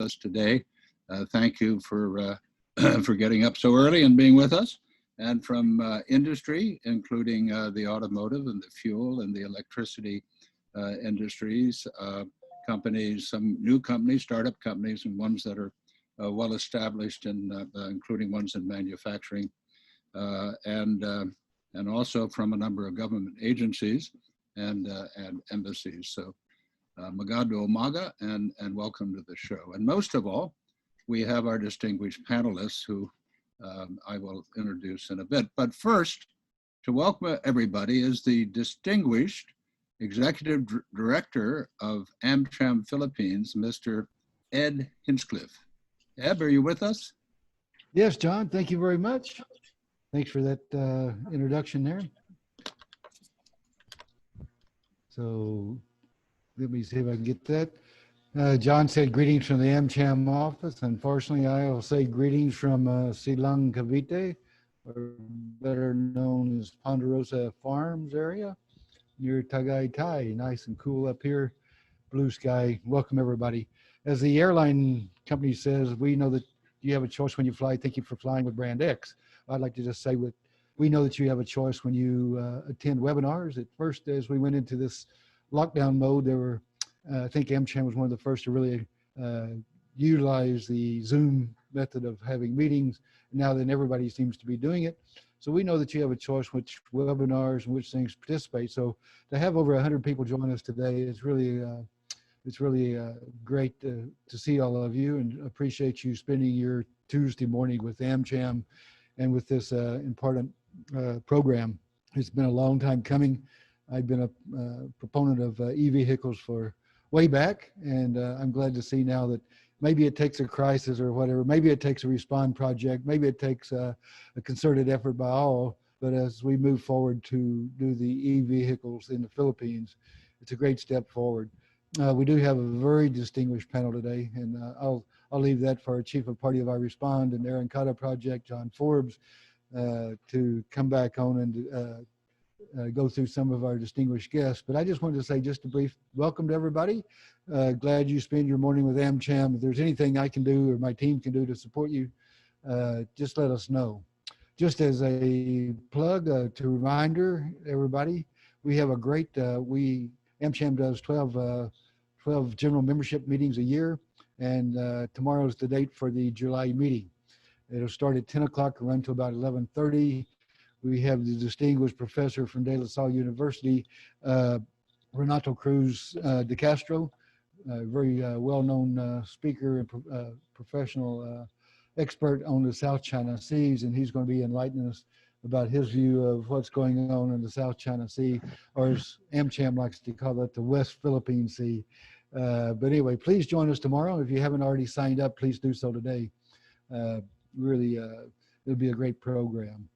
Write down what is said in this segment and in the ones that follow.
us today. Thank you for for getting up so early and being with us. And from industry, including the automotive and the fuel and the electricity industries, companies, some new companies, startup companies, and ones that are well established, including ones in manufacturing, and also from a number of government agencies and embassies. So Magado Umaga, and welcome to the show. And most of all, we have our distinguished panelists who I will introduce in a bit. But first, to welcome everybody is the distinguished Executive Director of AmCham Philippines, Mr. Ed Hinchcliffe. Ed, are you with us? Yes, John, thank you very much. Thanks for that introduction there. So let me see if I can get that. John said greetings from the AmCham office. Unfortunately, I will say greetings from Silang, Cavite, or better known as Ponderosa Farms area, near Tagaytay. Nice and cool up here, blue sky. Welcome, everybody. As the airline company says, we know that you have a choice when you fly. Thank you for flying with Brand X. I'd like to just say we know that you have a choice when you attend webinars. At first, as we went into this lockdown mode, there were I think AmCham was one of the first to really utilize the Zoom method of having meetings. Now then everybody seems to be doing it. So we know that you have a choice which webinars and which things participate. So to have over 100 people join us today, it's really great to see all of you, and appreciate you spending your Tuesday morning with AmCham and with this important program. It's been a long time coming. I've been a proponent of e-vehicles for way back, and I'm glad to see now that maybe it takes a crisis or whatever, maybe it takes a respond project, maybe it takes a concerted effort by all, but as we move forward to do the e-vehicles in the Philippines, it's a great step forward. We do have a very distinguished panel today, and I'll leave that for our Chief of Party of I Respond and Aaron Cata Project, John Forbes, to come back on and go through some of our distinguished guests. But I just wanted to say just a brief welcome to everybody. Glad you spend your morning with AmCham. If there's anything I can do or my team can do to support you, just let us know. Just as a plug, to reminder everybody, we have a great, AmCham does 12 general membership meetings a year, and tomorrow's the date for the July meeting. It'll start at 10 o'clock and run to about 11:30. We have the distinguished professor from De La Salle University, Renato Cruz de Castro, a very well-known speaker and professional expert on the South China Seas, and he's going to be enlightening us about his view of what's going on in the South China Sea, or as AmCham likes to call it, the West Philippine Sea. But anyway, please join us tomorrow. If you haven't already signed up, please do so today. Really, it'll be a great program.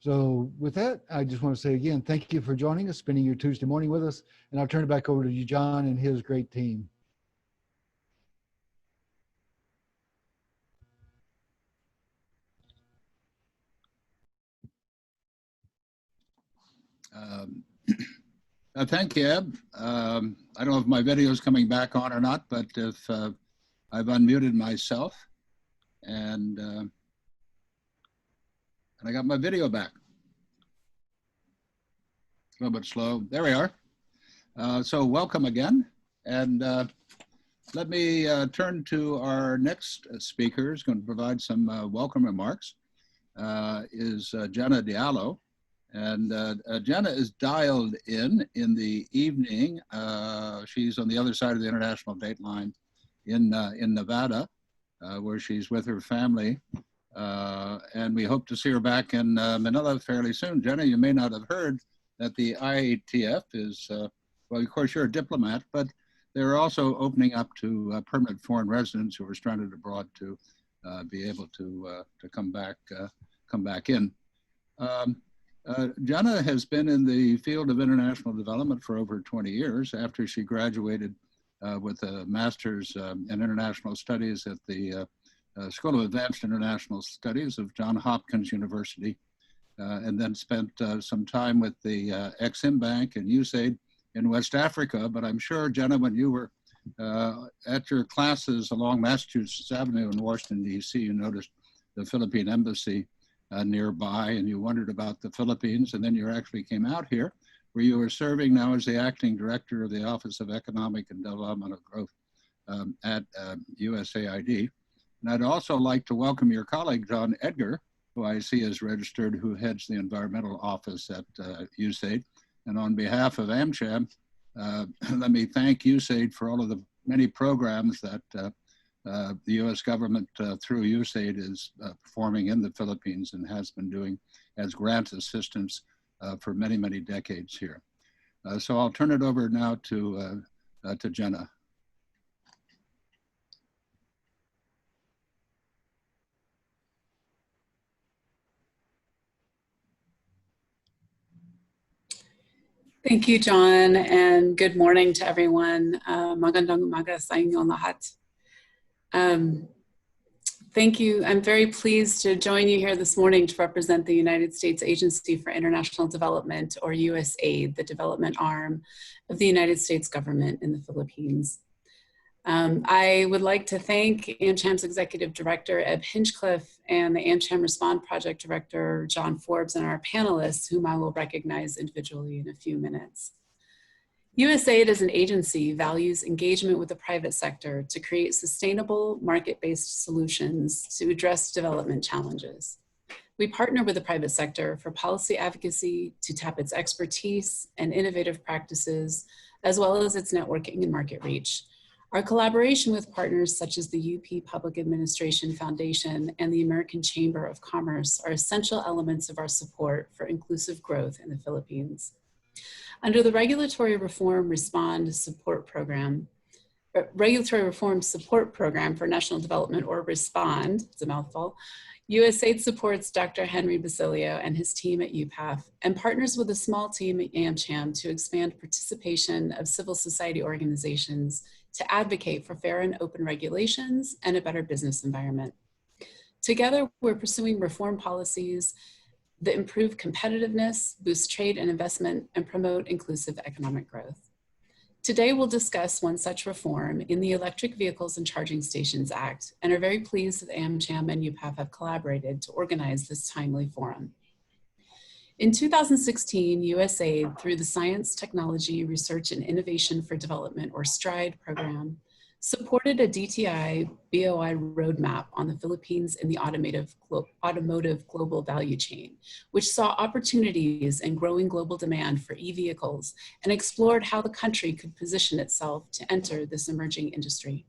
So with that, I just want to say again, thank you for joining us, spending your Tuesday morning with us, and I'll turn it back over to you, John, and his great team. Thank you, Eb. I don't know if my video is coming back on or not, but if I've unmuted myself, and I got my video back. A little bit slow. There we are. So welcome again. And let me turn to our next speaker, who's going to provide some welcome remarks, is Jenna Diallo. And Jenna is dialed in the evening. She's on the other side of the international date line in Nevada, where she's with her family. And we hope to see her back in Manila fairly soon. Jenna, you may not have heard that the IATF is, well, of course, you're a diplomat, but they're also opening up to permanent foreign residents who are stranded abroad to be able to come back in. Jenna has been in the field of international development for over 20 years after she graduated with a master's in international studies at the School of Advanced International Studies of Johns Hopkins University, and then spent some time with the Exim Bank and USAID in West Africa. But I'm sure, Jenna, when you were At your classes along Massachusetts Avenue in Washington, D.C., you noticed the Philippine Embassy nearby, and you wondered about the Philippines, and then you actually came out here, where you are serving now as the acting director of the Office of Economic and Developmental Growth at USAID. And I'd also like to welcome your colleague, John Edgar, who I see is registered, who heads the environmental office at USAID. And on behalf of AmCham, let me thank USAID for all of the many programs that the U.S. government through USAID is performing in the Philippines and has been doing as grant assistance for many, many decades here. So I'll turn it over now to Jenna. Thank you, John, and good morning to everyone. Magandang umaga sa inyong lahat. Thank you. I'm very pleased to join you here this morning to represent the United States Agency for International Development, or USAID, the development arm of the United States government in the Philippines. I would like to thank AmCham's Executive Director, Eb Hinchcliffe, and the AmCham Respond Project Director, John Forbes, and our panelists, whom I will recognize individually in a few minutes. USAID as an agency values engagement with the private sector to create sustainable market-based solutions to address development challenges. We partner with the private sector for policy advocacy to tap its expertise and innovative practices, as well as its networking and market reach. Our collaboration with partners such as the UP Public Administration Foundation and the American Chamber of Commerce are essential elements of our support for inclusive growth in the Philippines. Under the Regulatory Reform Support Program for National Development, or RESPOND, it's a mouthful, USAID supports Dr. Henry Basilio and his team at UPAF and partners with a small team at AmCham to expand participation of civil society organizations to advocate for fair and open regulations and a better business environment. Together, we're pursuing reform policies that improve competitiveness, boost trade and investment, and promote inclusive economic growth. Today, we'll discuss one such reform in the Electric Vehicles and Charging Stations Act, and are very pleased that AmCham and UPAF have collaborated to organize this timely forum. In 2016, USAID, through the Science, Technology, Research, and Innovation for Development, or STRIDE program, supported a DTI BOI roadmap on the Philippines in the automotive global value chain, which saw opportunities and growing global demand for e-vehicles and explored how the country could position itself to enter this emerging industry.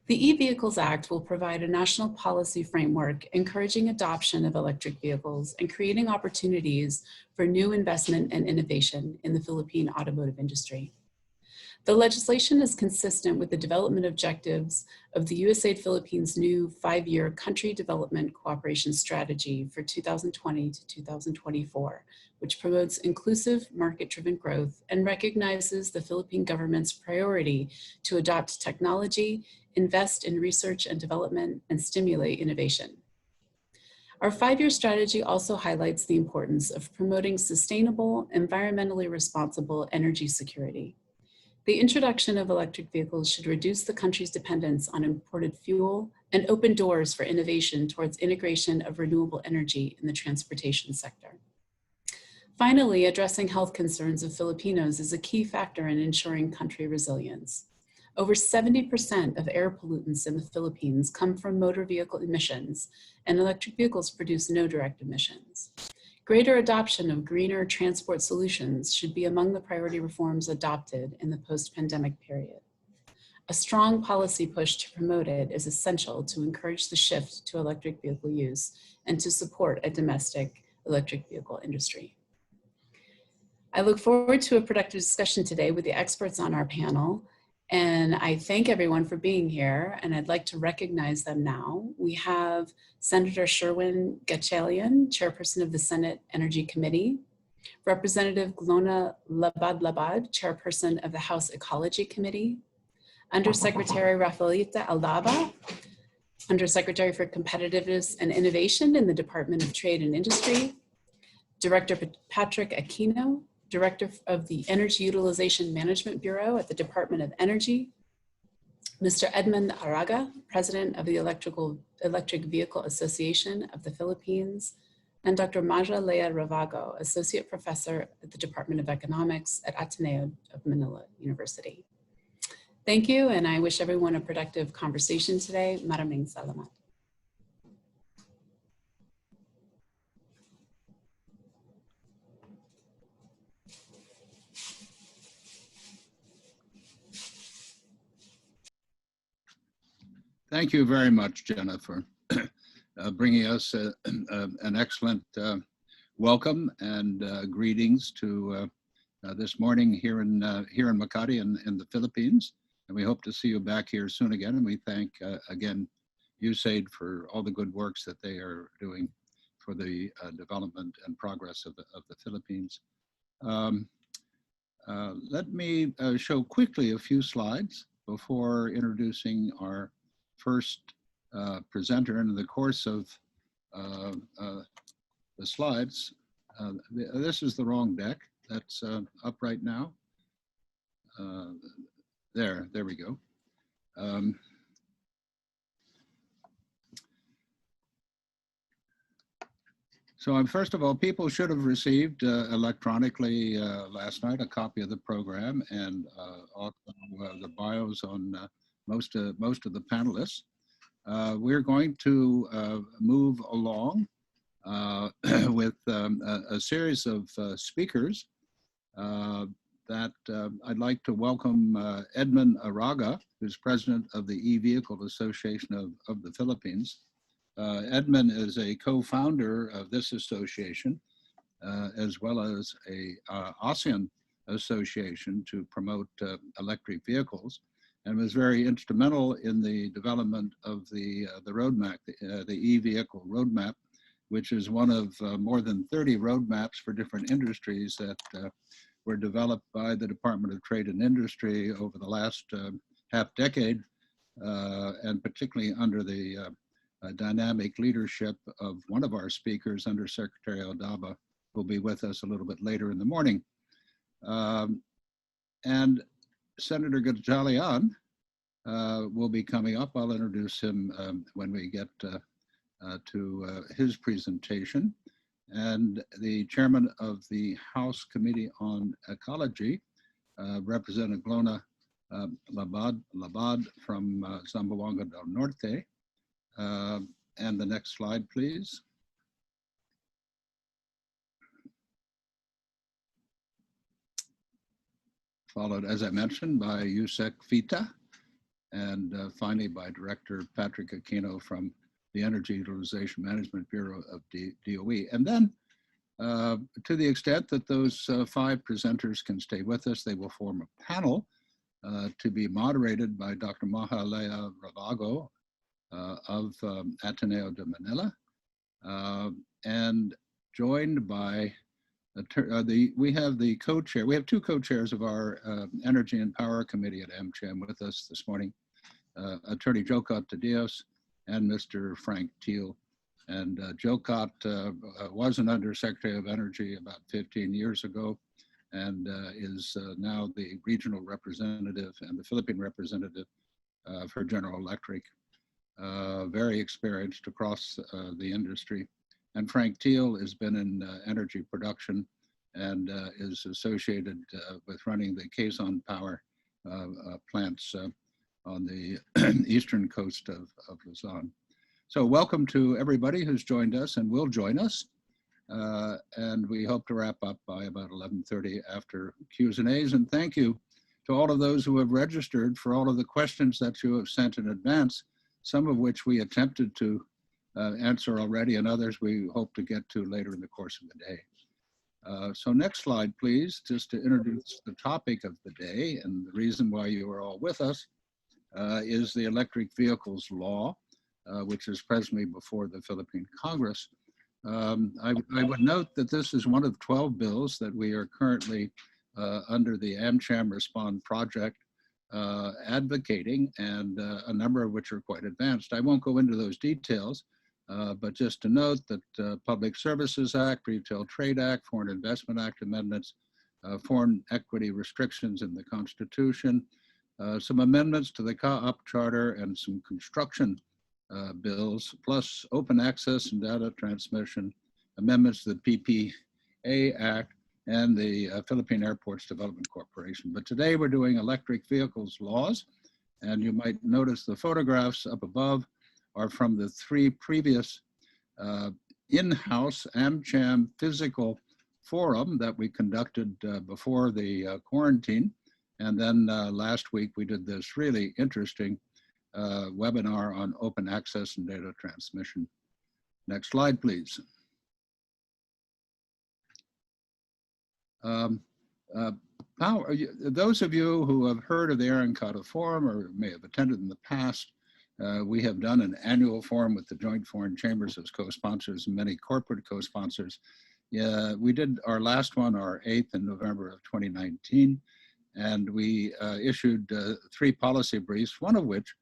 The E-Vehicles Act will provide a national policy framework encouraging adoption of electric vehicles and creating opportunities for new investment and innovation in the Philippine automotive industry. The legislation is consistent with the development objectives of the USAID Philippines' new 5-year Country Development Cooperation Strategy for 2020 to 2024, which promotes inclusive market-driven growth and recognizes the Philippine government's priority to adopt technology, invest in research and development, and stimulate innovation. Our 5-year strategy also highlights the importance of promoting sustainable, environmentally responsible energy security. The introduction of electric vehicles should reduce the country's dependence on imported fuel and open doors for innovation towards integration of renewable energy in the transportation sector. Finally, addressing health concerns of Filipinos is a key factor in ensuring country resilience. Over 70% of air pollutants in the Philippines come from motor vehicle emissions, and electric vehicles produce no direct emissions. Greater adoption of greener transport solutions should be among the priority reforms adopted in the post-pandemic period. A strong policy push to promote it is essential to encourage the shift to electric vehicle use and to support a domestic electric vehicle industry. I look forward to a productive discussion today with the experts on our panel, and I thank everyone for being here, and I'd like to recognize them now. We have Senator Sherwin Gatchalian, Chairperson of the Senate Energy Committee, Representative Glona Labad, Chairperson of the House Ecology Committee, Undersecretary Rafaelita Aldaba, Undersecretary for Competitiveness and Innovation in the Department of Trade and Industry, Director Patrick Aquino, Director of the Energy Utilization Management Bureau at the Department of Energy, Mr. Edmund Araga, President of the Electric Vehicle Association of the Philippines, and Dr. Maja Lea Ravago, Associate Professor at the Department of Economics at Ateneo of Manila University. Thank you, and I wish everyone a productive conversation today. Maraming salamat. Thank you very much, Jenna, for bringing us an excellent welcome and greetings to this morning here in Makati in the Philippines. And we hope to see you back here soon again. And we thank again USAID for all the good works that they are doing for the development and progress of the Philippines. Let me show quickly a few slides before introducing our first presenter. And in the course of the slides, this is the wrong deck. That's up right now. There we go. So first of all, people should have received electronically last night a copy of the program and also the bios on most of the panelists. We're going to move along with a series of speakers that I'd like to welcome Edmund Araga, who's president of the E-Vehicle Association of the Philippines. Edmund is a co-founder of this association, as well as a ASEAN association to promote electric vehicles, and was very instrumental in the development of the roadmap, the E-Vehicle Roadmap, which is one of more than 30 roadmaps for different industries that were developed by the Department of Trade and Industry over the last half decade, and particularly under the dynamic leadership of one of our speakers, Undersecretary Odaba, who will be with us a little bit later in the morning. And Senator Gatchalian will be coming up. I'll introduce him when we get to his presentation. And the chairman of the House Committee on Ecology, Representative Glona Labad from Zamboanga del Norte. And the next slide, please. Followed, as I mentioned, by Yusek Fita, and finally by Director Patrick Aquino from the Energy Utilization Management Bureau of DOE. And then, to the extent that those 5 presenters can stay with us, they will form a panel to be moderated by Dr. Maja Lea Ravago of Ateneo de Manila, and joined by we have the co-chair. We have 2 co-chairs of our Energy and Power Committee at AmCham with us this morning, Attorney Jocot Tadios and Mr. Frank Thiel. And Jocot was an Undersecretary of Energy about 15 years ago, and is now the regional representative and the Philippine representative for General Electric. Very experienced across the industry. And Frank Thiel has been in energy production and is associated with running the Quezon Power plants on the eastern coast of Luzon. So welcome to everybody who's joined us and will join us. And we hope to wrap up by about 11:30 after Q's and A's. And thank you to all of those who have registered for all of the questions that you have sent in advance, some of which we attempted to answer already, and others we hope to get to later in the course of the day. So next slide, please, just to introduce the topic of the day. And the reason why you are all with us is the Electric Vehicles Law, which is presently before the Philippine Congress. I would note that this is one of 12 bills that we are currently under the AmCham Respond project advocating, and a number of which are quite advanced. I won't go into those details, but just to note that Public Services Act, Retail Trade Act, Foreign Investment Act amendments, foreign equity restrictions in the Constitution, some amendments to the co-op charter and some construction bills, plus open access and data transmission, amendments to the PPA Act, and the Philippine Airports Development Corporation. But today we're doing electric vehicles laws, and you might notice the photographs up above are from the 3 previous in-house AmCham physical forum that we conducted before the quarantine. And then last week we did this really interesting webinar on open access and data transmission. Next slide, please. Those of you who have heard of the Arancata Forum or may have attended in the past, we have done an annual forum with the Joint Foreign Chambers as co-sponsors and many corporate co-sponsors. We did our last one, our 8th in November of 2019, and we issued 3 policy briefs, one of which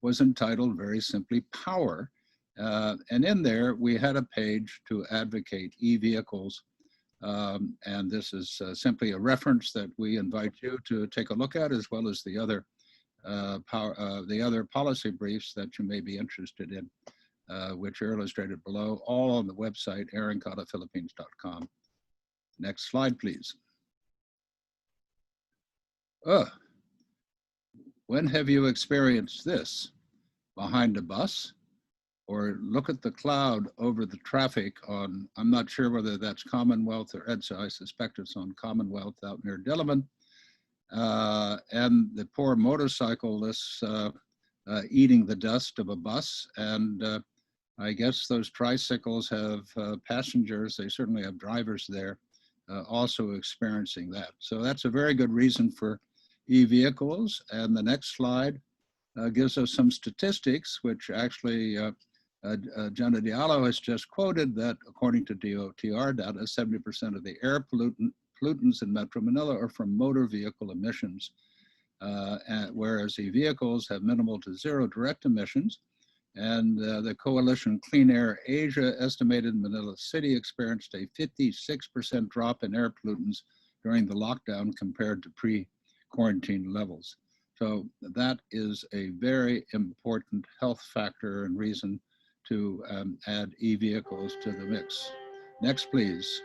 was entitled very simply Power. And in there, we had a page to advocate e-vehicles. And this is simply a reference that we invite you to take a look at, as well as the other policy briefs that you may be interested in, which are illustrated below, all on the website, arancataphilippines.com. Next slide, please. When have you experienced this? Behind a bus? Or look at the cloud over the traffic on, I'm not sure whether that's Commonwealth or EDSA, I suspect it's on Commonwealth out near Diliman. And the poor motorcyclists eating the dust of a bus. And I guess those tricycles have passengers, they certainly have drivers there, also experiencing that. So that's a very good reason for e-vehicles. And the next slide gives us some statistics, which actually Jana Diallo has just quoted that according to DOTr data, 70% of the air pollutants in Metro Manila are from motor vehicle emissions, whereas e-vehicles have minimal to 0 direct emissions. And the coalition Clean Air Asia estimated Manila City experienced a 56% drop in air pollutants during the lockdown compared to pre-quarantine levels. So that is a very important health factor and reason to add e-vehicles to the mix. Next, please.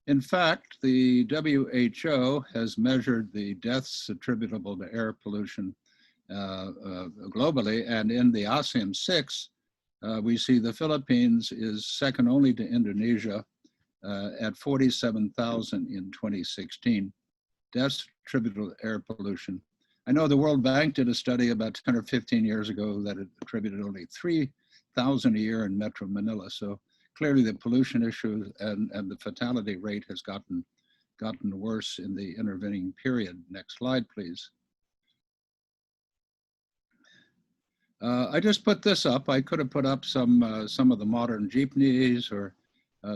In fact, the WHO has measured the deaths attributable to air pollution globally, and in the ASEAN 6, we see the Philippines is second only to Indonesia at 47,000 in 2016. Deaths attributable to air pollution. I know the World Bank did a study about 10 or 15 years ago that it attributed only 3,000 a year in Metro Manila. So clearly the pollution issue and the fatality rate has gotten worse in the intervening period. Next slide, please. I just put this up. I could have put up some of the modern jeepneys or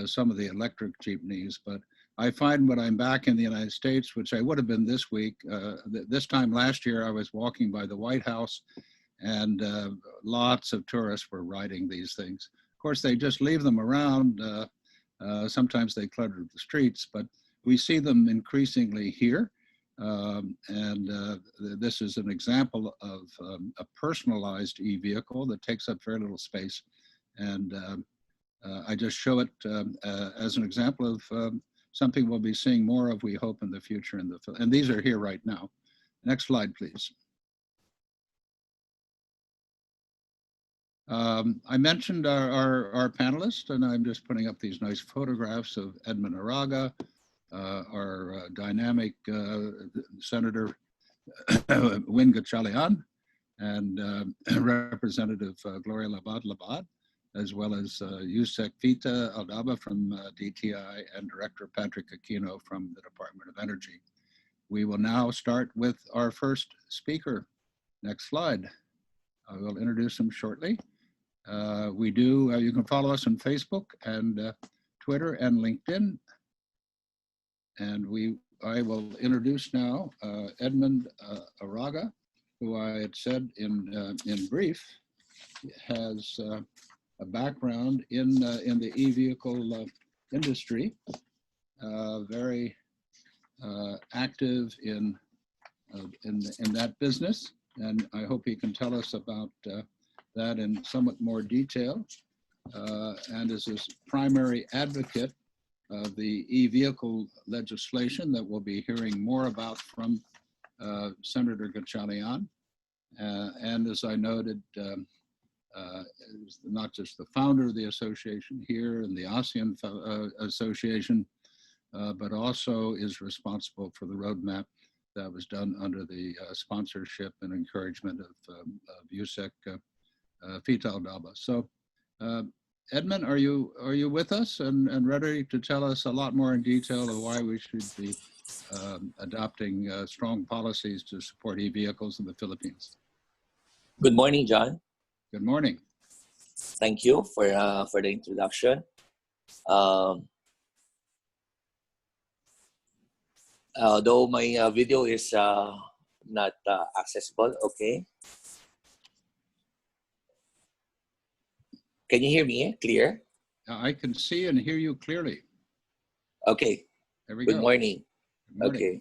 some of the electric jeepneys, but I find when I'm back in the United States, which I would have been this week, this time last year, I was walking by the White House and lots of tourists were riding these things. Of course, they just leave them around. Sometimes they clutter the streets, but we see them increasingly here. This is an example of a personalized e-vehicle that takes up very little space. And I just show it as an example of something we'll be seeing more of, we hope, in the future. And these are here right now. Next slide, please. I mentioned our panelists, and I'm just putting up these nice photographs of Edmund Araga, our dynamic Senator Win Gatchalian, and Representative Gloria Labad, as well as Yusek Vita Aldaba from DTI and Director Patrick Aquino from the Department of Energy. We will now start with our first speaker. Next slide. I will introduce him shortly. You can follow us on Facebook and Twitter and LinkedIn. And I will introduce now Edmund Araga, who I had said in brief has a background in the e-vehicle industry. very active in that business, and I hope he can tell us about that in somewhat more detail, and is a primary advocate of the e-vehicle legislation that we'll be hearing more about from Senator Gatchalian. And as I noted, is not just the founder of the association here and the ASEAN Association, but also is responsible for the roadmap that was done under the sponsorship and encouragement of Yusek Fital Daba. So Edmund, are you with us and ready to tell us a lot more in detail of why we should be adopting strong policies to support e-vehicles in the Philippines? Good morning, John. Good morning. Thank you for the introduction. Though my video is not accessible, okay. Can you hear me clear? I can see and hear you clearly. Okay. There we go. Good morning. Good morning. Okay.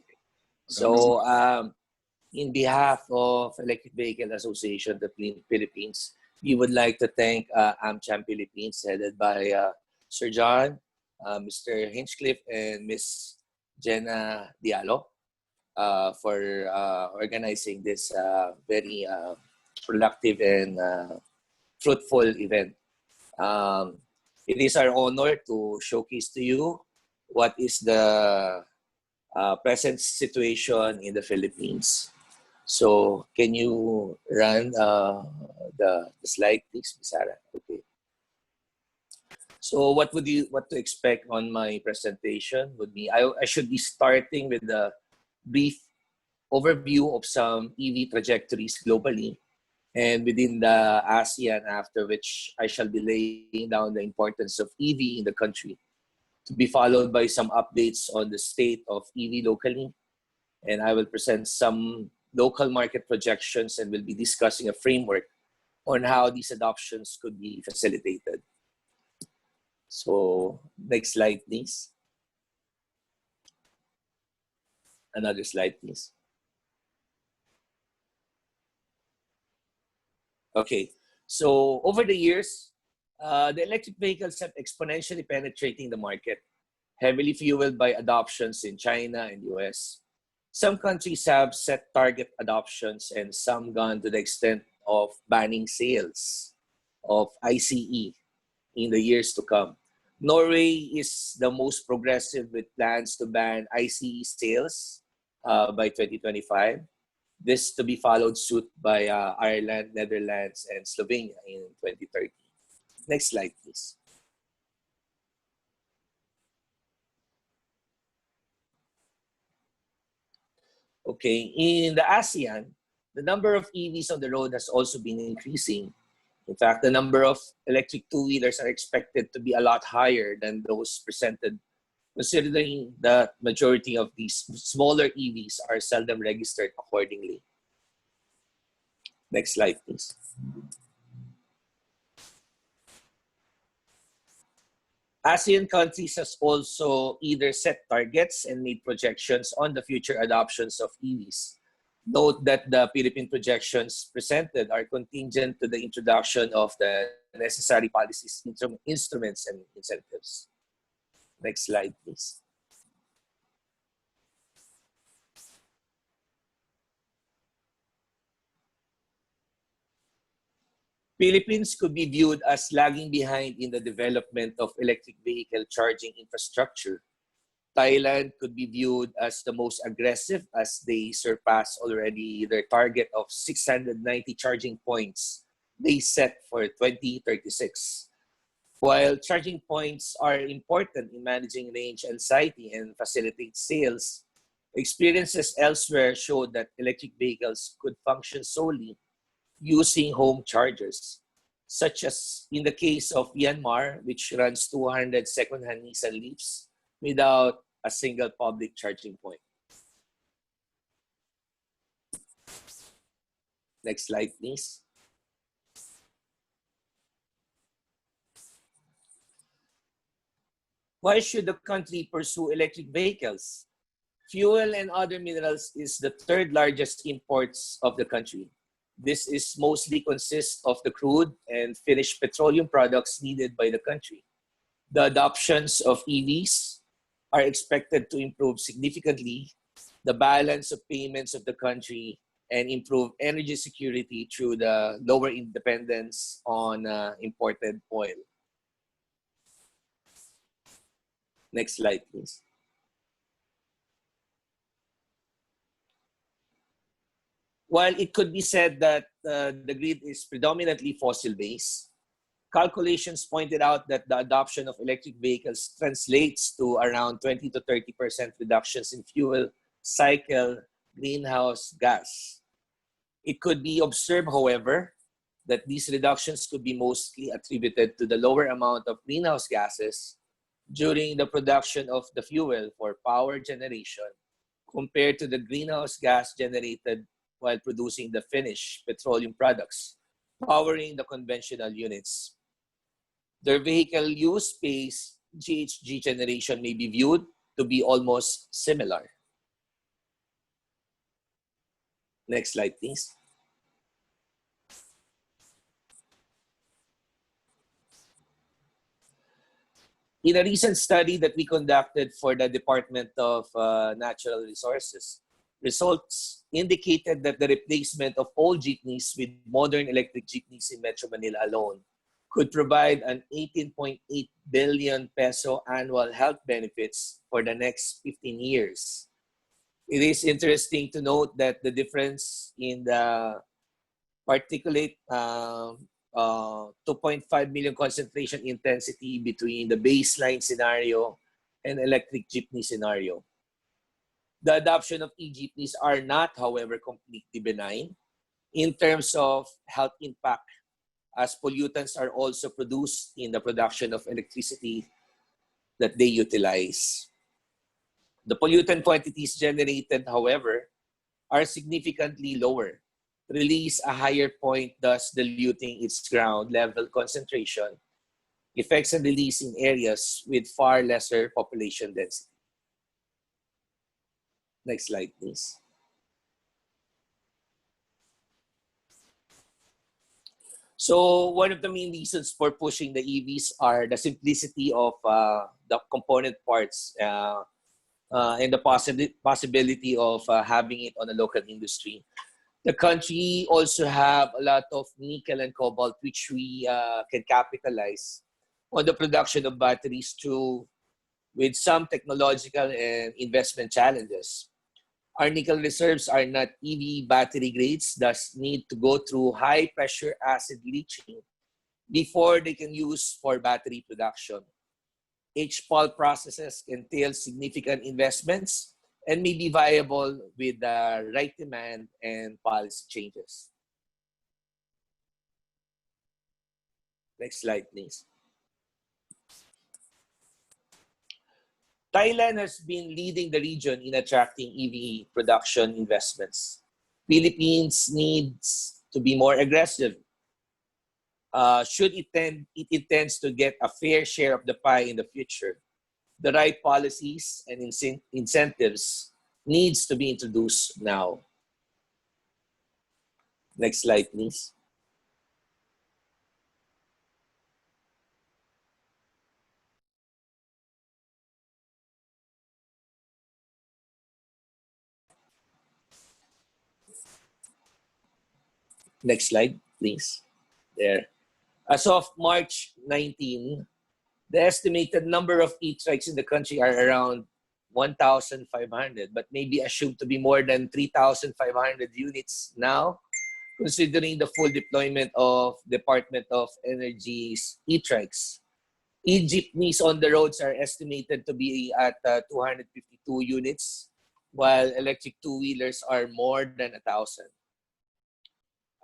So in behalf of Electric Vehicle Association of the Philippines, we would like to thank AmCham Philippines, headed by Sir John, Mr. Hinchcliffe, and Ms. Jenna Diallo for organizing this very productive and fruitful event. It is our honor to showcase to you what is the present situation in the Philippines. So can you run the slide, please, Ms. Sarah? Okay. So what to expect on my presentation would be, I should be starting with a brief overview of some EV trajectories globally and within the ASEAN, after which I shall be laying down the importance of EV in the country, to be followed by some updates on the state of EV locally. And I will present some local market projections and will be discussing a framework on how these adoptions could be facilitated. So next slide, please. Another slide, please. Okay, so over the years, the electric vehicles have exponentially penetrating the market, heavily fueled by adoptions in China and US. Some countries have set target adoptions and some gone to the extent of banning sales of ICE in the years to come. Norway is the most progressive with plans to ban ICE sales by 2025. This to be followed suit by Ireland, Netherlands, and Slovenia in 2030. Next slide, please. Okay, in the ASEAN, the number of EVs on the road has also been increasing. In fact, the number of electric two-wheelers are expected to be a lot higher than those presented, considering that majority of these smaller EVs are seldom registered accordingly. Next slide, please. ASEAN countries has also either set targets and made projections on the future adoptions of EVs. Note that the Philippine projections presented are contingent to the introduction of the necessary policies, instruments, and incentives. Next slide, please. Philippines could be viewed as lagging behind in the development of electric vehicle charging infrastructure. Thailand could be viewed as the most aggressive as they surpass already their target of 690 charging points they set for 2036. While charging points are important in managing range anxiety and facilitate sales, experiences elsewhere showed that electric vehicles could function solely using home chargers, such as in the case of Myanmar, which runs 200 second-hand Nissan Leafs without a single public charging point. Next slide, please. Why should the country pursue electric vehicles? Fuel and other minerals is the third largest imports of the country. This is mostly consists of the crude and finished petroleum products needed by the country. The adoptions of EVs are expected to improve significantly the balance of payments of the country and improve energy security through the lower dependence on imported oil. Next slide, please. While it could be said that the grid is predominantly fossil-based, calculations pointed out that the adoption of electric vehicles translates to around 20 to 30% reductions in fuel cycle greenhouse gas. It could be observed, however, that these reductions could be mostly attributed to the lower amount of greenhouse gases during the production of the fuel for power generation compared to the greenhouse gas generated while producing the finished petroleum products, powering the conventional units. Their vehicle use space GHG generation may be viewed to be almost similar. Next slide, please. In a recent study that we conducted for the Department of Natural Resources, results indicated that the replacement of old jeepneys with modern electric jeepneys in Metro Manila alone could provide an 18.8 billion peso annual health benefits for the next 15 years. It is interesting to note that the difference in the particulate 2.5 million concentration intensity between the baseline scenario and electric jeepney scenario. The adoption of e-jeepneys are not, however, completely benign in terms of health impact, as pollutants are also produced in the production of electricity that they utilize. The pollutant quantities generated, however, are significantly lower, release a higher point, thus diluting its ground level concentration, effects and release in areas with far lesser population density. Next slide, please. So one of the main reasons for pushing the EVs are the simplicity of the component parts and the possibility of having it on a local industry. The country also have a lot of nickel and cobalt, which we can capitalize on the production of batteries too, with some technological and investment challenges. Our nickel reserves are not EV battery grades, thus need to go through high pressure acid leaching before they can use for battery production. HPAL processes entail significant investments and may be viable with the right demand and policy changes. Next slide, please. Thailand has been leading the region in attracting EV production investments. Philippines needs to be more aggressive. Should it intends to get a fair share of the pie in the future, the right policies and incentives needs to be introduced now. Next slide, please. Next slide, please. There. As of March 19, the estimated number of e-trikes in the country are around 1,500, but may be assumed to be more than 3,500 units now, considering the full deployment of Department of Energy's e-trikes. E-jeepneys on the roads are estimated to be at 252 units, while electric two-wheelers are more than 1,000.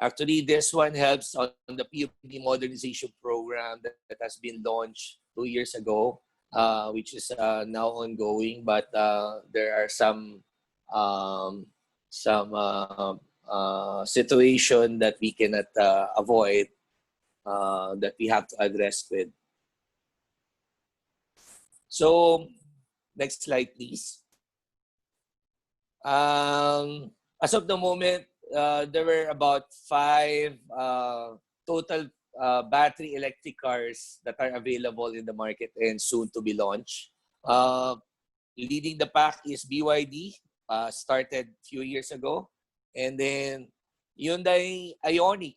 Actually, this one helps on the PUV Modernization Program that has been launched 2 years ago, which is now ongoing. But there are some situation that we cannot avoid that we have to address with. So, next slide, please. As of the moment, there were about 5 total battery electric cars that are available in the market and soon to be launched. Leading the pack is BYD, started a few years ago. And then Hyundai Ioniq,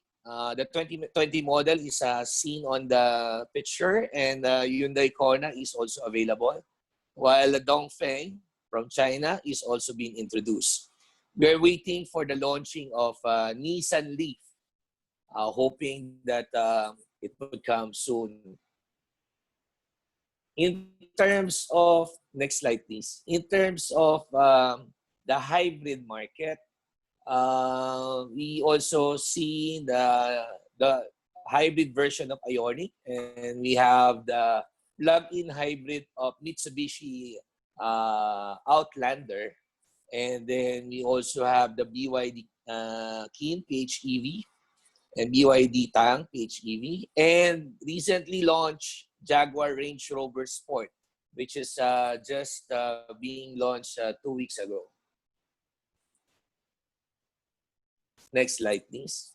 the 2020 model is seen on the picture, and Hyundai Kona is also available, while the Dongfeng from China is also being introduced. We're waiting for the launching of Nissan Leaf, hoping that it would come soon. In terms of, next slide please, in terms of the hybrid market, we also see the hybrid version of Ioniq, and we have the plug-in hybrid of Mitsubishi Outlander, and then we also have the BYD Keen PHEV and BYD Tang PHEV, and recently launched Jaguar Range Rover Sport, which is just being launched 2 weeks ago. Next slide, please.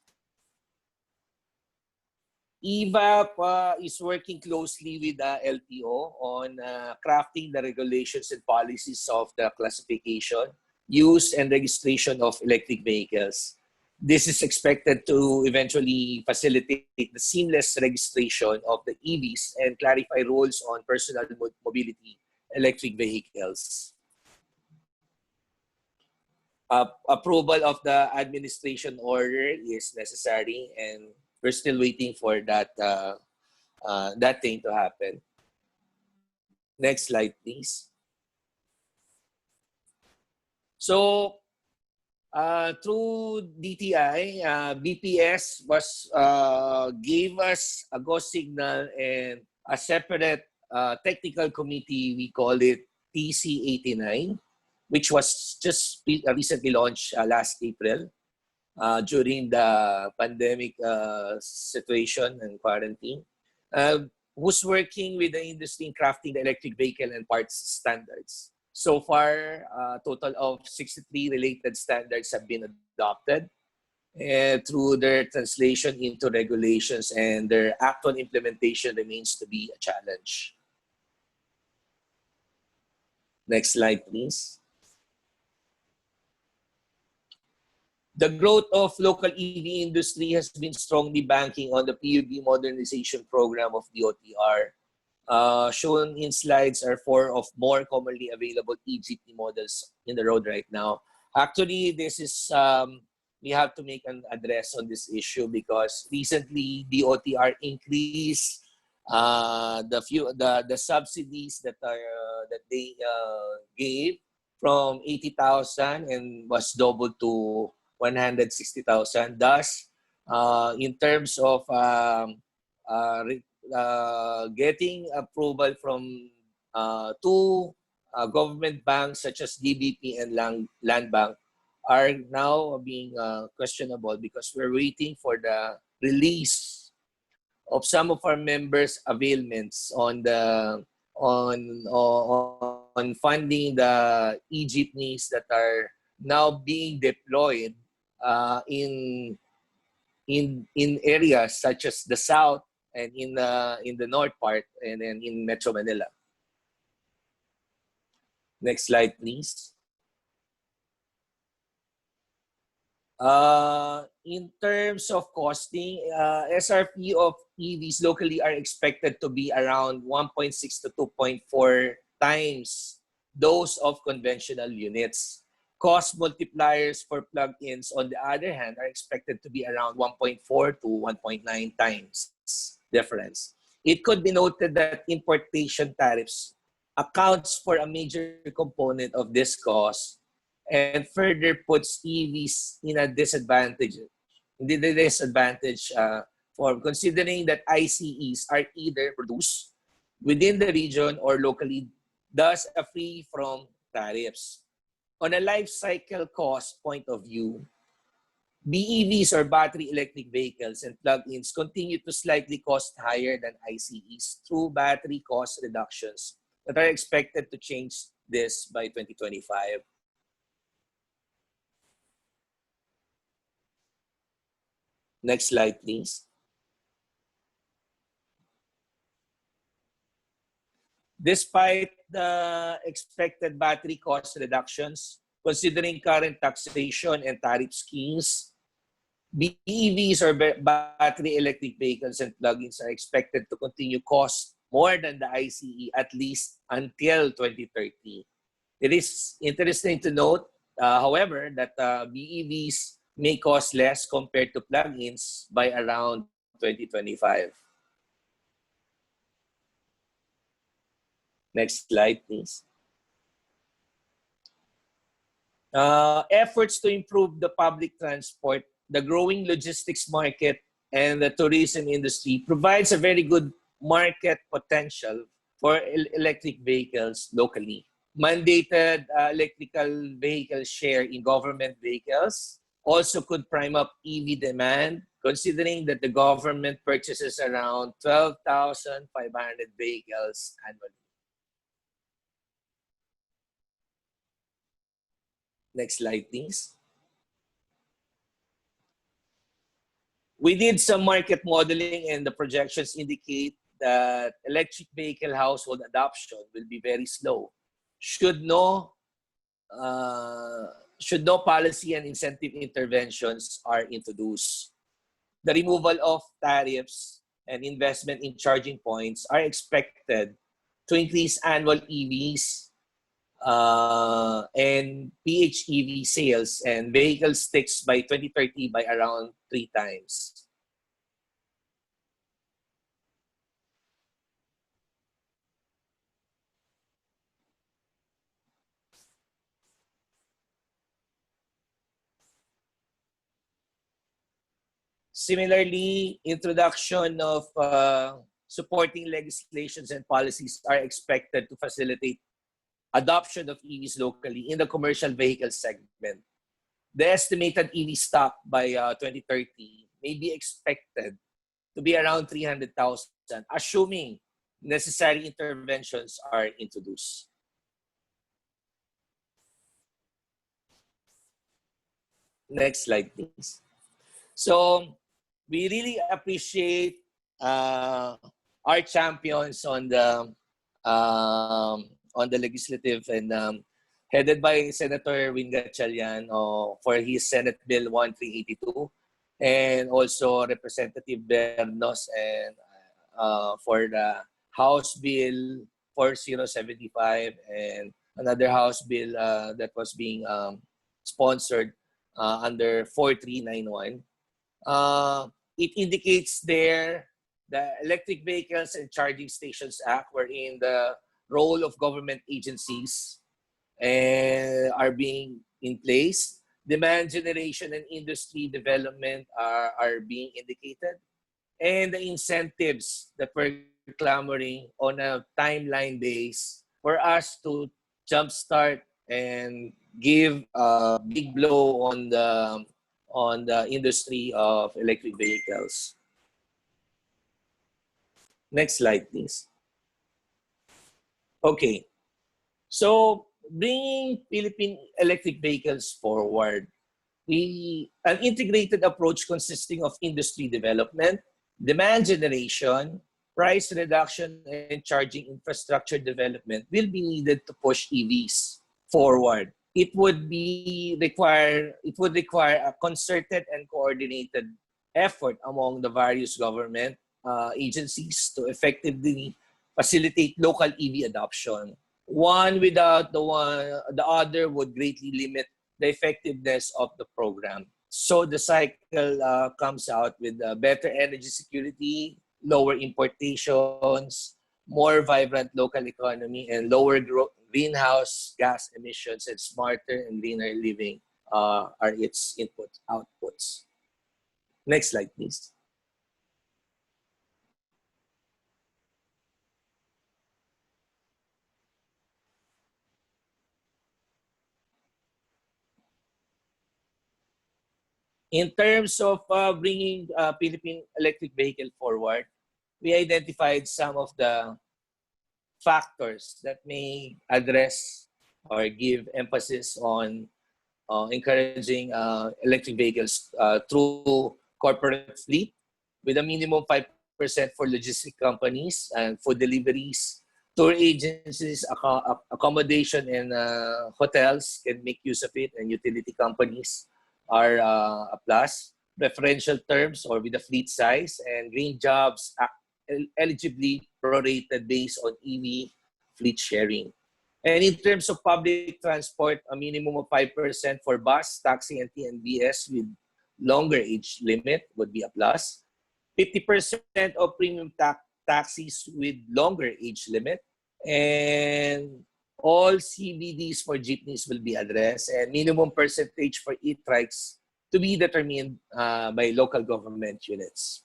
EVAP is working closely with LTO on crafting the regulations and policies of the classification, use, and registration of electric vehicles. This is expected to eventually facilitate the seamless registration of the EVs and clarify rules on personal mobility electric vehicles. Approval of the administration order is necessary, and we're still waiting for that that thing to happen. Next slide, please. So, through DTI, BPS gave us a go signal and a separate technical committee. We call it TC89, which was just recently launched last April during the pandemic situation and quarantine, who's working with the industry in crafting the electric vehicle and parts standards. So far, a total of 63 related standards have been adopted through their translation into regulations, and their actual implementation remains to be a challenge. Next slide, please. The growth of local EV industry has been strongly banking on the PUV Modernization Program of DOTr. Shown in slides are 4 of more commonly available e-jeepney models in the road right now. Actually, this is we have to make an address on this issue because recently DOTr increased the subsidies that they gave from 80,000 and was doubled to 160,000. Thus, in terms of getting approval from 2 government banks such as DBP and Land Bank are now being questionable because we're waiting for the release of some of our members' availments on the on funding the e-jeepneys that are now being deployed in areas such as the south and in the north part, and then in Metro Manila. Next slide, please. In terms of costing, SRP of EVs locally are expected to be around 1.6 to 2.4 times those of conventional units. Cost multipliers for plug-ins, on the other hand, are expected to be around 1.4 to 1.9 times difference. It could be noted that importation tariffs accounts for a major component of this cost and further puts EVs in a disadvantage. For considering that ICEs are either produced within the region or locally, thus free from tariffs. On a life cycle cost point of view, BEVs or battery electric vehicles and plug-ins continue to slightly cost higher than ICEs through battery cost reductions that are expected to change this by 2025. Next slide, please. Despite the expected battery cost reductions, considering current taxation and tariff schemes, BEVs or battery electric vehicles and plug-ins are expected to continue cost more than the ICE at least until 2030. It is interesting to note, however, that BEVs may cost less compared to plug-ins by around 2025. Next slide, please. Efforts to improve the public transport, the growing logistics market, and the tourism industry provides a very good market potential for electric vehicles locally. Mandated electrical vehicle share in government vehicles also could prime up EV demand, considering that the government purchases around 12,500 vehicles annually. Next slide, please. We did some market modeling, and the projections indicate that electric vehicle household adoption will be very slow. Should no policy and incentive interventions are introduced. The removal of tariffs and investment in charging points are expected to increase annual EVs and PHEV sales and vehicle sticks by 2030 by around 3 times. Similarly, introduction of supporting legislations and policies are expected to facilitate adoption of EVs locally in the commercial vehicle segment. The estimated EV stock by 2030 may be expected to be around 300,000, assuming necessary interventions are introduced. Next slide, please. So we really appreciate our champions on the legislative and headed by Senator Win Gatchalian for his Senate Bill 1382, and also Representative Bernos and for the House Bill 4075 and another House Bill that was being sponsored under 4391. It indicates there the Electric Vehicles and Charging Stations Act, wherein the role of government agencies are being in place. Demand generation and industry development are being indicated. And the incentives that we're clamoring on a timeline base for us to jumpstart and give a big blow on the industry of electric vehicles. Next slide, please. Okay, so bringing Philippine electric vehicles forward, an integrated approach consisting of industry development, demand generation, price reduction, and charging infrastructure development will be needed to push EVs forward. It would require a concerted and coordinated effort among the various government agencies to effectively facilitate local EV adoption. One without the other would greatly limit the effectiveness of the program. So the cycle comes out with better energy security, lower importations, more vibrant local economy, and lower greenhouse gas emissions, and smarter and greener living are its outputs. Next slide, please. In terms of bringing Philippine electric vehicle forward, we identified some of the factors that may address or give emphasis on encouraging electric vehicles through corporate fleet with a minimum 5% for logistic companies and for deliveries. Tour agencies, accommodation, and hotels can make use of it, and utility companies are a plus. Preferential terms or with the fleet size, and green jobs eligibly prorated based on EV fleet sharing. And in terms of public transport, a minimum of 5% for bus, taxi, and TNBS with longer age limit would be a plus. 50% of premium taxis with longer age limit. And all CBDs for jeepneys will be addressed, and minimum percentage for e-trikes to be determined by local government units.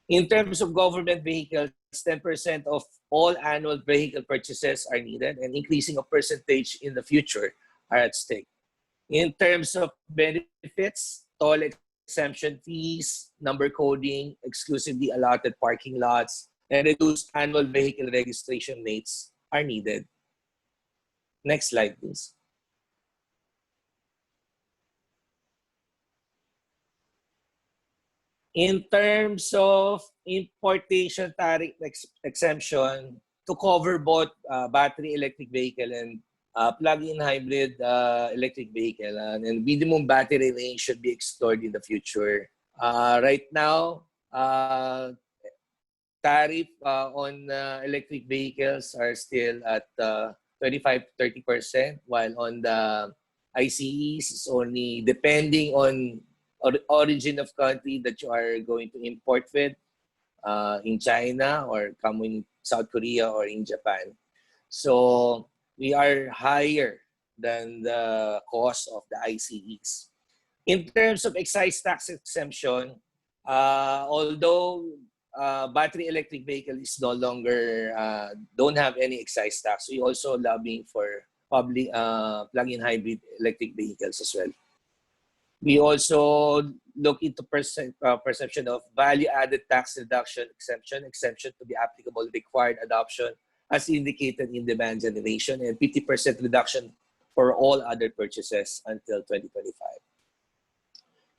In terms of government vehicles, 10% of all annual vehicle purchases are needed, and increasing of percentage in the future are at stake. In terms of benefits, toll exemption fees, number coding, exclusively allotted parking lots, and reduced annual vehicle registration rates are needed. Next slide, please. In terms of importation tariff exemption, to cover both battery electric vehicle and plug-in hybrid electric vehicle, and minimum battery range should be explored in the future. Right now, tariff on electric vehicles are still at 25 to 30%, while on the ICEs, it's only depending on origin of country that you are going to import with, in China or coming South Korea or in Japan. So we are higher than the cost of the ICEs. In terms of excise tax exemption, although battery electric vehicle is no longer don't have any excise tax, we also lobbying for public plug-in hybrid electric vehicles as well. We also look into perception of value-added tax reduction exemption to be applicable, required adoption as indicated in demand generation, and 50% reduction for all other purchases until 2025.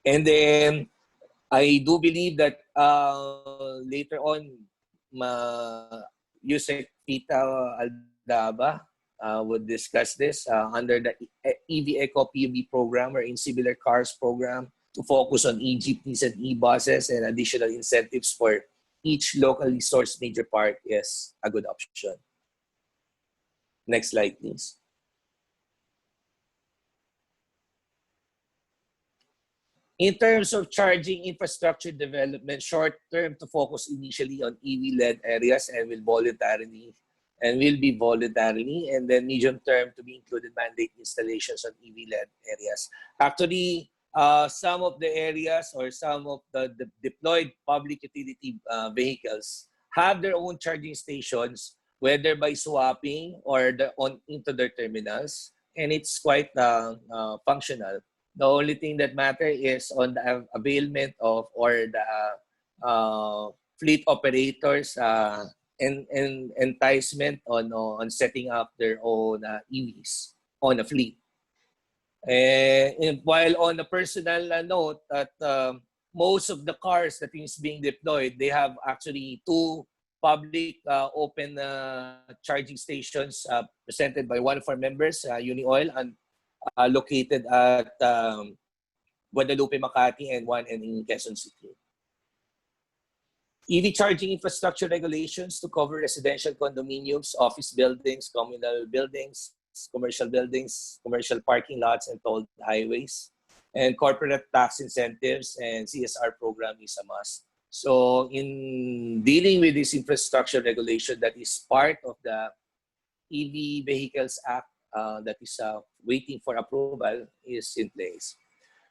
And then I do believe that later on, Yusek Tita Aldaba would discuss this under the EV Eco PUV program or in similar cars program to focus on e-jeepneys and e-buses, and additional incentives for each locally sourced major part is a good option. Next slide, please. In terms of charging infrastructure development, short term to focus initially on EV-led areas and will be voluntarily, and then medium term to be included mandate installations on EV-led areas. Actually, some of the areas or some of the deployed public utility vehicles have their own charging stations, whether by swapping or into their terminals, and it's quite functional. The only thing that matters is on the availment of or the fleet operators enticement on setting up their own EVs on a fleet. And while on a personal note, that most of the cars that is being deployed, they have actually two public open charging stations presented by one of our members, UniOil, and located at Guadalupe, Makati, and one in Quezon City. EV charging infrastructure regulations to cover residential condominiums, office buildings, communal buildings, commercial parking lots, and tolled highways. And corporate tax incentives and CSR program is a must. So in dealing with this infrastructure regulation that is part of the EV Vehicles Act that is waiting for approval is in place.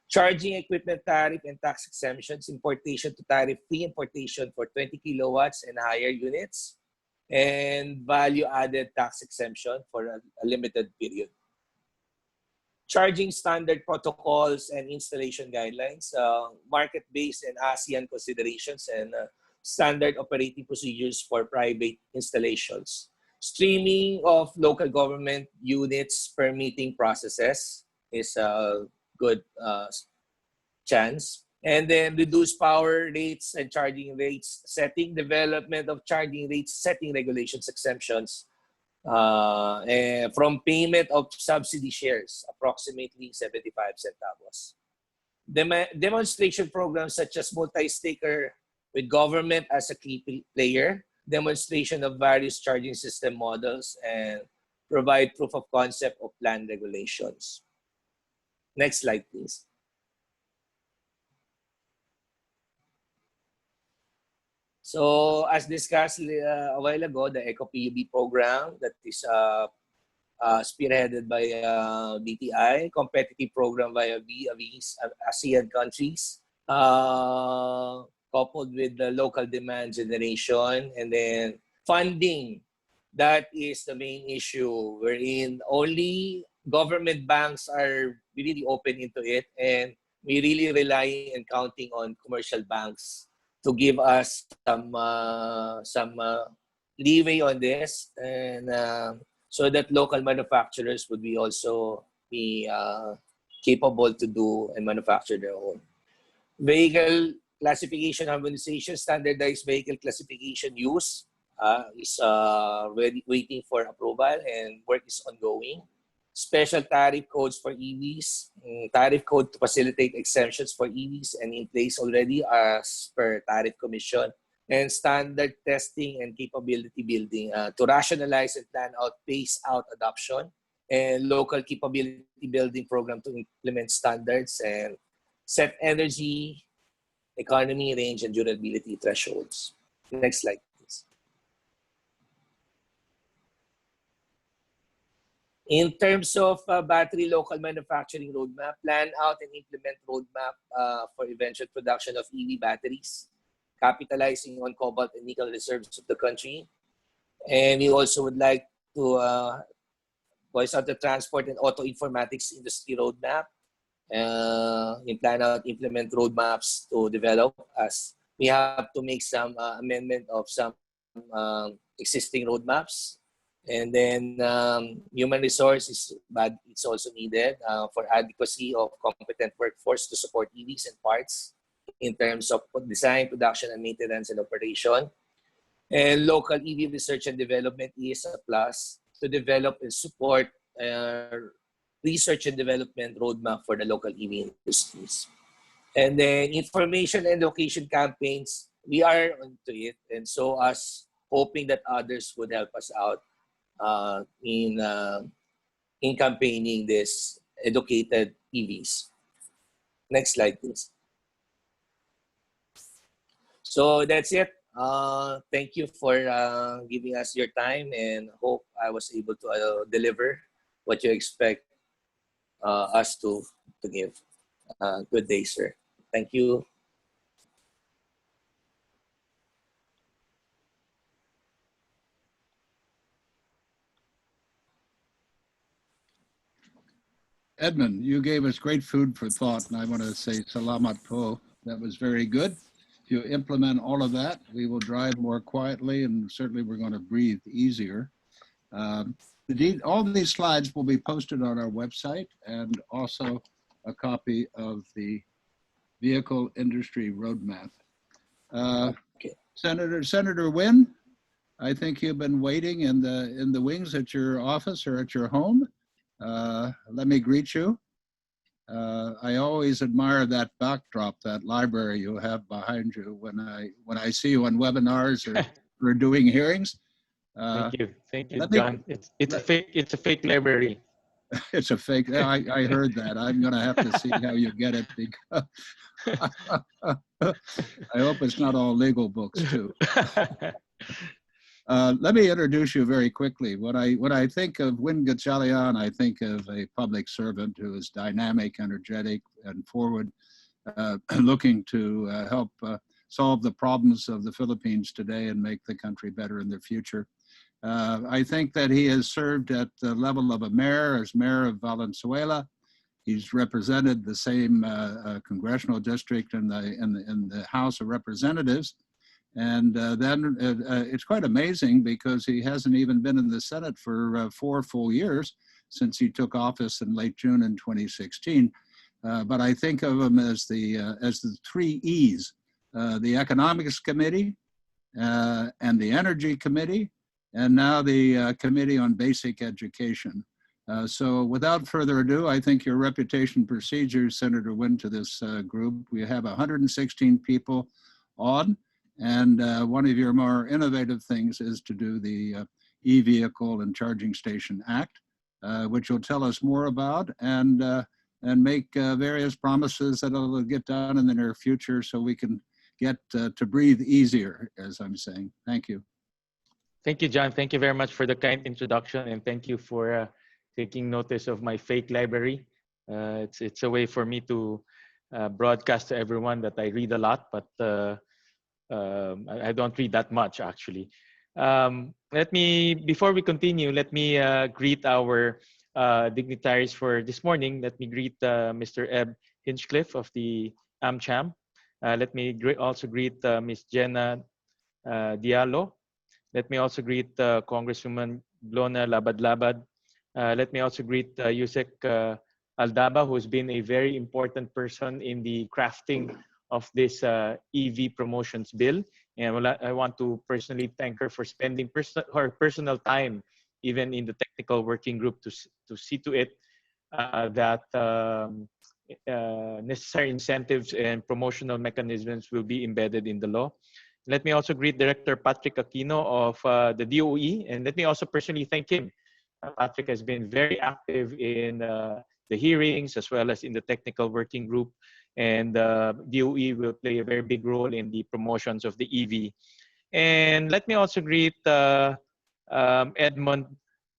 Charging equipment tariff and tax exemptions, importation to tariff-free importation for 20 kilowatts and higher units, and value-added tax exemption for a limited period. Charging standard protocols and installation guidelines, market-based and ASEAN considerations, and standard operating procedures for private installations. Streaming of local government units permitting processes is a good chance. And then reduce power rates and charging rates setting, development of charging rates setting regulations, exemptions, and from payment of subsidy shares, approximately 75 centavos. Demonstration programs such as multi-staker with government as a key player, demonstration of various charging system models, and provide proof of concept of plan regulations. Next slide, please. So as discussed a while ago, the PUV program that is spearheaded by DTI, competitive program via ASEAN countries, coupled with the local demand generation, and then funding. That is the main issue, wherein only government banks are really open into it, and we really rely and counting on commercial banks to give us some leeway on this, and so that local manufacturers would be also be capable to do and manufacture their own. Vehicle classification harmonization, standardized vehicle classification use is waiting for approval, and work is ongoing. Special tariff codes for EVs, tariff code to facilitate exemptions for EVs and in place already as per tariff commission, and standard testing and capability building to rationalize and plan out, pace out adoption, and local capability building program to implement standards and set energy, economy, range, and durability thresholds. Next slide, please. In terms of battery local manufacturing roadmap, plan out and implement roadmap for eventual production of EV batteries, capitalizing on cobalt and nickel reserves of the country. And we also would like to voice out the transport and auto informatics industry roadmap, and plan out, implement roadmaps to develop, as we have to make some amendment of some existing roadmaps. And then human resources, but it's also needed for adequacy of competent workforce to support EVs and parts in terms of design, production, and maintenance and operation. And local EV research and development is a plus to develop and support research and development roadmap for the local EV industries. And then information and education campaigns, we are onto it, and so as hoping that others would help us out in campaigning this educated EVs. Next slide, please. So that's it. Thank you for giving us your time, and hope I was able to deliver what you expect us to give. Good day, sir. Thank you. Edmund, you gave us great food for thought, and I want to say salamat po. That was very good. If you implement all of that, we will drive more quietly, and certainly we're going to breathe easier. All of these slides will be posted on our website, and also a copy of the vehicle industry roadmap. Senator Wynn, I think you've been waiting in the wings at your office or at your home. Let me greet you. I always admire that backdrop, that library you have behind you when I see you on webinars or doing hearings. Thank you, John. It's a fake library. It's a fake. I heard that. I'm going to have to see how you get it, because I hope it's not all legal books too. Let me introduce you very quickly. When I think of Win Gatchalian, I think of a public servant who is dynamic, energetic, and forward, looking to help solve the problems of the Philippines today and make the country better in the future. I think that he has served at the level of a mayor, as mayor of Valenzuela. He's represented the same congressional district in the House of Representatives. And then it's quite amazing because he hasn't even been in the Senate for 4 full years since he took office in late June in 2016. But I think of him as the 3 E's, the Economics Committee and the Energy Committee, and now the Committee on Basic Education. So without further ado, I think your reputation precedes Senator Wynn, to this group. We have 116 people on, and one of your more innovative things is to do the E-Vehicle and Charging Station Act, which you'll tell us more about, and make various promises that it'll get done in the near future so we can get to breathe easier, as I'm saying. Thank you. Thank you, John. Thank you very much for the kind introduction, and thank you for taking notice of my fake library. It's a way for me to broadcast to everyone that I read a lot, but I don't read that much, actually. Before we continue, let me greet our dignitaries for this morning. Let me greet Mr. Eb Hinchcliffe of the AmCham. Let me also greet Ms. Jenna Diallo. Let me also greet Congresswoman Glona Labad-Labad. Let me also greet Yusek Aldaba, who's been a very important person in the crafting of this EV promotions bill. And I want to personally thank her for spending her personal time, even in the technical working group, to see to it that necessary incentives and promotional mechanisms will be embedded in the law. Let me also greet Director Patrick Aquino of the DOE, and let me also personally thank him. Patrick has been very active in the hearings as well as in the technical working group, and DOE will play a very big role in the promotions of the EV. And let me also greet Edmond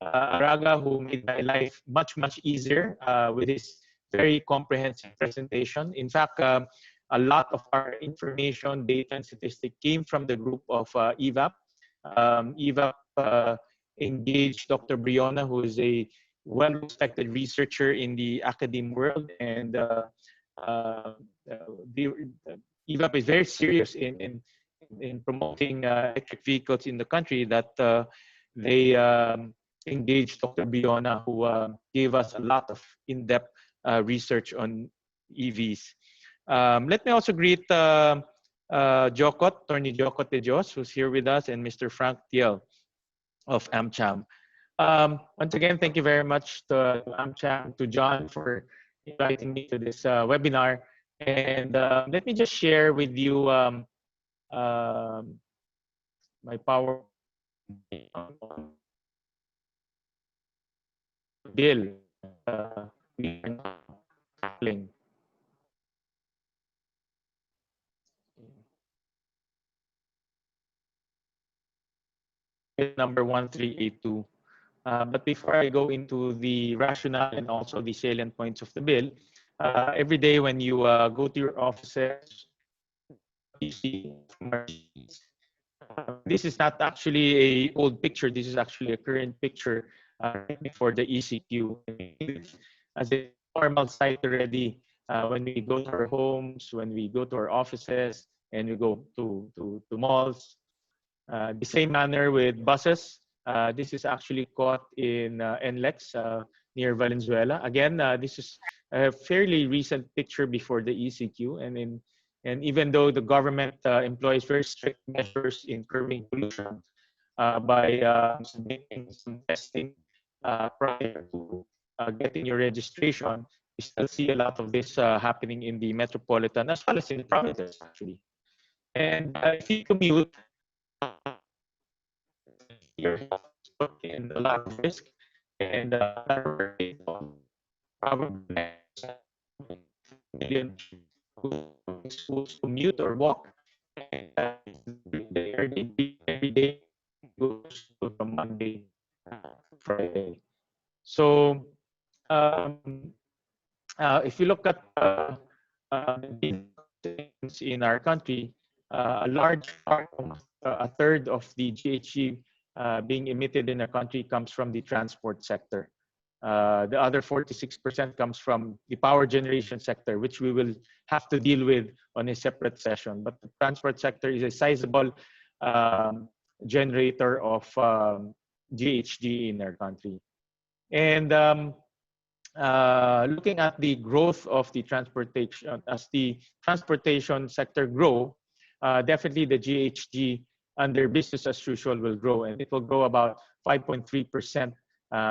Araga, who made my life much, much easier with his very comprehensive presentation. In fact, a lot of our information, data, and statistics came from the group of EVAP. EVAP engaged Dr. Briona, who is a well-respected researcher in the academic world, and EVAP is very serious in promoting electric vehicles in the country, that they engaged Dr. Briona, who gave us a lot of in-depth research on EVs. Let me also greet Jokot, Attorney Jokot de Dios, who's here with us, and Mr. Frank Tiel of AmCham. Once again, thank you very much to AmCham, to John, for inviting me to this webinar. And let me just share with you my power bill we are now tackling. Number 1382. But before I go into the rationale and also the salient points of the bill, every day when you go to your offices, you see this is not actually an old picture. This is actually a current picture for the ECQ. As a normal sight already, when we go to our homes, when we go to our offices, and we go to malls. The same manner with buses. This is actually caught in NLEX near Valenzuela. Again, this is a fairly recent picture before the ECQ. And even though the government employs very strict measures in curbing pollution by submitting some testing prior to getting your registration, we still see a lot of this happening in the metropolitan as well as in the provinces, actually. And if you commute, your health is put in a lot of risk, and probably million schools commute or walk, and every day goes from Monday to Friday. So if you look at in our country, a large part, a third of the GHG being emitted in our country comes from the transport sector. The other 46% comes from the power generation sector, which we will have to deal with on a separate session. But the transport sector is a sizable generator of GHG in our country. And looking at the growth of the transportation, as the transportation sector grow, definitely the GHG under business as usual will grow, and it will grow about 5.3%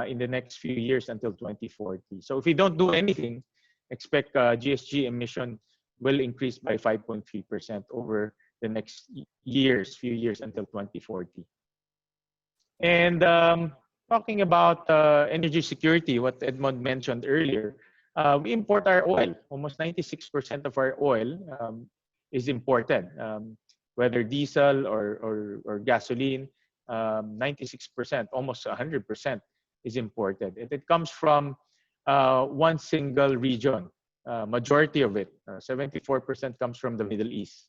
in the next few years until 2040. So if we don't do anything, expect GHG emission will increase by 5.3% over the next few years until 2040. And talking about energy security, what Edmond mentioned earlier, we import our oil. Almost 96% of our oil is imported, whether diesel or gasoline. 96%, almost 100% is imported. And it comes from one single region. Majority of it, 74% comes from the Middle East.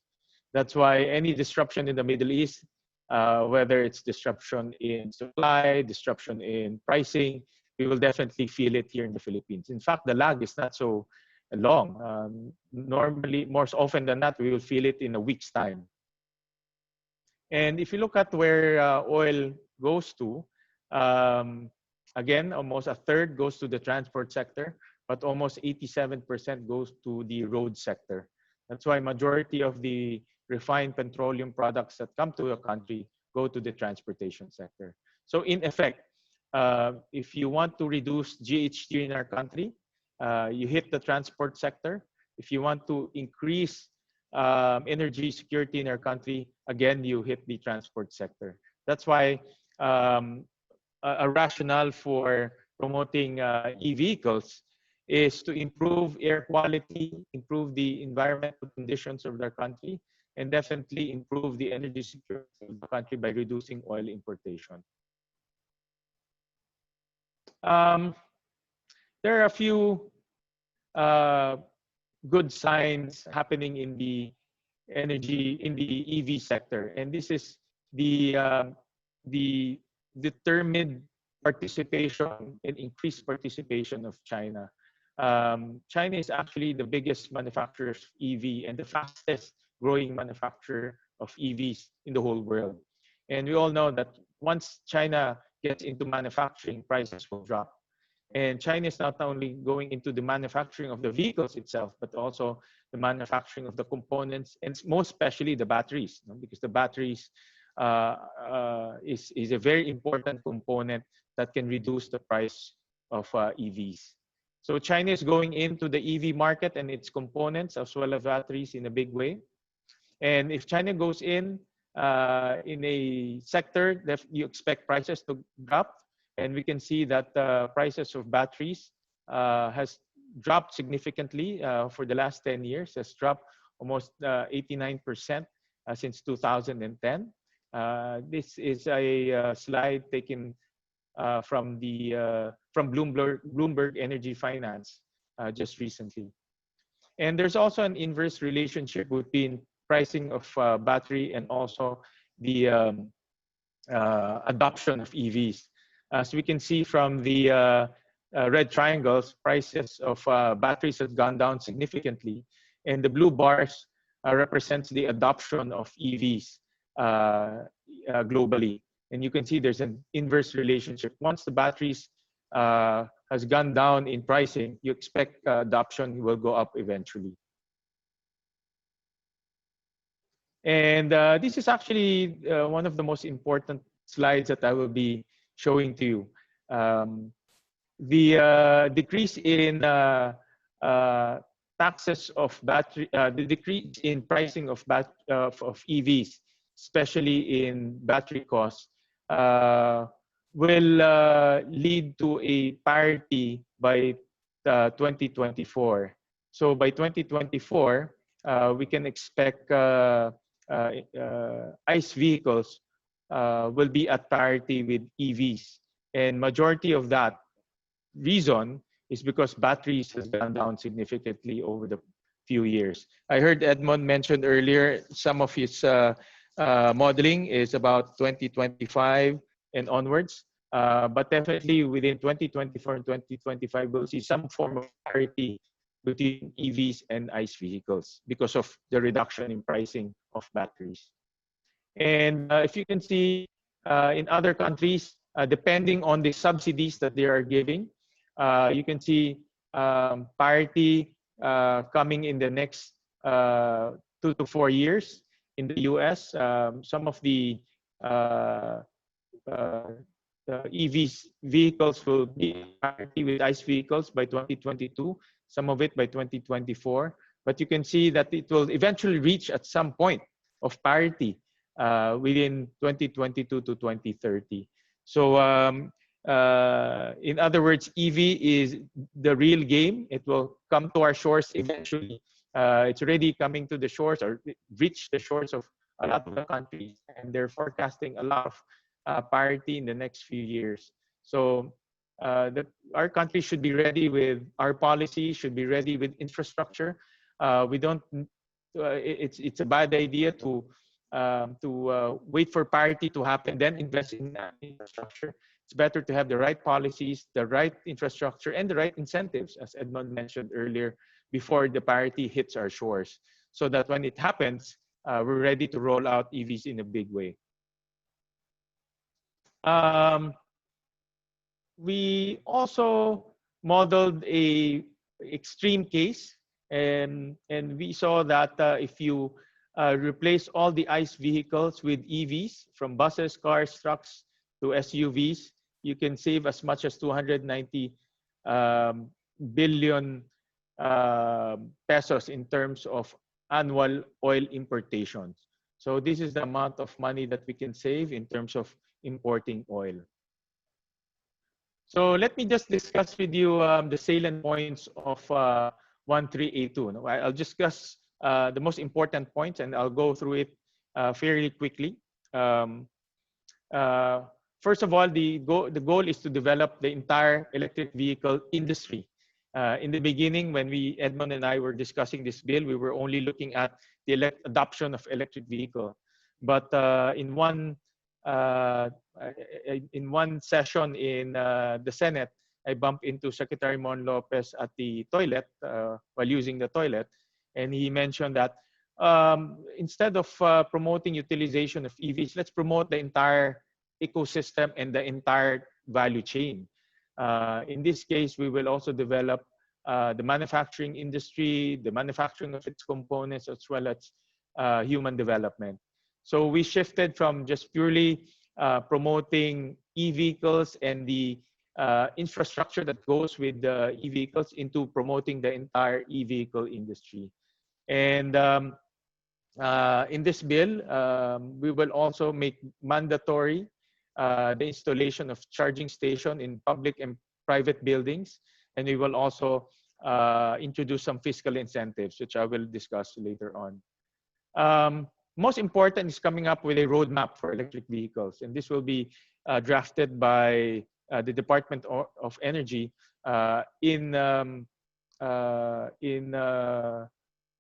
That's why any disruption in the Middle East, whether it's disruption in supply, disruption in pricing, we will definitely feel it here in the Philippines. In fact, the lag is not so long. Normally, more often than not, we will feel it in a week's time. And if you look at where oil goes to, again, almost a third goes to the transport sector, but almost 87% goes to the road sector. That's why majority of the refined petroleum products that come to the country go to the transportation sector. So in effect, if you want to reduce GHG in our country, you hit the transport sector. If you want to increase energy security in our country, again, you hit the transport sector. That's why a rationale for promoting e-vehicles is to improve air quality, improve the environmental conditions of their country, and definitely improve the energy security of the country by reducing oil importation. There are a few good signs happening in the EV sector, and this is the determined participation and increased participation of China. China is actually the biggest manufacturer of EV and the fastest growing manufacturer of EVs in the whole world. And we all know that once China gets into manufacturing, prices will drop. And China is not only going into the manufacturing of the vehicles itself, but also the manufacturing of the components, and most especially the batteries, because the batteries is a very important component that can reduce the price of EVs. So China is going into the EV market and its components as well as batteries in a big way. And if China goes in a sector that you expect prices to drop, and we can see that the prices of batteries has dropped significantly for the last 10 years, has dropped almost 89% since 2010. This is a slide taken from Bloomberg Energy Finance just recently. And there's also an inverse relationship between pricing of battery and also the adoption of EVs. As we can see from the red triangles, prices of batteries have gone down significantly, and the blue bars represents the adoption of EVs globally. And you can see there's an inverse relationship. Once the batteries has gone down in pricing, you expect adoption will go up eventually. And this is actually one of the most important slides that I will be showing to you. The decrease in taxes of battery, the decrease in pricing of EVs, especially in battery costs, will lead to a parity by 2024. So by 2024, we can expect ICE vehicles will be at parity with EVs. And majority of that reason is because batteries has gone down significantly over the few years. I heard Edmond mentioned earlier some of his modeling is about 2025 and onwards. But definitely within 2024 and 2025, we'll see some form of parity between EVs and ICE vehicles because of the reduction in pricing of batteries. And if you can see in other countries, depending on the subsidies that they are giving, you can see parity coming in the next 2 to 4 years. In the US, some of the EVs vehicles will be parity with ICE vehicles by 2022, some of it by 2024. But you can see that it will eventually reach at some point of parity within 2022 to 2030. So in other words, EV is the real game. It will come to our shores eventually. It's already coming to the shores or reach the shores of a lot of the countries, and they're forecasting a lot of parity in the next few years. So our country should be ready with our policy, should be ready with infrastructure. We don't. It's a bad idea to wait for parity to happen, then invest in infrastructure. It's better to have the right policies, the right infrastructure, and the right incentives, as Edmond mentioned earlier, before the parity hits our shores, so that when it happens, we're ready to roll out EVs in a big way. We also modeled a extreme case, and we saw that if you replace all the ICE vehicles with EVs, from buses, cars, trucks to SUVs, you can save as much as 290 billion pesos in terms of annual oil importations. So this is the amount of money that we can save in terms of importing oil. So let me just discuss with you the salient points of 1382. I'll discuss the most important points, and I'll go through it fairly quickly. First of all, the goal is to develop the entire electric vehicle industry. In the beginning, when Edmond and I were discussing this bill, we were only looking at the adoption of electric vehicle. But in one session in the Senate, I bumped into Secretary Mon Lopez at the toilet while using the toilet, and he mentioned that instead of promoting utilization of EVs, let's promote the entire ecosystem and the entire value chain. In this case, we will also develop the manufacturing industry, the manufacturing of its components, as well as human development. So we shifted from just purely promoting e-vehicles and the infrastructure that goes with the e-vehicles into promoting the entire e-vehicle industry. And in this bill, we will also make mandatory the installation of charging station in public and private buildings. And we will also introduce some fiscal incentives, which I will discuss later on. Most important is coming up with a roadmap for electric vehicles. And this will be drafted by the Department of Energy in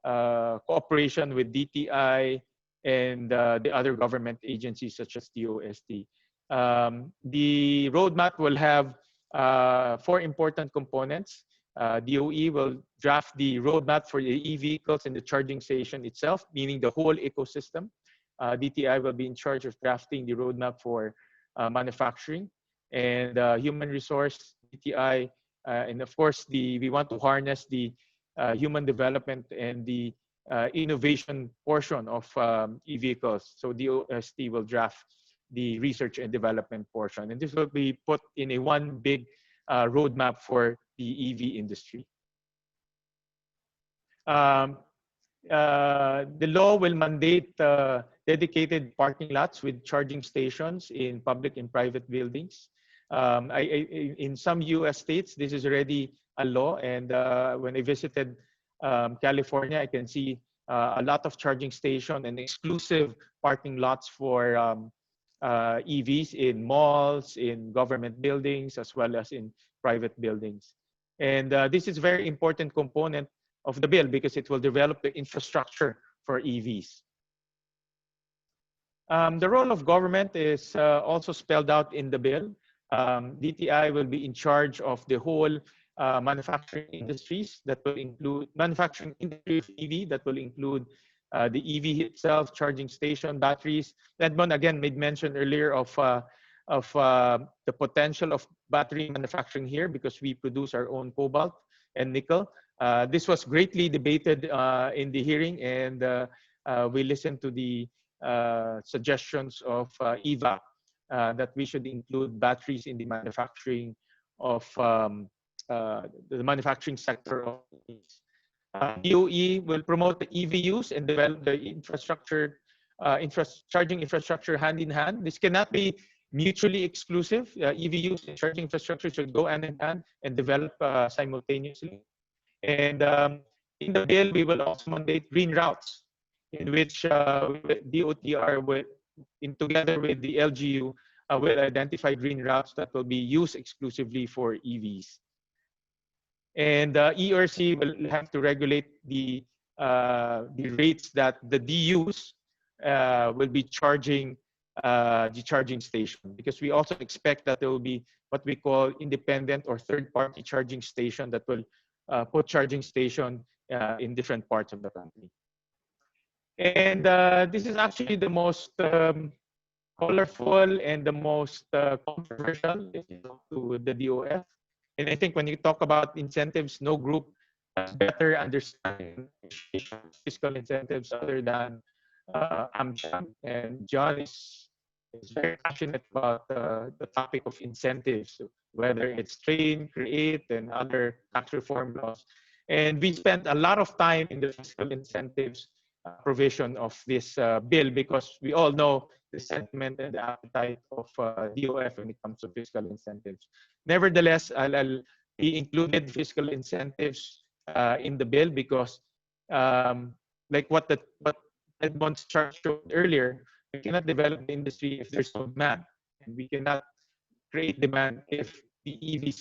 cooperation with DTI and the other government agencies such as DOST. The roadmap will have 4 important components. DOE will draft the roadmap for the e-vehicles and the charging station itself, meaning the whole ecosystem. DTI will be in charge of drafting the roadmap for manufacturing, and human resource, DTI, and of course, we want to harness the human development and the innovation portion of e-vehicles. So DOST will draft the research and development portion, and this will be put in a one big roadmap for the EV industry. The law will mandate dedicated parking lots with charging stations in public and private buildings. In some US states, this is already a law, and when I visited California, I can see a lot of charging station and exclusive parking lots for EVs in malls, in government buildings, as well as in private buildings. And this is a very important component of the bill because it will develop the infrastructure for EVs. The role of government is also spelled out in the bill. DTI will be in charge of the whole manufacturing industries that will include manufacturing industry of EV that will include the EV itself, charging station, batteries. Edmond again made mention earlier of the potential of battery manufacturing here because we produce our own cobalt and nickel. This was greatly debated in the hearing, and we listened to the suggestions of EVA that we should include batteries in the manufacturing of the manufacturing sector of EVs. DOE will promote the EV use and develop the infrastructure, charging infrastructure hand in hand. This cannot be mutually exclusive. EV use and charging infrastructure should go hand in hand and develop simultaneously. And in the bill, we will also mandate green routes, in which DOTr will, together with the LGU, will identify green routes that will be used exclusively for EVs. And ERC will have to regulate the rates that the DUs will be charging the charging station, because we also expect that there will be what we call independent or third-party charging station that will put charging station in different parts of the country. And this is actually the most colorful and the most controversial to the DOF. And I think when you talk about incentives, no group has better understanding fiscal incentives other than AmCham. And John is very passionate about the topic of incentives, whether it's train, create, and other tax reform laws. And we spent a lot of time in the fiscal incentives provision of this bill, because we all know the sentiment and the appetite of DOF when it comes to fiscal incentives. Nevertheless, I'll be included fiscal incentives in the bill because, like what Edmond's chart showed earlier, we cannot develop the industry if there's no demand, and we cannot create demand if the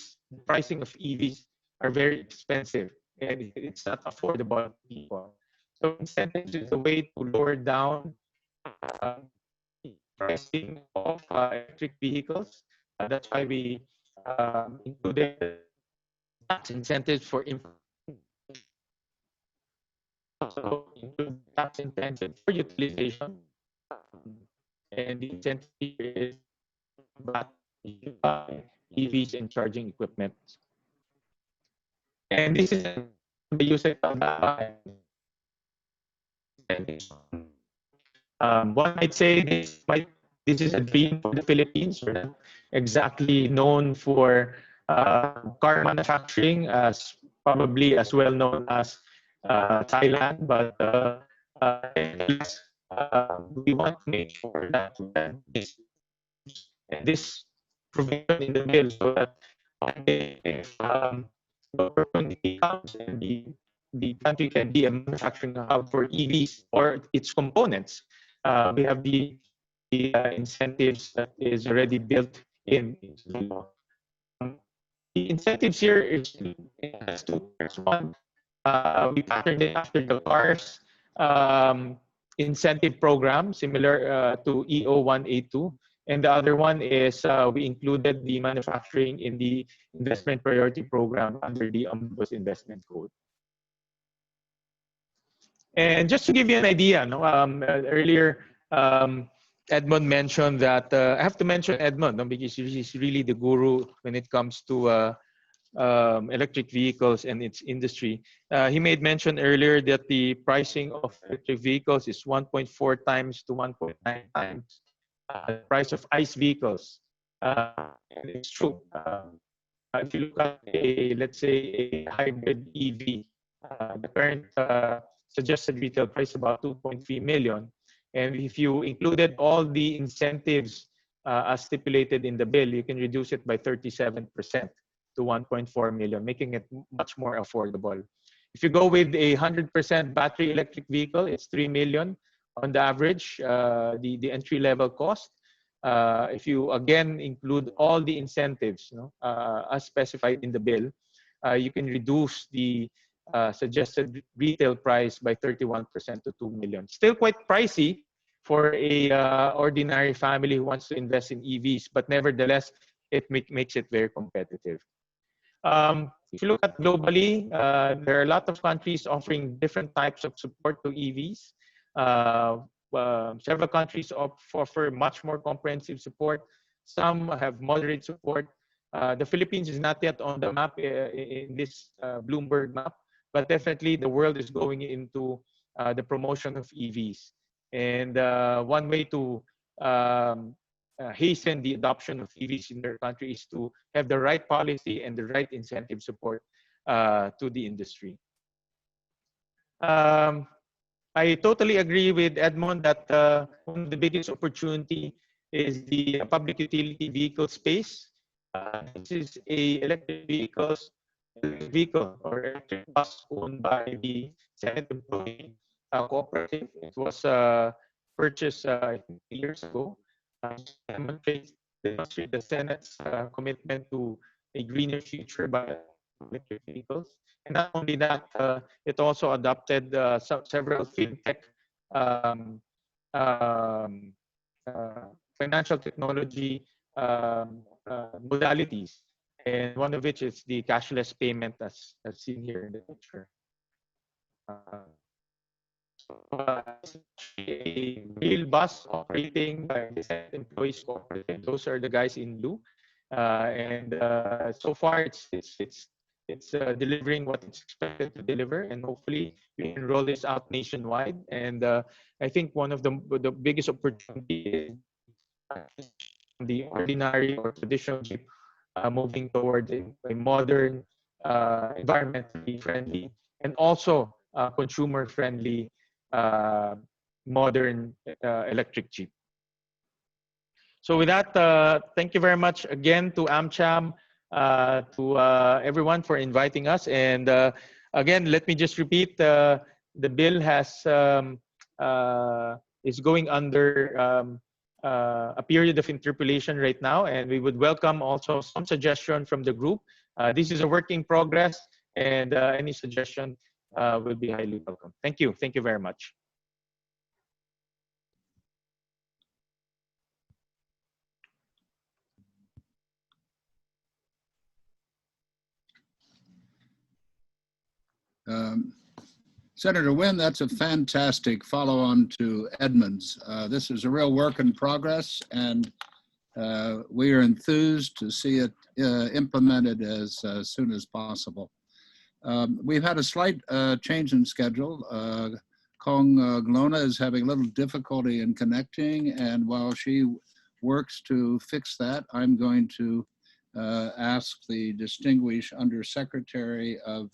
pricing of EVs are very expensive and it's not affordable to people. So incentives is a way to lower down pricing of electric vehicles. That's why we included tax incentives for also include tax incentives for utilization, and the incentive is about EVs and charging equipment. And this is the usage of one might say this is a dream for the Philippines. We're not exactly known for car manufacturing, as probably as well known as Thailand, but we want to make sure that this provision in the bill, so that if the opportunity comes and the country can be a manufacturing hub for EVs or its components, we have the incentives that is already built in the law. The incentives here has two parts. One, we patterned it after the cars incentive program, similar to EO182. And the other one is we included the manufacturing in the investment priority program under the Omnibus Investment Code. And just to give you an idea, earlier Edmond mentioned that, I have to mention Edmond because he's really the guru when it comes to electric vehicles and its industry. He made mention earlier that the pricing of electric vehicles is 1.4 times to 1.9 times the price of ICE vehicles. And it's true. If you look at let's say a hybrid EV, the current suggested retail price is about 2.3 million. And if you included all the incentives as stipulated in the bill, you can reduce it by 37% to 1.4 million, making it much more affordable. If you go with a 100% battery electric vehicle, it's 3 million on the average, the entry-level cost. If you again include all the incentives as specified in the bill, you can reduce the suggested retail price by 31% to 2 million. Still quite pricey for a ordinary family who wants to invest in EVs, but nevertheless, it makes it very competitive. If you look at globally, there are a lot of countries offering different types of support to EVs. Several countries offer much more comprehensive support. Some have moderate support. The Philippines is not yet on the map in this Bloomberg map, but definitely the world is going into the promotion of EVs. And one way to hasten the adoption of EVs in their country is to have the right policy and the right incentive support to the industry. I totally agree with Edmond that one of the biggest opportunity is the public utility vehicle space. This is a electric vehicle or electric bus owned by the Senate Employee Cooperative. It was purchased I think 2 years ago. Demonstrate the Senate's commitment to a greener future by electric vehicles. And not only that, it also adopted several fintech um, um, financial technology modalities, and one of which is the cashless payment as seen here in the picture. It's a real bus operating by the Senate Employees Cooperative. Those are the guys in blue, and so far it's delivering what it's expected to deliver, and hopefully we can roll this out nationwide. And I think one of the biggest opportunities is the ordinary or traditional Jeep moving towards a modern, environmentally friendly, and also consumer friendly modern electric Jeep. So with that, thank you very much again to AmCham, to everyone for inviting us. And again, let me just repeat, the bill has is going under a period of interpolation right now, and we would welcome also some suggestion from the group. This is a work in progress, and any suggestion will be highly welcome. Thank you. Thank you very much. Senator Nguyen, that's a fantastic follow-on to Edmund's. This is a real work in progress, and we are enthused to see it implemented as soon as possible. We've had a slight change in schedule. Kong Glona is having a little difficulty in connecting, and while she works to fix that, I'm going to ask the distinguished Undersecretary of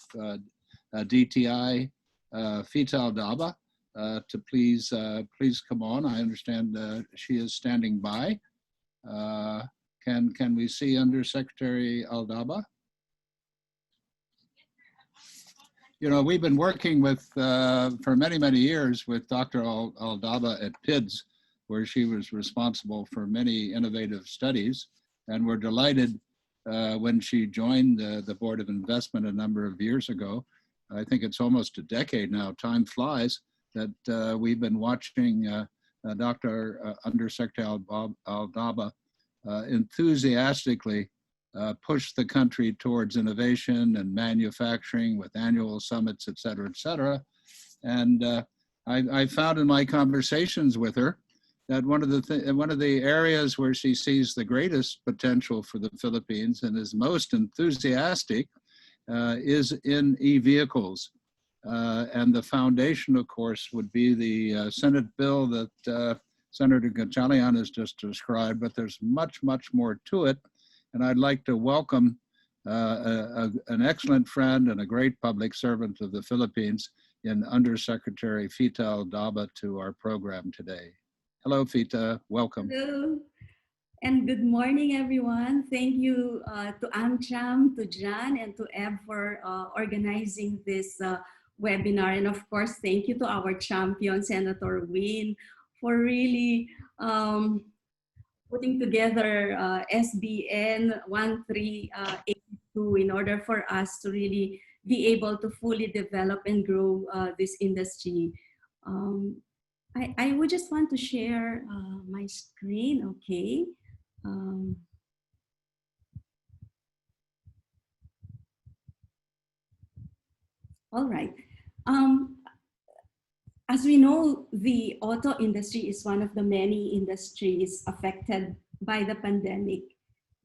DTI, Fital Daba, to please come on. I understand she is standing by. Can we see Undersecretary Aldaba? You know, we've been working with for many years with Dr. Aldaba at PIDS, where she was responsible for many innovative studies, and we're delighted when she joined the Board of Investment a number of years ago. I think it's almost a decade now, time flies, that we've been watching Dr. Undersecretary Aldaba enthusiastically push the country towards innovation and manufacturing with annual summits, et cetera, et cetera. And I found in my conversations with her that one of the areas where she sees the greatest potential for the Philippines and is most enthusiastic is in e-vehicles. And the foundation, of course, would be the Senate bill that Senator Gatchalian has just described, but there's much more to it. And I'd like to welcome an excellent friend and a great public servant of the Philippines in Undersecretary Fital Daba to our program today. Hello, Fita, welcome. Hello. And good morning, everyone. Thank you to AmCham, to John, and to Eb for organizing this webinar. And of course, thank you to our champion, Senator Nguyen, for really putting together SBN 1382 in order for us to really be able to fully develop and grow this industry. I would just want to share my screen, okay? All right. Um, as we know, the auto industry is one of the many industries affected by the pandemic.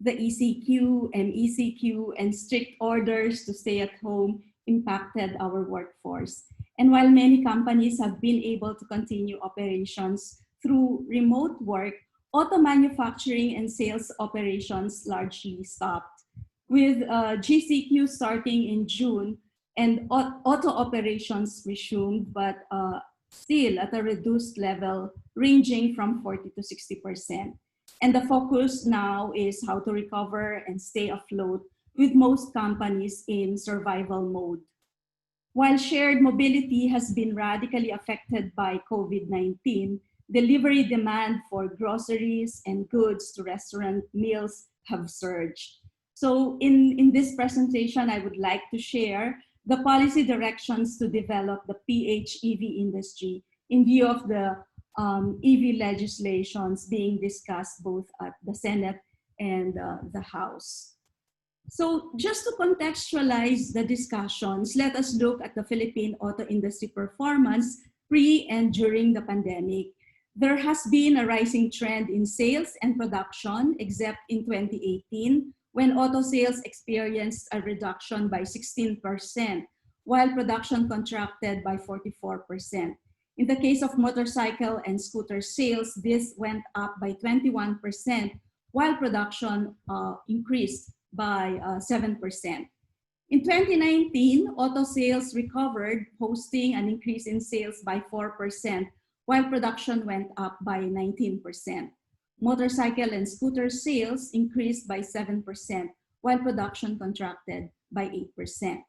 The ECQ, MECQ, and strict orders to stay at home impacted our workforce. And while many companies have been able to continue operations through remote work, auto manufacturing and sales operations largely stopped. With GCQ starting in June and auto operations resumed, but still at a reduced level ranging from 40 to 60%. And the focus now is how to recover and stay afloat, with most companies in survival mode. While shared mobility has been radically affected by COVID-19, delivery demand for groceries and goods to restaurant meals have surged. So in this presentation, I would like to share the policy directions to develop the PHEV industry in view of the EV legislations being discussed both at the Senate and the House. So just to contextualize the discussions, let us look at the Philippine auto industry performance pre and during the pandemic. There has been a rising trend in sales and production, except in 2018, when auto sales experienced a reduction by 16%, while production contracted by 44%. In the case of motorcycle and scooter sales, this went up by 21%, while production increased by 7%. In 2019, auto sales recovered, posting an increase in sales by 4%, while production went up by 19%. Motorcycle and scooter sales increased by 7%, while production contracted by 8%.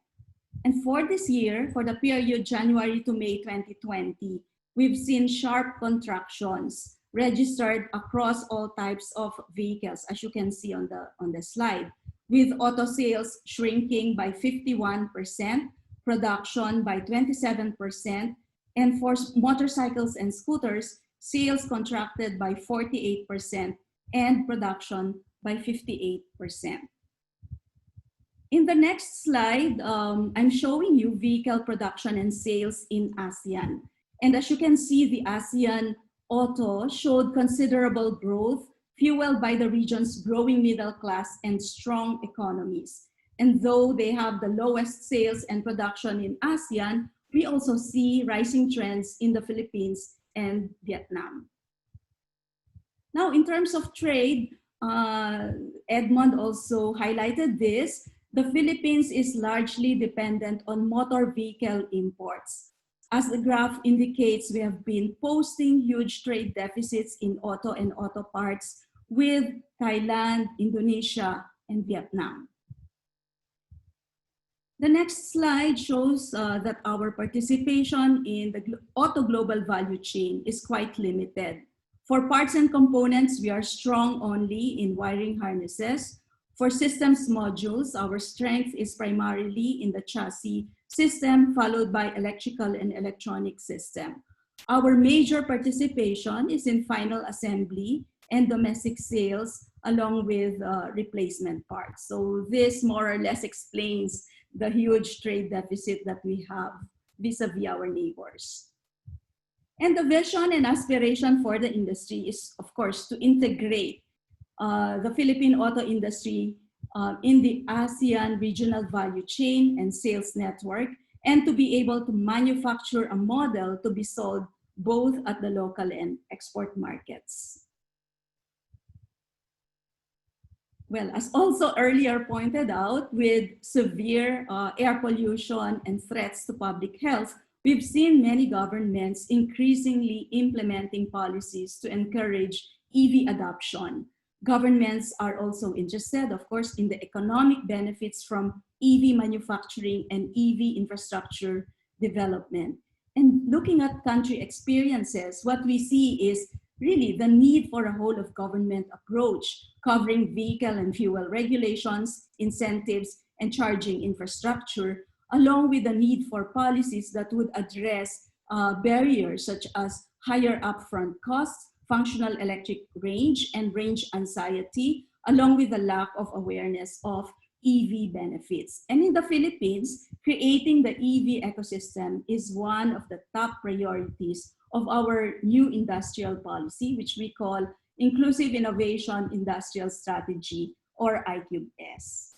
And for this year, for the period January to May 2020, we've seen sharp contractions registered across all types of vehicles, as you can see on the slide, with auto sales shrinking by 51%, production by 27%, and for motorcycles and scooters, sales contracted by 48% and production by 58%. In the next slide, I'm showing you vehicle production and sales in ASEAN. And as you can see, the ASEAN auto showed considerable growth, fueled by the region's growing middle class and strong economies. And though they have the lowest sales and production in ASEAN, we also see rising trends in the Philippines and Vietnam. Now, in terms of trade, Edmond also highlighted this. The Philippines is largely dependent on motor vehicle imports. As the graph indicates, we have been posting huge trade deficits in auto and auto parts with Thailand, Indonesia, and Vietnam. The next slide shows that our participation in the auto global value chain is quite limited. For parts and components, we are strong only in wiring harnesses. For systems modules, our strength is primarily in the chassis system, followed by electrical and electronic system. Our major participation is in final assembly and domestic sales, along with replacement parts. So this more or less explains the huge trade deficit that we have vis-a-vis our neighbors. And the vision and aspiration for the industry is, of course, to integrate the Philippine auto industry in the ASEAN regional value chain and sales network, and to be able to manufacture a model to be sold both at the local and export markets. Well, as also earlier pointed out, with severe air pollution and threats to public health, we've seen many governments increasingly implementing policies to encourage EV adoption. Governments are also interested, of course, in the economic benefits from EV manufacturing and EV infrastructure development. And looking at country experiences, what we see is really the need for a whole of government approach, covering vehicle and fuel regulations, incentives, and charging infrastructure, along with the need for policies that would address barriers such as higher upfront costs, functional electric range, and range anxiety, along with the lack of awareness of EV benefits. And in the Philippines, creating the EV ecosystem is one of the top priorities of our new industrial policy, which we call Inclusive Innovation Industrial Strategy, or IQS.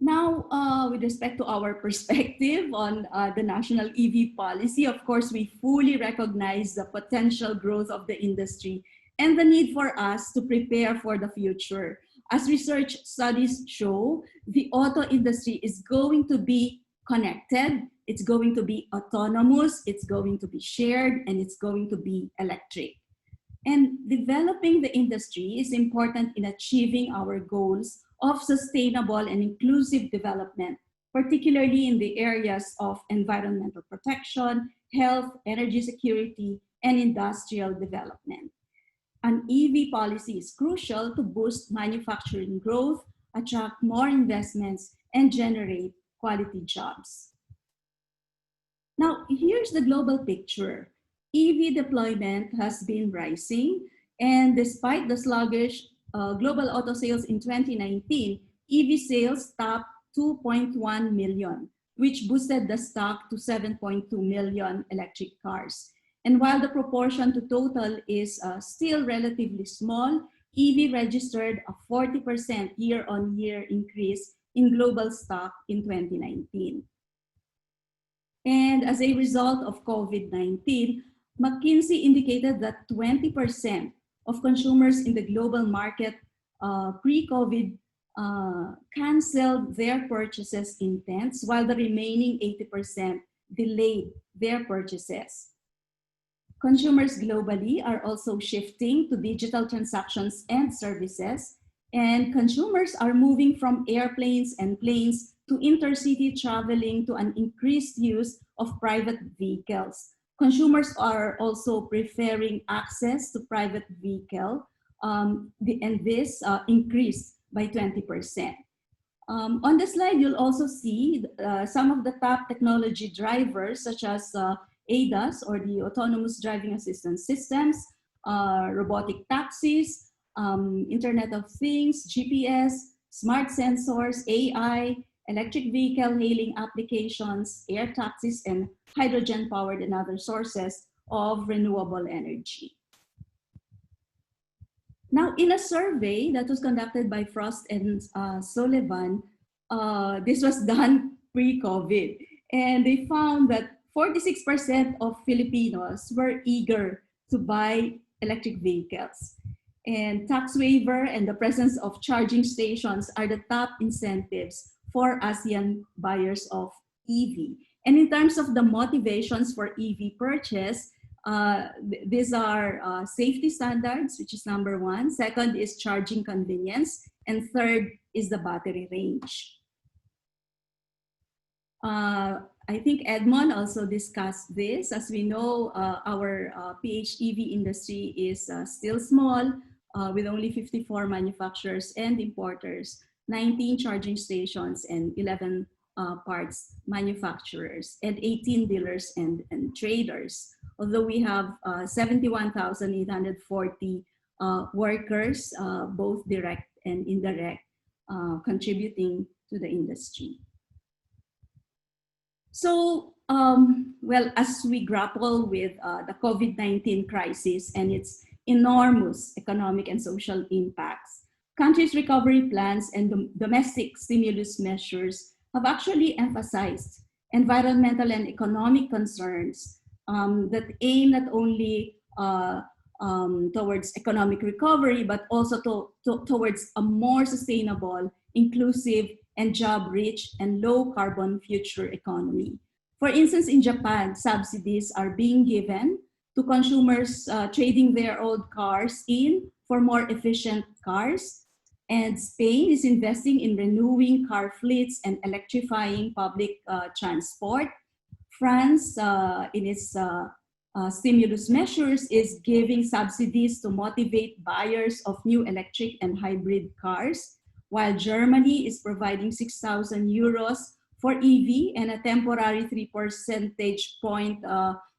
Now, with respect to our perspective on the national EV policy, of course, we fully recognize the potential growth of the industry and the need for us to prepare for the future. As research studies show, the auto industry is going to be connected, it's going to be autonomous, it's going to be shared, and it's going to be electric. And developing the industry is important in achieving our goals of sustainable and inclusive development, particularly in the areas of environmental protection, health, energy security, and industrial development. An EV policy is crucial to boost manufacturing growth, attract more investments, and generate quality jobs. Now, here's the global picture. EV deployment has been rising, and despite the sluggish global auto sales in 2019, EV sales topped 2.1 million, which boosted the stock to 7.2 million electric cars. And while the proportion to total is still relatively small, EV registered a 40% year-on-year increase in global stock in 2019. And as a result of COVID-19, McKinsey indicated that 20% of consumers in the global market pre-COVID canceled their purchases intents, while the remaining 80% delayed their purchases. Consumers globally are also shifting to digital transactions and services, and consumers are moving from airplanes and planes to intercity traveling to an increased use of private vehicles. Consumers are also preferring access to private vehicle, and this increased by 20%. On the slide, you'll also see some of the top technology drivers, such as ADAS, or the Autonomous Driving Assistance Systems, robotic taxis, Internet of Things, GPS, smart sensors, AI, electric vehicle hailing applications, air taxis, and hydrogen-powered and other sources of renewable energy. Now, in a survey that was conducted by Frost and Sullivan, this was done pre-COVID, and they found that 46% of Filipinos were eager to buy electric vehicles. And tax waiver and the presence of charging stations are the top incentives for ASEAN buyers of EV. And in terms of the motivations for EV purchase, these are safety standards, which is number one. Second is charging convenience. And third is the battery range. I think Edmond also discussed this. As we know, our PHEV industry is still small, with only 54 manufacturers and importers, 19 charging stations, and 11 parts manufacturers, and 18 dealers and traders. Although we have 71,840 workers, both direct and indirect, contributing to the industry. So, well, as we grapple with the COVID-19 crisis and its enormous economic and social impacts, countries' recovery plans and domestic stimulus measures have actually emphasized environmental and economic concerns that aim not only towards economic recovery, but also towards a more sustainable, inclusive, and job-rich and low-carbon future economy. For instance, in Japan, subsidies are being given to consumers trading their old cars in for more efficient cars. And Spain is investing in renewing car fleets and electrifying public transport. France, in its stimulus measures, is giving subsidies to motivate buyers of new electric and hybrid cars, while Germany is providing 6,000 euros for EV and a temporary 3 percentage point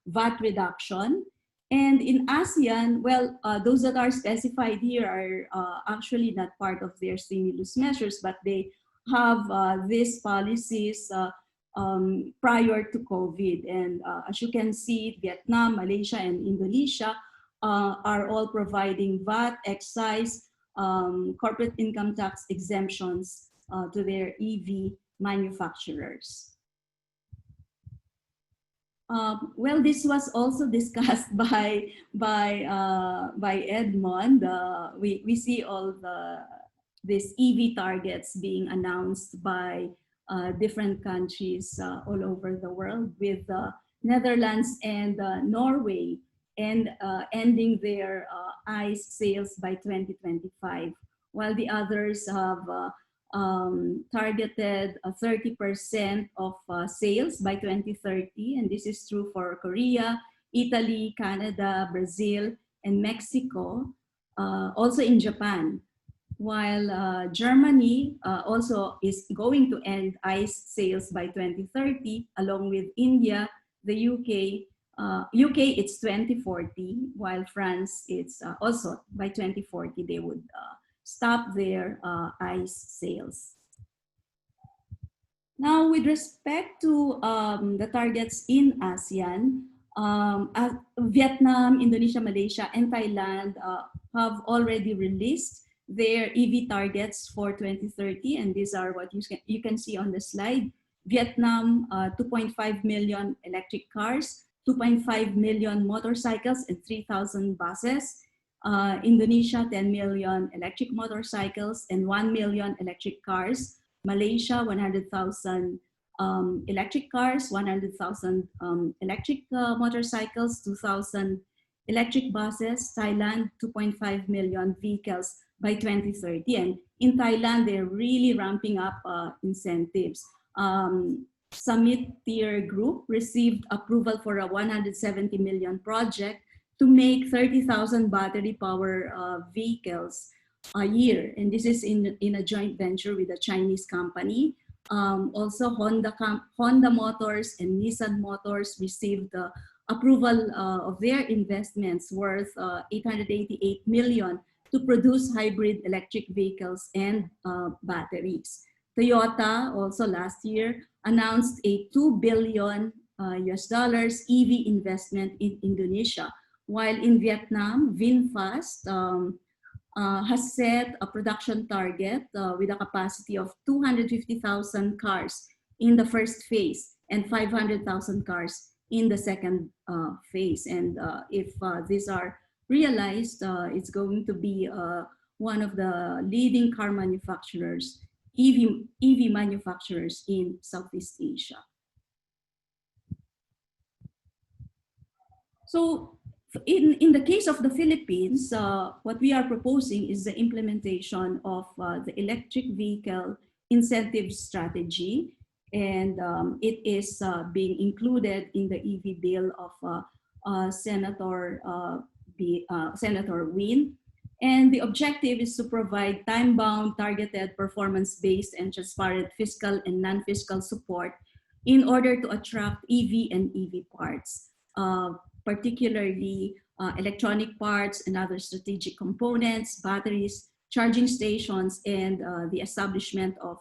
VAT reduction. And in ASEAN, well, those that are specified here are actually not part of their stimulus measures, but they have these policies prior to COVID. And as you can see, Vietnam, Malaysia, and Indonesia are all providing VAT, excise, corporate income tax exemptions to their EV manufacturers. Well, this was also discussed by Edmond. We see all these EV targets being announced by different countries all over the world, with Netherlands and Norway and ending their ICE sales by 2025, while the others have targeted 30% of sales by 2030. And this is true for Korea, Italy, Canada, Brazil, and Mexico, also in Japan. While Germany also is going to end ICE sales by 2030, along with India, the UK. UK, it's 2040, while France, it's also by 2040, they would stop their ICE sales. Now, with respect to the targets in ASEAN, Vietnam, Indonesia, Malaysia, and Thailand have already released their EV targets for 2030, and these are what you can see on the slide. Vietnam, 2.5 million electric cars, 2.5 million motorcycles, and 3,000 buses. Indonesia, 10 million electric motorcycles and 1 million electric cars. Malaysia, 100,000 electric cars, 100,000 electric motorcycles, 2,000 electric buses. Thailand, 2.5 million vehicles by 2030. And in Thailand, they're really ramping up incentives. Summit Tier Group received approval for a 170 million project to make 30,000 battery power vehicles a year. And this is in a joint venture with a Chinese company. Also, Honda Motors and Nissan Motors received the approval of their investments worth 888 million to produce hybrid electric vehicles and batteries. Toyota also last year announced a $2 billion EV investment in Indonesia, while in Vietnam, VinFast has set a production target with a capacity of 250,000 cars in the first phase and 500,000 cars in the second phase. And if these are realized, it's going to be one of the leading car manufacturers, EV manufacturers in Southeast Asia. So in the case of the Philippines, what we are proposing is the implementation of the electric vehicle incentive strategy. And it is being included in the EV bill of Senator Win. And the objective is to provide time-bound, targeted, performance-based, and transparent fiscal and non-fiscal support in order to attract EV and EV parts, particularly electronic parts and other strategic components, batteries, charging stations, and the establishment of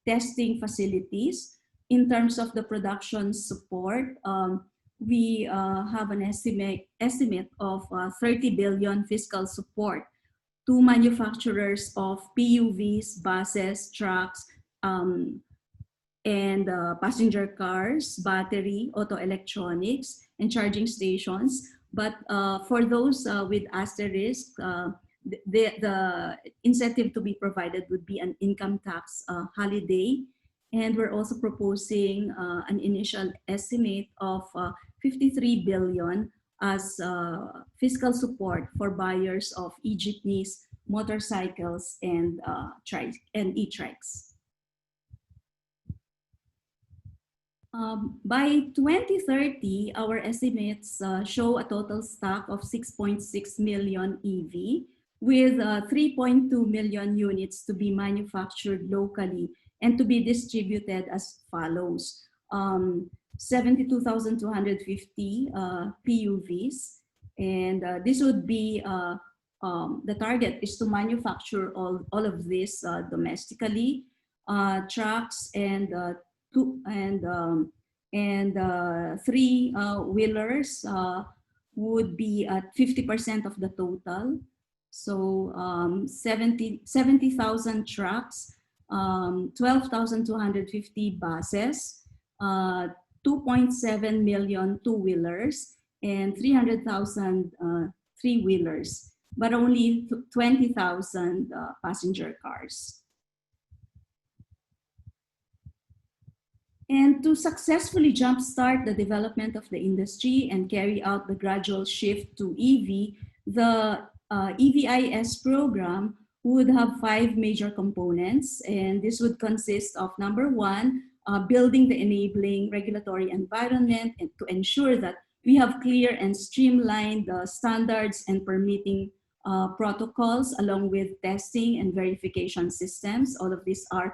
testing facilities. In terms of the production support, we have an estimate of 30 billion fiscal support to manufacturers of PUVs, buses, trucks, and passenger cars, battery, auto electronics, and charging stations. But for those with asterisk, the incentive to be provided would be an income tax holiday. And we're also proposing an initial estimate of 53 billion as fiscal support for buyers of e-jeepneys, motorcycles, and e-trikes. By 2030, our estimates show a total stock of 6.6 million EV, with 3.2 million units to be manufactured locally and to be distributed as follows. 72,250 PUVs And this would be, the target is to manufacture all of this domestically. Trucks and three-wheelers would be at 50% of the total. So 70,000 trucks, 12,250 buses, 2.7 million two-wheelers, and 300,000 three-wheelers, but only 20,000 passenger cars. And to successfully jumpstart the development of the industry and carry out the gradual shift to EV, the EVIS program would have 5 major components, and this would consist of, number one, building the enabling regulatory environment and to ensure that we have clear and streamlined standards and permitting protocols, along with testing and verification systems. All of these are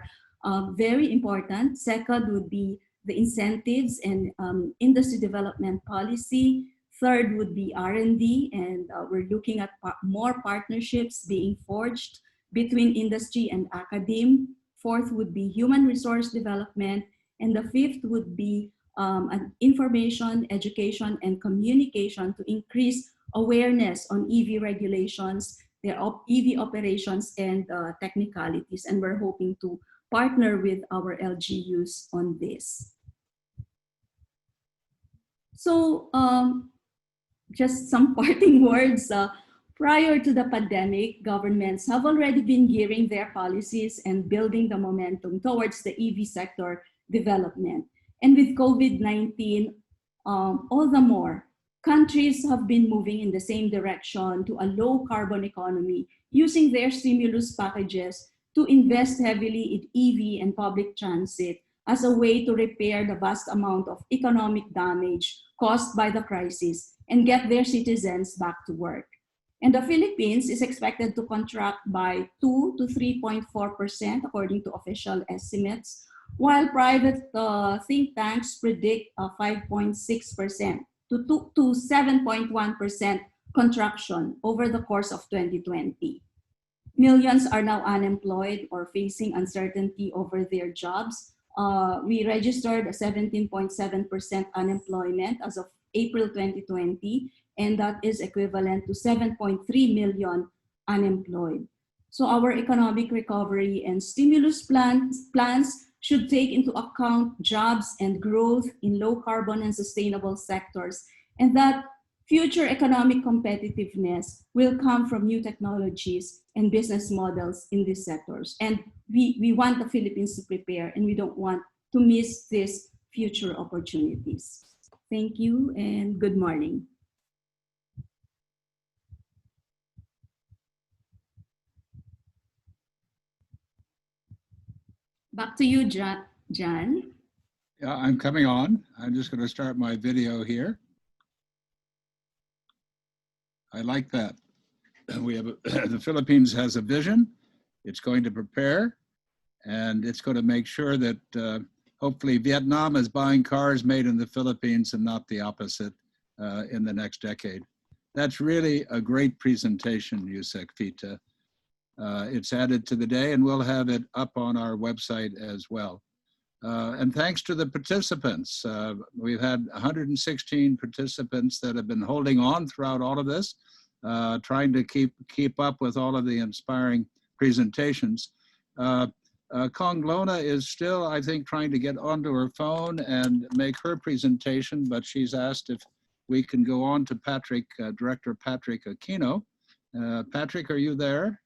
very important. Second would be the incentives and industry development policy. Third would be R&D, and we're looking at more partnerships being forged between industry and academe. Fourth would be human resource development. And the fifth would be an information, education, and communication to increase awareness on EV regulations, their EV operations, and technicalities. And we're hoping to partner with our LGUs on this. So just some parting words. Prior to the pandemic, governments have already been gearing their policies and building the momentum towards the EV sector development. And with COVID-19, all the more, countries have been moving in the same direction to a low carbon economy, using their stimulus packages to invest heavily in EV and public transit as a way to repair the vast amount of economic damage caused by the crisis and get their citizens back to work. And the Philippines is expected to contract by 2 to 3.4% according to official estimates, while private think tanks predict 5.6% to 7.1% contraction over the course of 2020. Millions are now unemployed or facing uncertainty over their jobs. We registered a 17.7% unemployment as of April 2020, and that is equivalent to 7.3 million unemployed. So our economic recovery and stimulus plans should take into account jobs and growth in low carbon and sustainable sectors, and that future economic competitiveness will come from new technologies and business models in these sectors. And we want the Philippines to prepare, and we don't want to miss these future opportunities. Thank you and good morning. Back to you, John. Yeah, I'm coming on. I'm just going to start my video here. I like that. We have the Philippines has a vision. It's going to prepare, and it's going to make sure that hopefully Vietnam is buying cars made in the Philippines and not the opposite in the next decade. That's really a great presentation, Yusek Fita. It's added to the day, and we'll have it up on our website as well. And thanks to the participants. We've had 116 participants that have been holding on throughout all of this, trying to keep up with all of the inspiring presentations. Konglona is still, I think, trying to get onto her phone and make her presentation, but she's asked if we can go on to Patrick, Director Patrick Aquino. Patrick, are you there?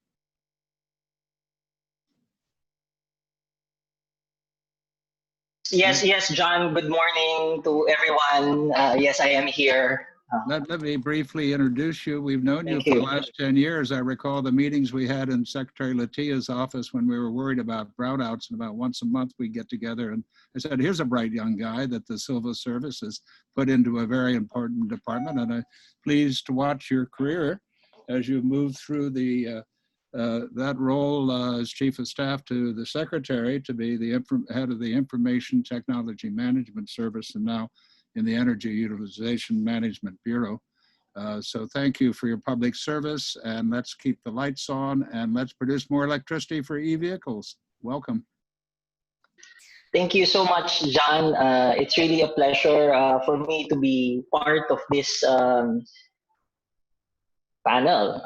Yes, John. Good morning to everyone. Yes, I am here. Let me briefly introduce you. We've known you for the last 10 years. I recall the meetings we had in Secretary Latia's office when we were worried about brownouts, and about once a month we get together. And I said, here's a bright young guy that the Civil Service has put into a very important department. And I'm pleased to watch your career as you move through the that role as Chief of Staff to the Secretary, to be the head of the Information Technology Management Service, and now in the Energy Utilization Management Bureau. So thank you for your public service, and let's keep the lights on and let's produce more electricity for e-vehicles. Welcome. Thank you so much, John. It's really a pleasure for me to be part of this panel.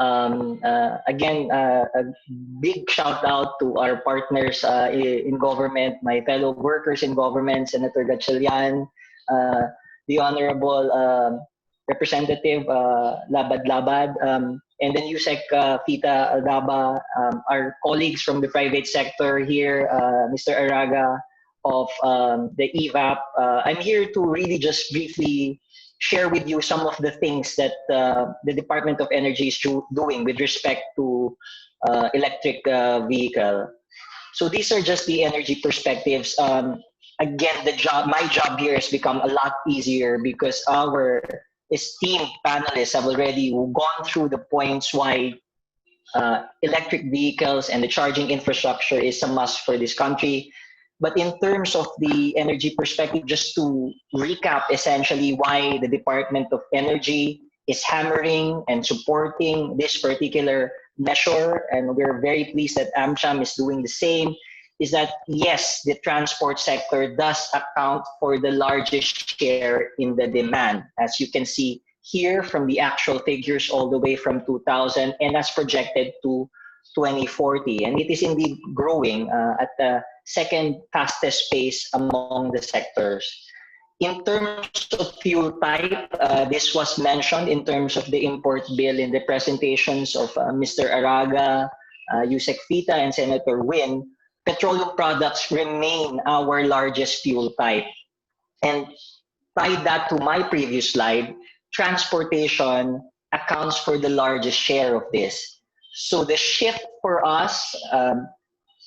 Again, a big shout out to our partners in government, my fellow workers in government, Senator Gatchalian, the Honorable Representative Labad Labad, and then Yusek Fita Aldaba, our colleagues from the private sector here, Mr. Araga of the EVAP. I'm here to really just briefly share with you some of the things that the Department of Energy is doing with respect to electric vehicle. So these are just the energy perspectives. Again, my job here has become a lot easier because our esteemed panelists have already gone through the points why electric vehicles and the charging infrastructure is a must for this country. But in terms of the energy perspective, just to recap essentially why the Department of Energy is hammering and supporting this particular measure, and we're very pleased that AmCham is doing the same, is that yes, the transport sector does account for the largest share in the demand, as you can see here from the actual figures all the way from 2000 and as projected to 2040. And it is indeed growing at the second fastest pace among the sectors. In terms of fuel type, this was mentioned in terms of the import bill in the presentations of Mr. Araga, Yusek Fita, and Senator Win. Petroleum products remain our largest fuel type. And tie that to my previous slide, transportation accounts for the largest share of this. So the shift for us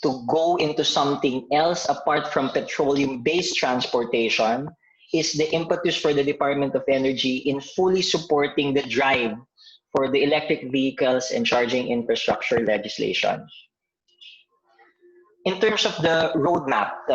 to go into something else apart from petroleum-based transportation is the impetus for the Department of Energy in fully supporting the drive for the electric vehicles and charging infrastructure legislation. In terms of the roadmap,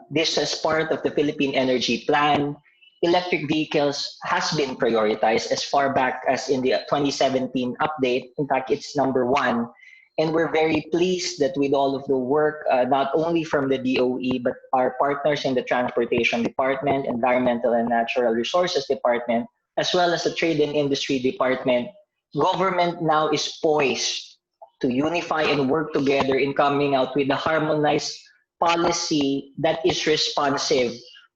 this is part of the Philippine Energy Plan. Electric vehicles has been prioritized as far back as in the 2017 update. In fact, it's #1. And we're very pleased that with all of the work, not only from the DOE, but our partners in the Transportation Department, Environmental and Natural Resources Department, as well as the Trade and Industry Department, government now is poised to unify and work together in coming out with a harmonized policy that is responsive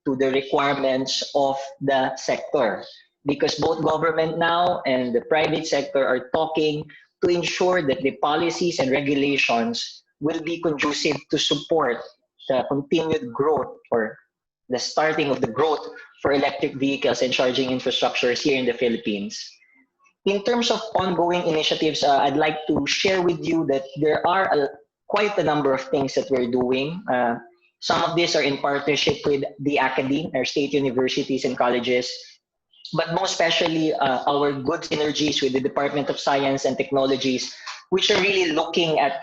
to the requirements of the sector. Because both government now and the private sector are talking to ensure that the policies and regulations will be conducive to support the continued growth or the starting of the growth for electric vehicles and charging infrastructures here in the Philippines. In terms of ongoing initiatives, I'd like to share with you that there are quite a number of things that we're doing. Some of these are in partnership with the academe, our state universities and colleges, but most especially our good synergies with the Department of Science and Technologies, which are really looking at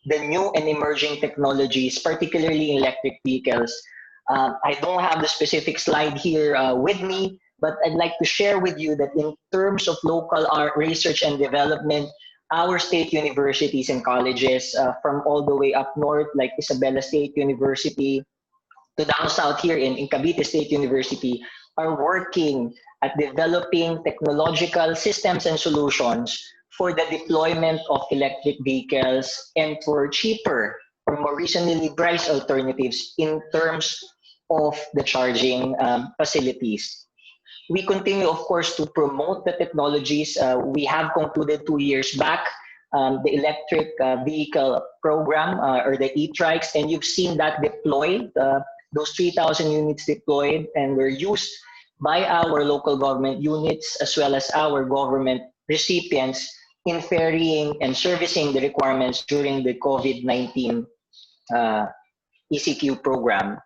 the new and emerging technologies, particularly in electric vehicles. I don't have the specific slide here with me, but I'd like to share with you that in terms of local research and development, our state universities and colleges from all the way up north, like Isabela State University, to down south here in Cavite State University, are working at developing technological systems and solutions for the deployment of electric vehicles and for cheaper or more reasonably priced alternatives in terms of the charging facilities. We continue, of course, to promote the technologies. We have concluded 2 years back the electric vehicle program or the e-trikes, and you've seen that deployed, those 3,000 units deployed and were used by our local government units as well as our government recipients in ferrying and servicing the requirements during the COVID-19 ECQ program.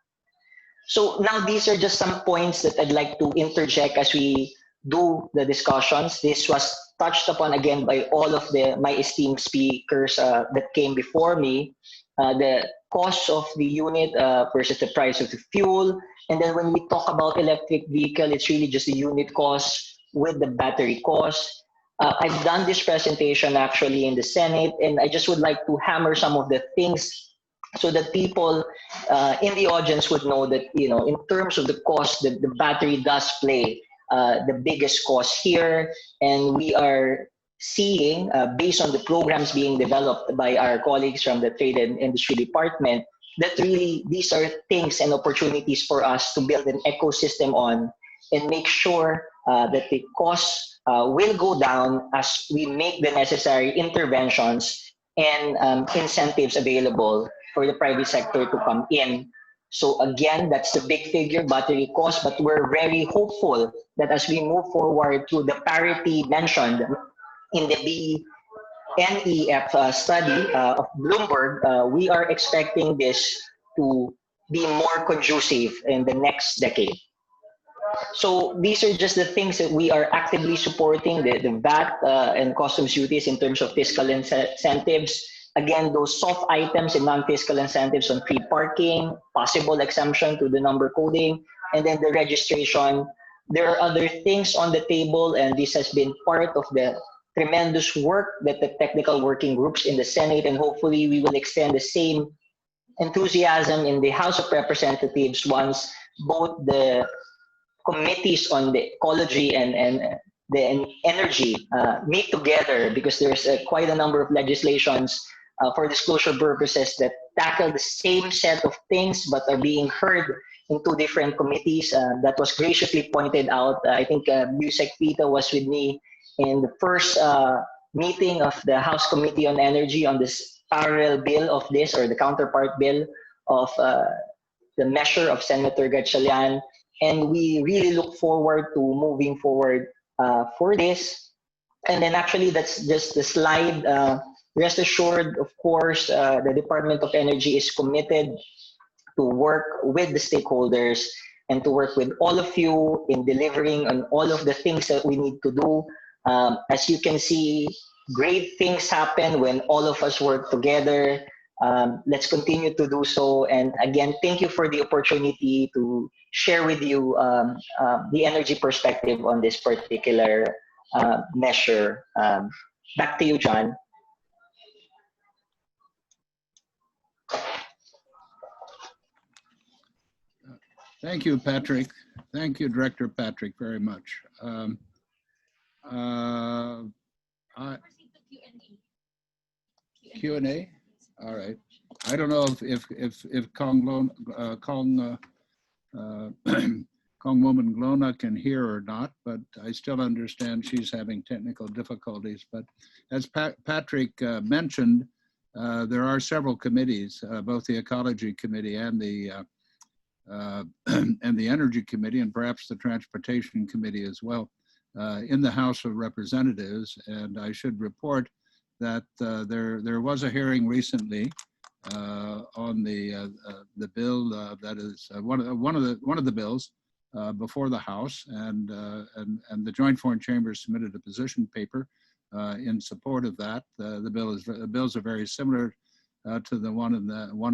So now these are just some points that I'd like to interject as we do the discussions. This was touched upon again by all of my esteemed speakers that came before me. The cost of the unit versus the price of the fuel. And then when we talk about electric vehicle, it's really just the unit cost with the battery cost. I've done this presentation actually in the Senate, and I just would like to hammer some of the things so that people in the audience would know that, you know, in terms of the cost, the battery does play the biggest cost here. And we are seeing, based on the programs being developed by our colleagues from the Trade and Industry Department, that really these are things and opportunities for us to build an ecosystem on and make sure that the costs will go down as we make the necessary interventions and incentives available for the private sector to come in. So again, that's the big figure, battery cost, but we're very hopeful that as we move forward to the parity mentioned in the BNEF study of Bloomberg, we are expecting this to be more conducive in the next decade. So these are just the things that we are actively supporting, the VAT and customs duties in terms of fiscal incentives. Again, those soft items and non-fiscal incentives on free parking, possible exemption to the number coding, and then the registration. There are other things on the table, and this has been part of the tremendous work that the technical working groups in the Senate, and hopefully we will extend the same enthusiasm in the House of Representatives once both the committees on the ecology and the energy meet together, because there's quite a number of legislations for disclosure purposes that tackle the same set of things but are being heard in two different committees. That was graciously pointed out. I think Busek Pita was with me in the first meeting of the House Committee on Energy on this parallel bill of this, or the counterpart bill of the measure of Senator Gatchalian. And we really look forward to moving forward for this. And then actually, that's just the slide. Rest assured, of course, the Department of Energy is committed to work with the stakeholders and to work with all of you in delivering on all of the things that we need to do. As you can see, great things happen when all of us work together. Let's continue to do so. And again, thank you for the opportunity to share with you the energy perspective on this particular measure. Back to you, John. Thank you, Patrick. Thank you, Director Patrick, very much. Q&A? All right. I don't know if Congresswoman Glona can hear or not, but I still understand she's having technical difficulties. But as Patrick mentioned, there are several committees, both the Ecology Committee and the Energy Committee, and perhaps the Transportation Committee as well, in the House of Representatives. And I should report that there was a hearing recently on the bill that is one of the bills before the House, and the Joint Foreign Chambers submitted a position paper in support of that. The bills are very similar to the one in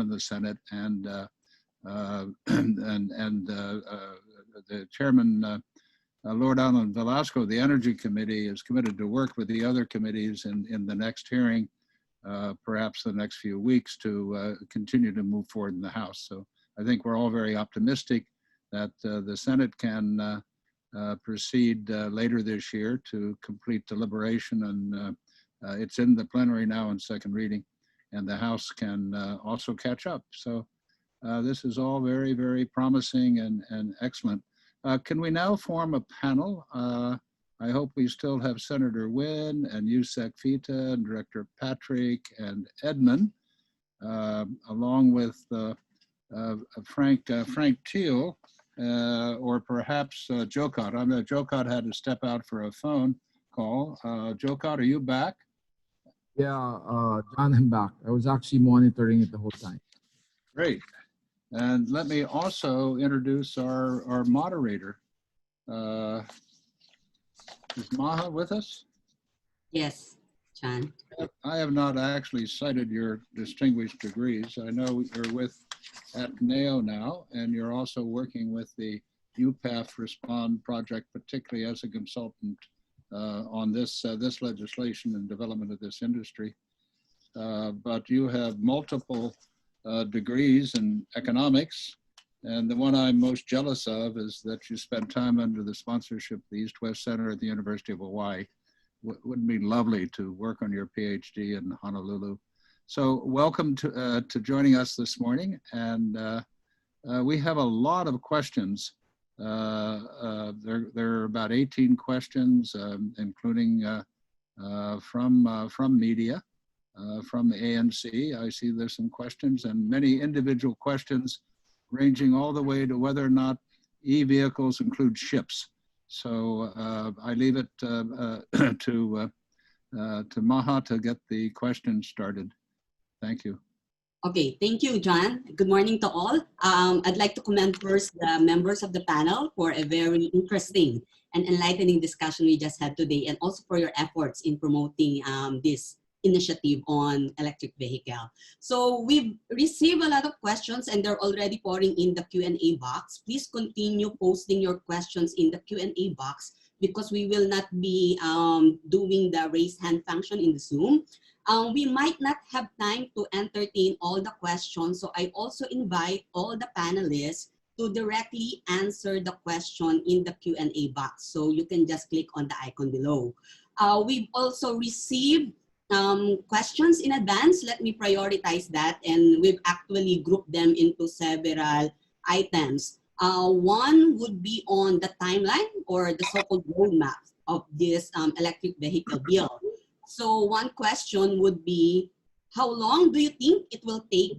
the Senate, and the chairman, Lord Alan Velasco, the Energy Committee, is committed to work with the other committees in the next hearing, perhaps the next few weeks, to continue to move forward in the House. So I think we're all very optimistic that the Senate can proceed later this year to complete deliberation, and it's in the plenary now in second reading, and the House can also catch up. So this is all very, very promising and excellent. Can we now form a panel? I hope we still have Senator Wynn and Busek Pita and Director Patrick and Edmund, along with Frank Thiel, or perhaps Jokot. I know Jokot had to step out for a phone call. Jokot, are you back? Yeah, John, I'm back. I was actually monitoring it the whole time. Great. And let me also introduce our moderator. Is Maha with us? Yes, John. I have not actually cited your distinguished degrees. I know you're with Ateneo now, and you're also working with the UPAF Respond project, particularly as a consultant on this legislation and development of this industry. But you have multiple degrees in economics, and the one I'm most jealous of is that you spent time under the sponsorship of the East-West Center at the University of Hawaii. Wouldn't it be lovely to work on your PhD in Honolulu? So welcome to joining us this morning, and we have a lot of questions. There are about 18 questions, including from media, from the ANC. I see there's some questions, and many individual questions ranging all the way to whether or not e-vehicles include ships. So I leave it to Maha to get the questions started. Thank you. Okay, thank you, John. Good morning to all. I'd like to commend first the members of the panel for a very interesting and enlightening discussion we just had today, and also for your efforts in promoting this initiative on electric vehicle. So we've received a lot of questions and they're already pouring in the Q&A box. Please continue posting your questions in the Q&A box because we will not be doing the raise hand function in the Zoom. We might not have time to entertain all the questions, so I also invite all the panelists to directly answer the question in the Q&A box. So you can just click on the icon below. We've also received questions in advance. Let me prioritize that, and we've actually grouped them into several items. One would be on the timeline or the so-called roadmap of this electric vehicle bill. So one question would be, how long do you think it will take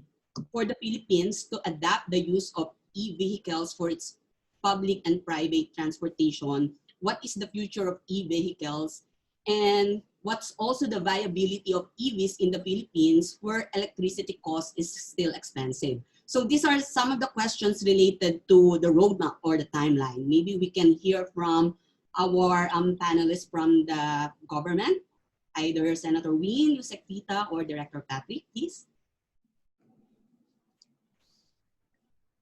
for the Philippines to adapt the use of e-vehicles for its public and private transportation? What is the future of e-vehicles? And what's also the viability of EVs in the Philippines where electricity cost is still expensive? So these are some of the questions related to the roadmap or the timeline. Maybe we can hear from our panelists from the government, either Senator Win, Yusek Vita, or Director Patrick, please.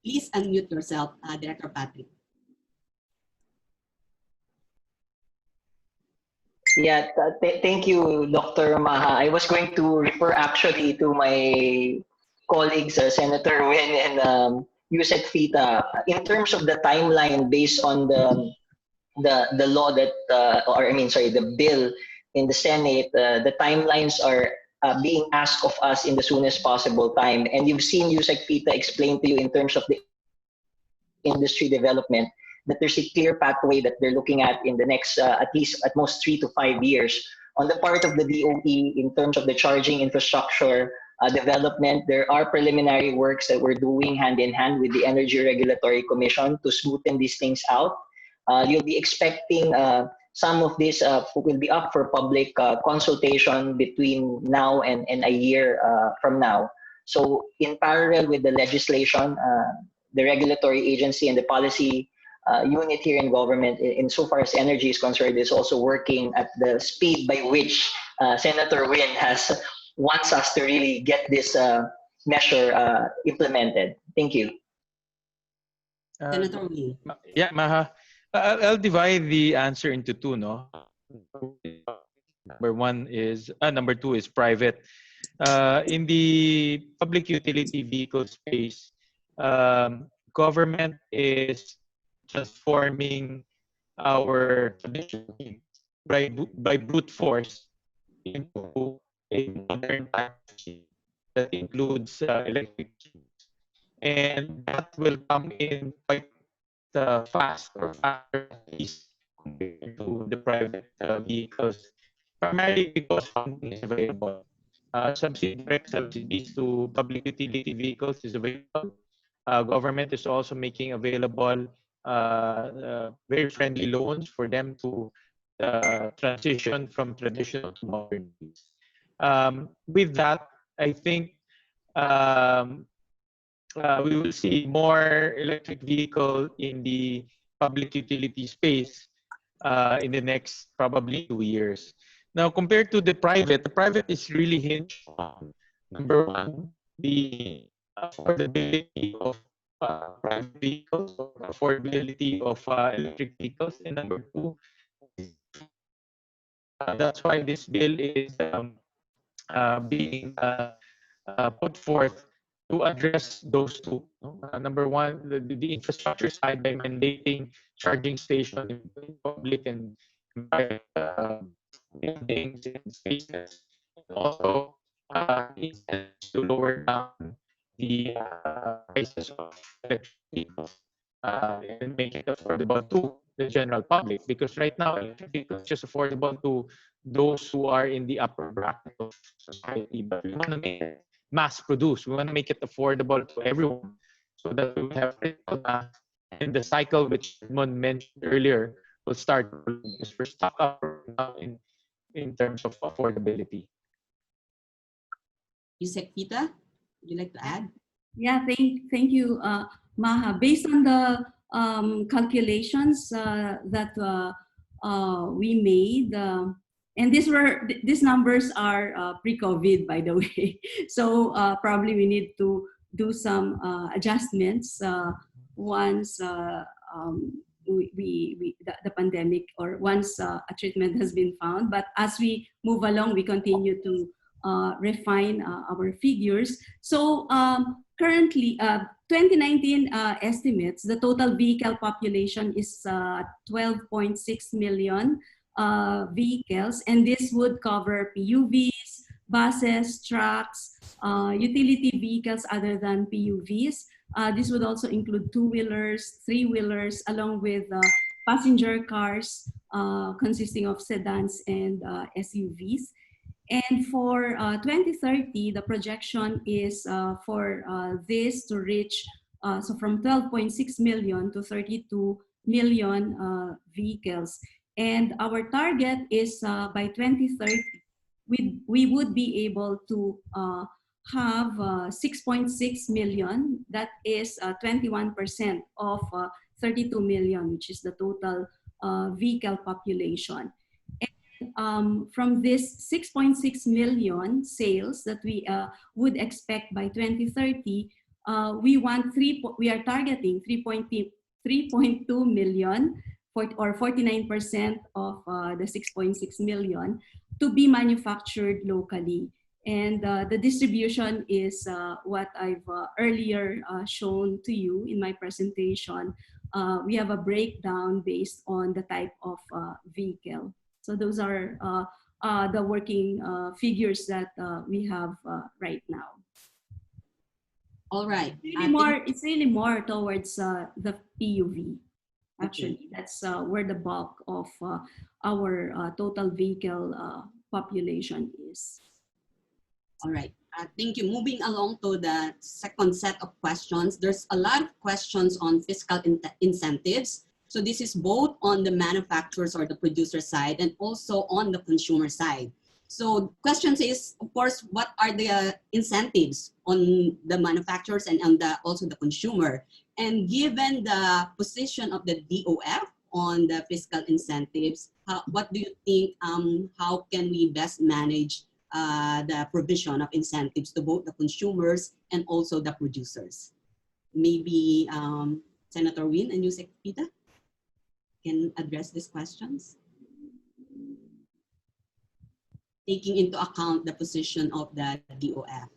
Please unmute yourself, Director Patrick. Yeah, thank you, Dr. Maha. I was going to refer actually to my colleagues, Senator Win and Yusek Vita, in terms of the timeline based on the law that, the bill in the Senate. The timelines are being asked of us in the soonest possible time. And you've seen Yusek Vita explain to you in terms of the industry development that there's a clear pathway that they're looking at in the next at most 3 to 5 years. On the part of the DOE, in terms of the charging infrastructure development, there are preliminary works that we're doing hand in hand with the Energy Regulatory Commission to smoothen these things out. You'll be expecting some of this will be up for public consultation between now and a year from now. So in parallel with the legislation, the regulatory agency and the policy unit here in government, insofar as energy is concerned, is also working at the speed by which Senator Win wants us to really get this measure implemented. Thank you. Senator Win. Yeah, Maha. I'll divide the answer into two, no? Number two is private. In the public utility vehicle space, government is transforming our traditional by brute force into a modern package that includes electric vehicles. And that will come in quite fast or faster at least compared to the private vehicles, primarily because funding is available. Direct subsidies to public utility vehicles is available. Government is also making available very friendly loans for them to transition from traditional to modern use. With that, I think we will see more electric vehicle in the public utility space in the next probably 2 years. Now, compared to the private is really hinged on, number one, the affordability of private vehicles or affordability of electric vehicles. And number two, that's why this bill is being put forth to address those two. No? Number one, the infrastructure side by mandating charging stations in public and private buildings and spaces. And also, incentives to lower down the prices of electric vehicles and make it affordable to the general public. Because right now, electric vehicles are just affordable to those who are in the upper bracket of society. But we want to make it mass produced. We want to make it affordable to everyone so that we have critical mass and the cycle which Edmond mentioned earlier will start because we're stuck up now in terms of affordability. Yusek Pita, would you like to add? Yeah, thank you, Maha. Based on the calculations that we made, and these numbers are pre-COVID, by the way. So probably we need to do some adjustments once the pandemic or once a treatment has been found. But as we move along, we continue to refine our figures. So currently, 2019 estimates, the total vehicle population is 12.6 million vehicles, and this would cover PUVs, buses, trucks, utility vehicles other than PUVs. This would also include two-wheelers, three-wheelers, along with passenger cars consisting of sedans and SUVs. And for 2030, the projection is for this to reach, so from 12.6 million to 32 million vehicles. And our target is by 2030, we would be able to have 6.6 million. That is 21% of 32 million, which is the total vehicle population. From this 6.6 million sales that we would expect by 2030, we are targeting 3.2 million, or 49% of the 6.6 million, to be manufactured locally. And the distribution is what I've earlier shown to you in my presentation. We have a breakdown based on the type of vehicle. So those are the working figures that we have right now. All right. It's really more towards the PUV. Actually, that's where the bulk of our total vehicle population is. All right. Thank you. Moving along to the second set of questions. There's a lot of questions on fiscal incentives. So this is both on the manufacturers or the producer side and also on the consumer side. So questions is, of course, what are the incentives on the manufacturers and on also the consumer? And given the position of the DOF on the fiscal incentives, what do you think, how can we best manage the provision of incentives to both the consumers and also the producers? Maybe Senator Win and Yusek Pita can address these questions, taking into account the position of the DOF.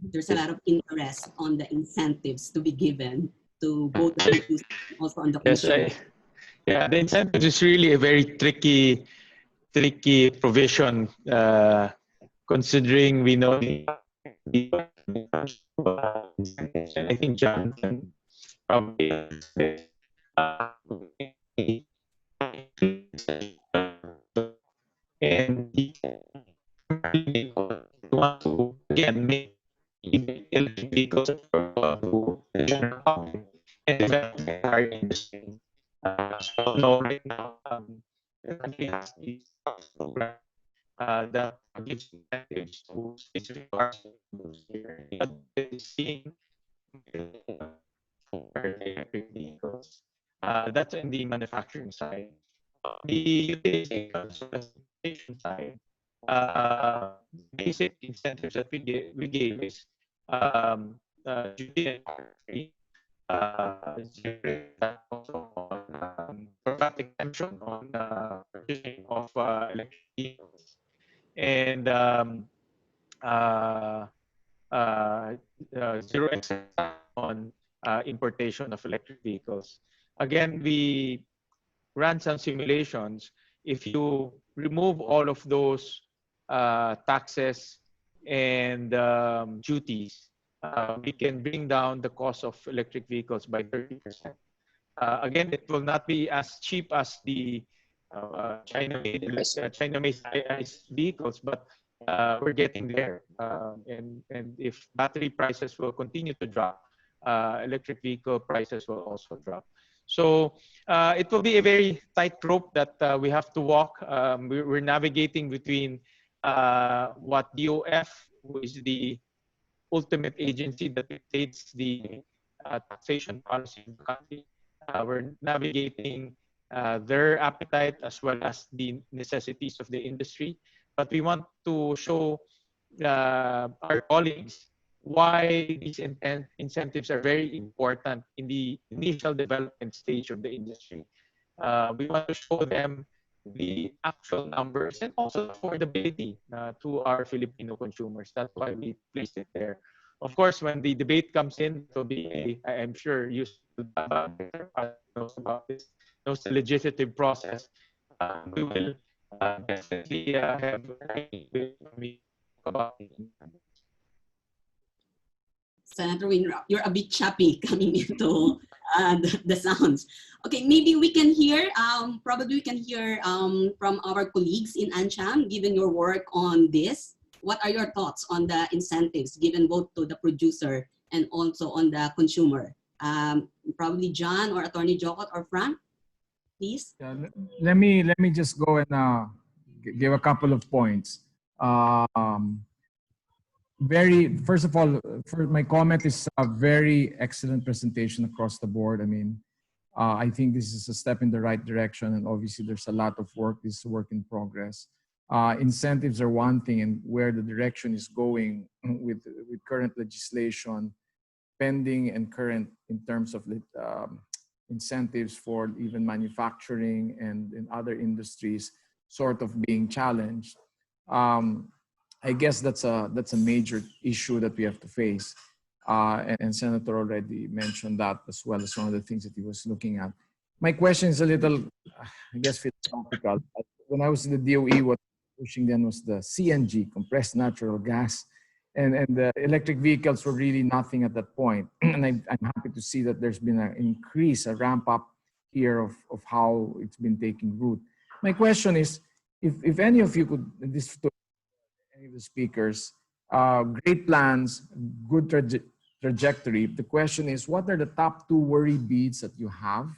There's a lot of interest on the incentives to be given to both the producers and also on the consumer. Yeah, the incentive is really a very tricky provision, considering we know I think John can probably and want to again make electric vehicles to the general public and develop the car industry. So no, right now the country has these programs that gives incentives to specific cars. Seeing for electric vehicles, that's in the manufacturing side. The utility side, basic incentives that we gave is duty and free. also on provide exemption on purchasing of electric vehicles and uh, uh, zero excise tax on importation of electric vehicles. Again, we ran some simulations. If you remove all of those taxes and duties, we can bring down the cost of electric vehicles by 30%. Again, it will not be as cheap as the China-made ICE vehicles, but we're getting there. And if battery prices will continue to drop, electric vehicle prices will also drop. So it will be a very tight rope that we have to walk. We're navigating between what DOF, who is the ultimate agency that dictates the taxation policy of the country. We're navigating their appetite as well as the necessities of the industry. But we want to show our colleagues why these incentives are very important in the initial development stage of the industry. We want to show them the actual numbers and also affordability to our Filipino consumers. That's why we placed it there. Of course, when the debate comes in, it will be, I'm sure you knows about this, knows the legislative process. We will definitely have when we talk about it. Senator Win, you're a bit choppy coming into the sounds. Okay, maybe we can hear, probably we can hear from our colleagues in ANCHAM, given your work on this. What are your thoughts on the incentives given both to the producer and also on the consumer? Probably John or Attorney Jokot or Frank, please. Yeah, let me just go and give a couple of points. First of all, for my comment is a very excellent presentation across the board. I mean, I think this is a step in the right direction, and obviously there's a lot of work. This is a work in progress. Incentives are one thing, and where the direction is going with current legislation, pending and current in terms of incentives for even manufacturing and in other industries sort of being challenged. I guess that's a major issue that we have to face. And Senator already mentioned that as well as one of the things that he was looking at. My question is a little, I guess, philosophical. When I was in the DOE, what pushing then was the CNG, compressed natural gas, and the electric vehicles were really nothing at that point. And I'm happy to see that there's been an increase, a ramp up here of how it's been taking root. My question is, if any of you could, this to any of the speakers, great plans, good trajectory. The question is, what are the top 2 worry beads that you have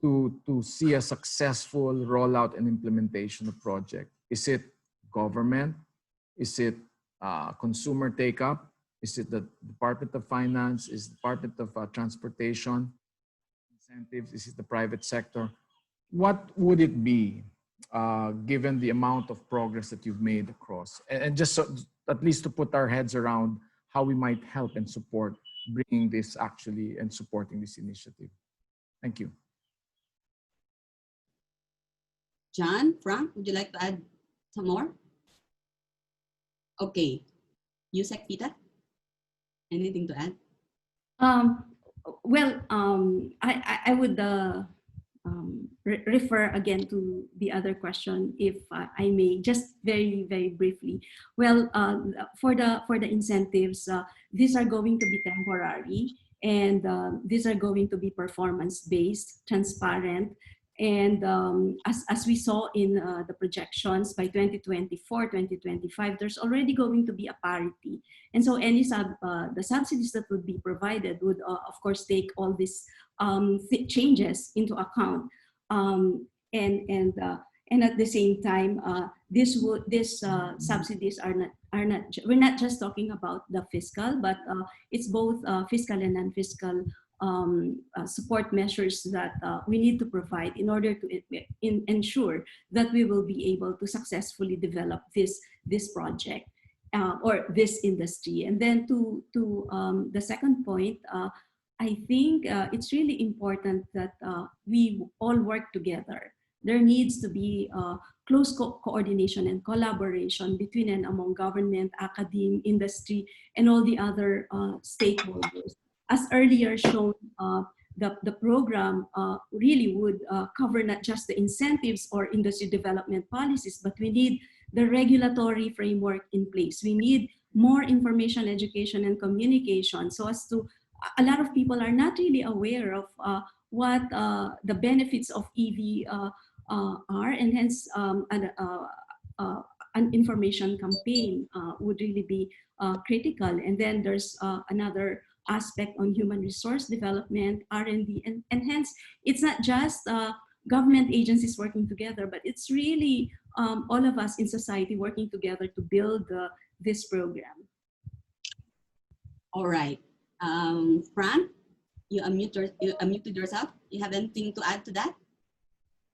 to see a successful rollout and implementation of project? Is it government? Is it consumer take-up? Is it the Department of Finance? Is it the Department of Transportation? Incentives? Is it the private sector? What would it be given the amount of progress that you've made across? And just so, at least to put our heads around how we might help and support bringing this actually and supporting this initiative. Thank you. John, Frank, would you like to add some more? Okay. Yusek, Peter, anything to add? Well, I would refer again to the other question, if I may, just very, very briefly. Well, for the incentives, these are going to be temporary, and these are going to be performance-based, transparent, and as we saw in the projections, by 2024, 2025, there's already going to be a parity. And so any the subsidies that would be provided would, of course, take all these changes into account. And at the same time, these subsidies are not, we're not just talking about the fiscal, but it's both fiscal and non-fiscal support measures that we need to provide in order to ensure that we will be able to successfully develop this project or this industry. And then to the second point, I think it's really important that we all work together. There needs to be close coordination and collaboration between and among government, academe, industry, and all the other stakeholders. As earlier shown, the program really would cover not just the incentives or industry development policies, but we need the regulatory framework in place. We need more information, education, and communication so as to a lot of people are not really aware of what the benefits of EV are, and hence an information campaign would really be critical. And then there's another aspect on human resource development, R&D, and hence it's not just government agencies working together, but it's really all of us in society working together to build this program. All right. Fran, you unmuted yourself. You have anything to add to that?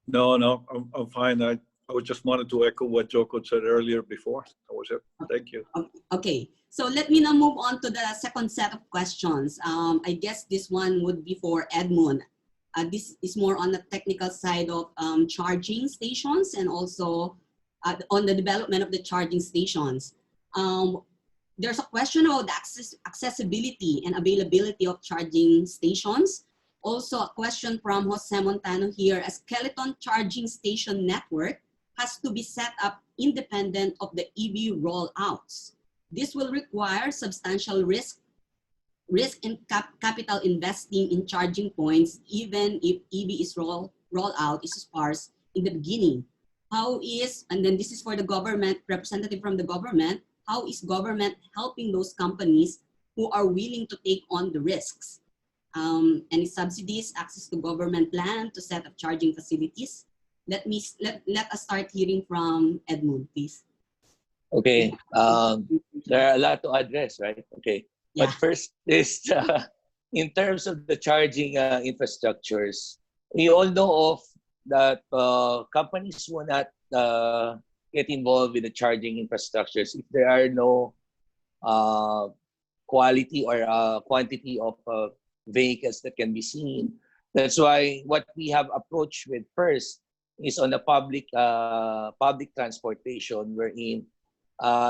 No, I'm fine. I just wanted to echo what Joko said earlier before. That was it. Thank you. Okay, so let me now move on to the second set of questions. I guess this one would be for Edmund. This is more on the technical side of charging stations and also on the development of the charging stations. There's a question about the accessibility and availability of charging stations. Also a question from Jose Montano here, a skeleton charging station network has to be set up independent of the EV rollouts. This will require substantial risk and capital investing in charging points, even if EV is roll out is sparse in the beginning. How is, and then this is for the government, representative from the government, how is government helping those companies who are willing to take on the risks? Any subsidies, access to government land to set up charging facilities? Let us start hearing from Edmund, please. Okay, there are a lot to address, right? Okay, Yeah. but first is in terms of the charging infrastructures, we all know of that companies will not get involved with the charging infrastructures if there are no quality or quantity of vehicles that can be seen. That's why what we have approached with first is on the public transportation, wherein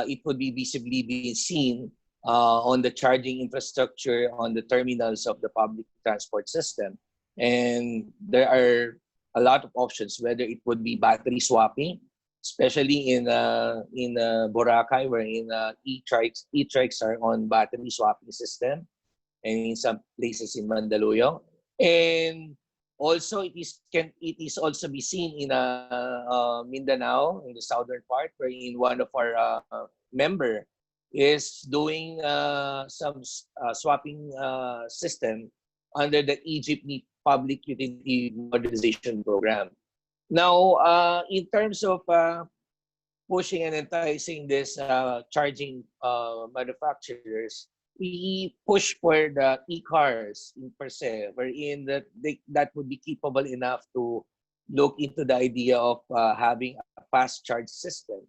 it would be visibly being seen on the charging infrastructure on the terminals of the public transport system. And there are a lot of options, whether it would be battery swapping, especially in Boracay, wherein e-trikes are on battery swapping system, and in some places in Mandaluyong. And also, it is also be seen in Mindanao, in the southern part, wherein one of our member is doing some swapping system under the eJeepney Public Utility Modernization Program. Now, in terms of pushing and enticing this charging manufacturers, we push for the e-cars in per se, wherein that would be capable enough to look into the idea of having a fast charge system.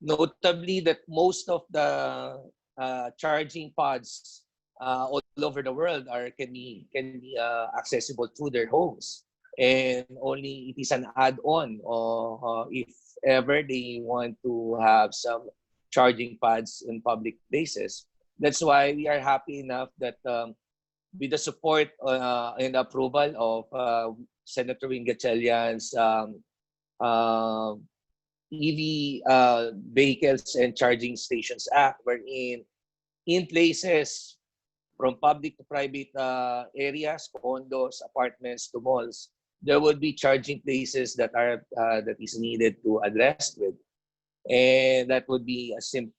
Notably that most of the charging pods all over the world can be accessible through their homes, and only it is an add-on or if ever they want to have some charging pads in public places. That's why we are happy enough that with the support and approval of Senator Wing Gatchalian's EV Vehicles and Charging Stations Act, wherein in places from public to private areas, condos, apartments to malls, there would be charging places that is needed to address with, and that would be a simple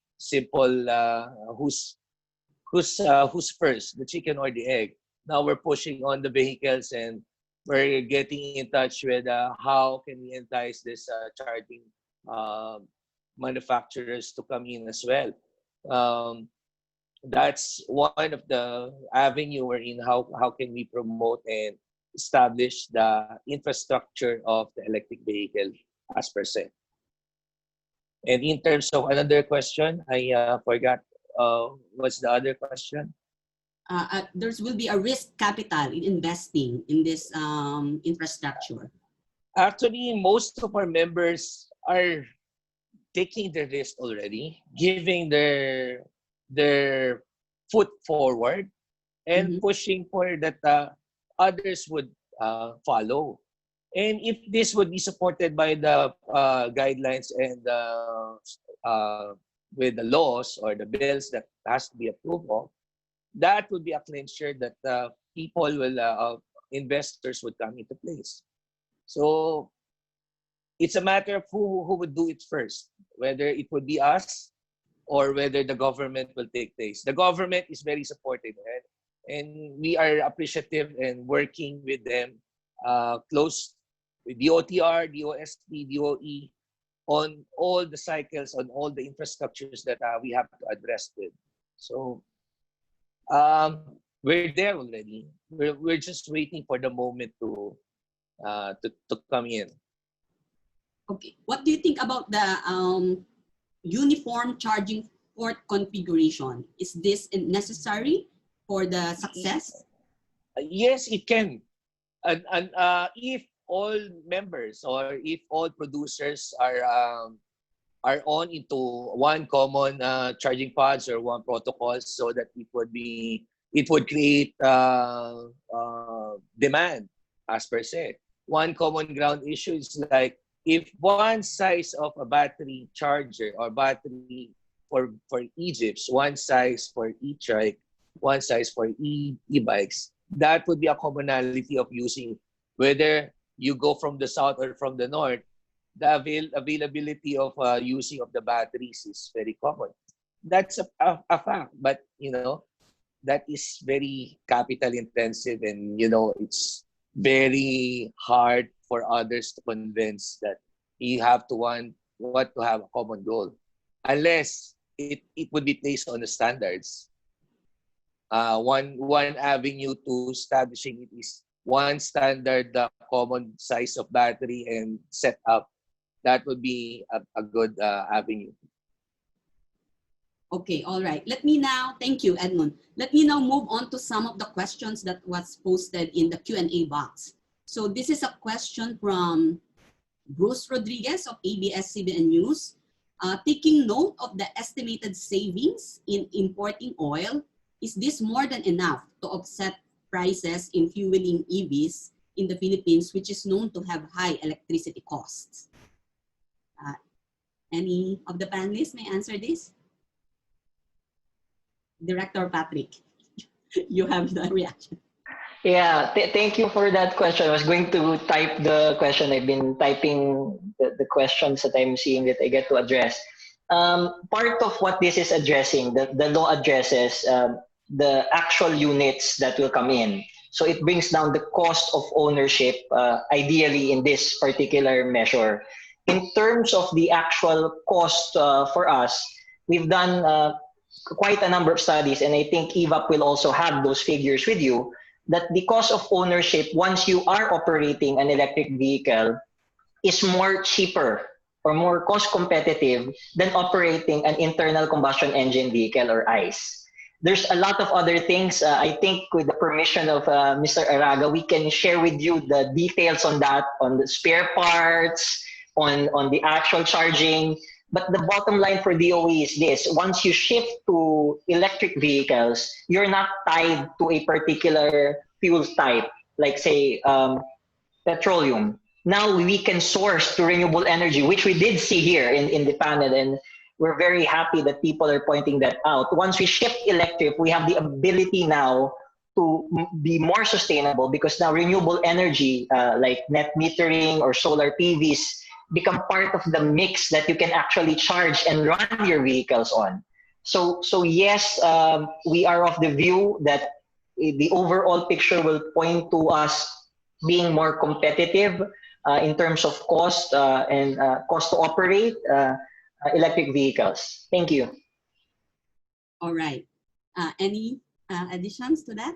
who's first, the chicken or the egg. Now we're pushing on the vehicles, and we're getting in touch with how can we entice this charging manufacturers to come in as well. That's one of the avenue wherein how can we promote and establish the infrastructure of the electric vehicle as per se. And in terms of another question, I forgot what's the other question? there will be a risk capital in investing in this infrastructure? Actually, most of our members are taking the risk already, giving their foot forward and pushing for that others would follow. And if this would be supported by the guidelines and with the laws or the bills that has to be approved of, that would be a clincher that people will, investors would come into place. So it's a matter of who would do it first, whether it would be us or whether the government will take place. The government is very supportive, and we are appreciative and working with them close with DOTr, DOST, DOE on all the cycles, on all the infrastructures that we have to address with. So we're there already. We're just waiting for the moment to come in. Okay. What do you think about the uniform charging port configuration? Is this necessary for the success? Yes, it can. And if all members or if all producers are on into one common charging pods or one protocol, so that it would create demand as per se. One common ground issue is like, if one size of a battery charger or battery for e-jeeps, one size for e-trike, one size for e-bikes, that would be a commonality of using. Whether you go from the south or from the north, the availability of using of the batteries is very common. That's a fact, but that is very capital intensive, and it's very hard for others to convince that you have to want to have a common goal, unless it would be placed on the standards. One avenue to establishing it is one standard, the common size of battery and set up. That would be a good avenue. Okay, all right. Thank you, Edmund. Let me now move on to some of the questions that was posted in the Q&A box. So this is a question from Bruce Rodriguez of ABS-CBN News. Taking note of the estimated savings in importing oil, is this more than enough to offset prices in fueling EVs in the Philippines, which is known to have high electricity costs? Any of the panelists may answer this? Director Patrick, you have the reaction. Yeah, thank you for that question. I was going to type the question. I've been typing the questions that I'm seeing that I get to address. Part of what this is addressing, the law addresses the actual units that will come in. So it brings down the cost of ownership, ideally in this particular measure. In terms of the actual cost for us, we've done quite a number of studies, and I think EVAP will also have those figures with you, that the cost of ownership once you are operating an electric vehicle is more cheaper or more cost competitive than operating an internal combustion engine vehicle or ICE. There's a lot of other things. I think with the permission of Mr. Araga, we can share with you the details on that, on the spare parts, on the actual charging. But the bottom line for DOE is this: once you shift to electric vehicles, you're not tied to a particular fuel type, like say petroleum. Now we can source to renewable energy, which we did see here in the panel, and we're very happy that people are pointing that out. Once we shift electric, we have the ability now to be more sustainable, because now renewable energy like net metering or solar PVs become part of the mix that you can actually charge and run your vehicles on. So yes, we are of the view that the overall picture will point to us being more competitive in terms of cost and cost to operate electric vehicles. Thank you. All right. Any additions to that?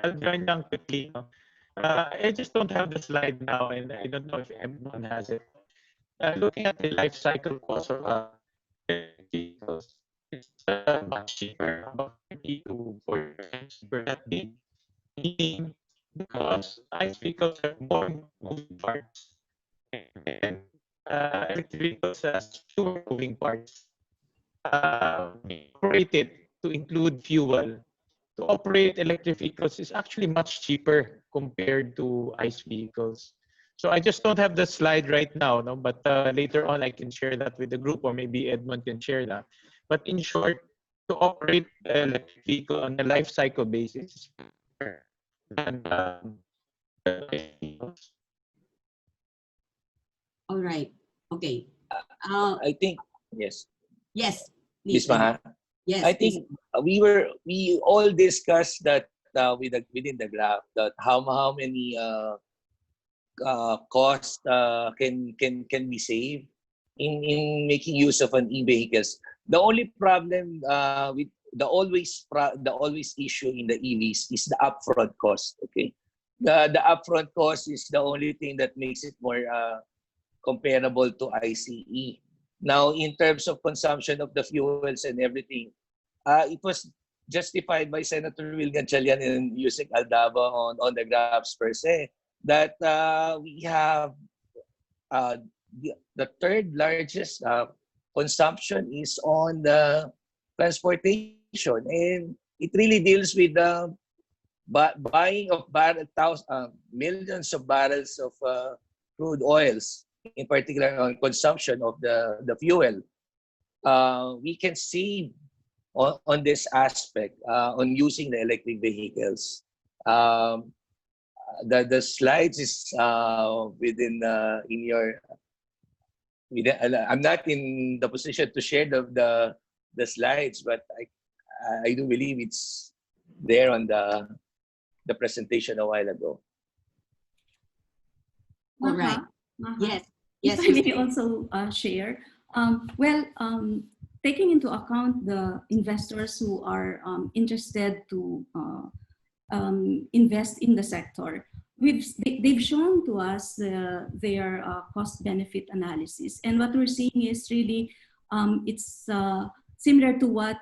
I'll join down quickly. I just don't have the slide now, and I don't know if everyone has it. Looking at the life cycle cost of vehicles, It's much cheaper, about 30 to 40% cheaper that day. Meaning, because ICE vehicles have more moving parts and electric vehicles has fewer moving parts. We operate it to include fuel. To operate electric vehicles is actually much cheaper compared to ICE vehicles. So I just don't have the slide right now, no? But later on I can share that with the group, or maybe Edmund can share that. But in short, to operate an electric vehicle on a life cycle basis is cheaper than ICE vehicles. All right. Okay. I think, yes, Yes, Ms. please. Maha. Yes, I please. think we all discussed that within the graph, that how many cost can be saved in making use of an e-vehicles. The only problem with the always issue in the EVs is the upfront cost. Okay, the upfront cost is the only thing that makes it more comparable to ICE. Now, in terms of consumption of the fuels and everything, it was justified by Senator Will Gatchalian in using Aldaba on the graphs per se, that we have the third largest consumption is on the transportation, and it really deals with the buying of millions of barrels of crude oils, in particular on consumption of the fuel. We can see on this aspect on using the electric vehicles. The slides is within in your. I'm not in the position to share the slides, but I do believe it's there on the presentation a while ago. All right. Yes. Yes. If I may also share. Taking into account the investors who are interested to invest in the sector, they've shown to us their cost-benefit analysis, and what we're seeing is really it's similar to what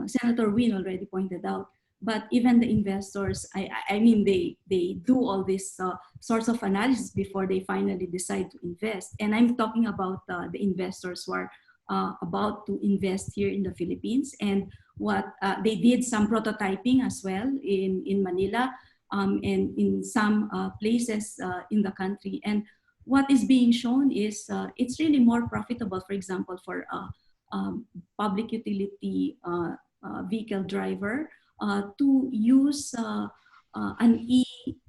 Senator Wynn already pointed out. But even the investors, I mean, they do all this sorts of analysis before they finally decide to invest. And I'm talking about the investors who are about to invest here in the Philippines, and what they did some prototyping as well in Manila and in some places in the country. And what is being shown is it's really more profitable, for example, for public utility vehicle driver to use an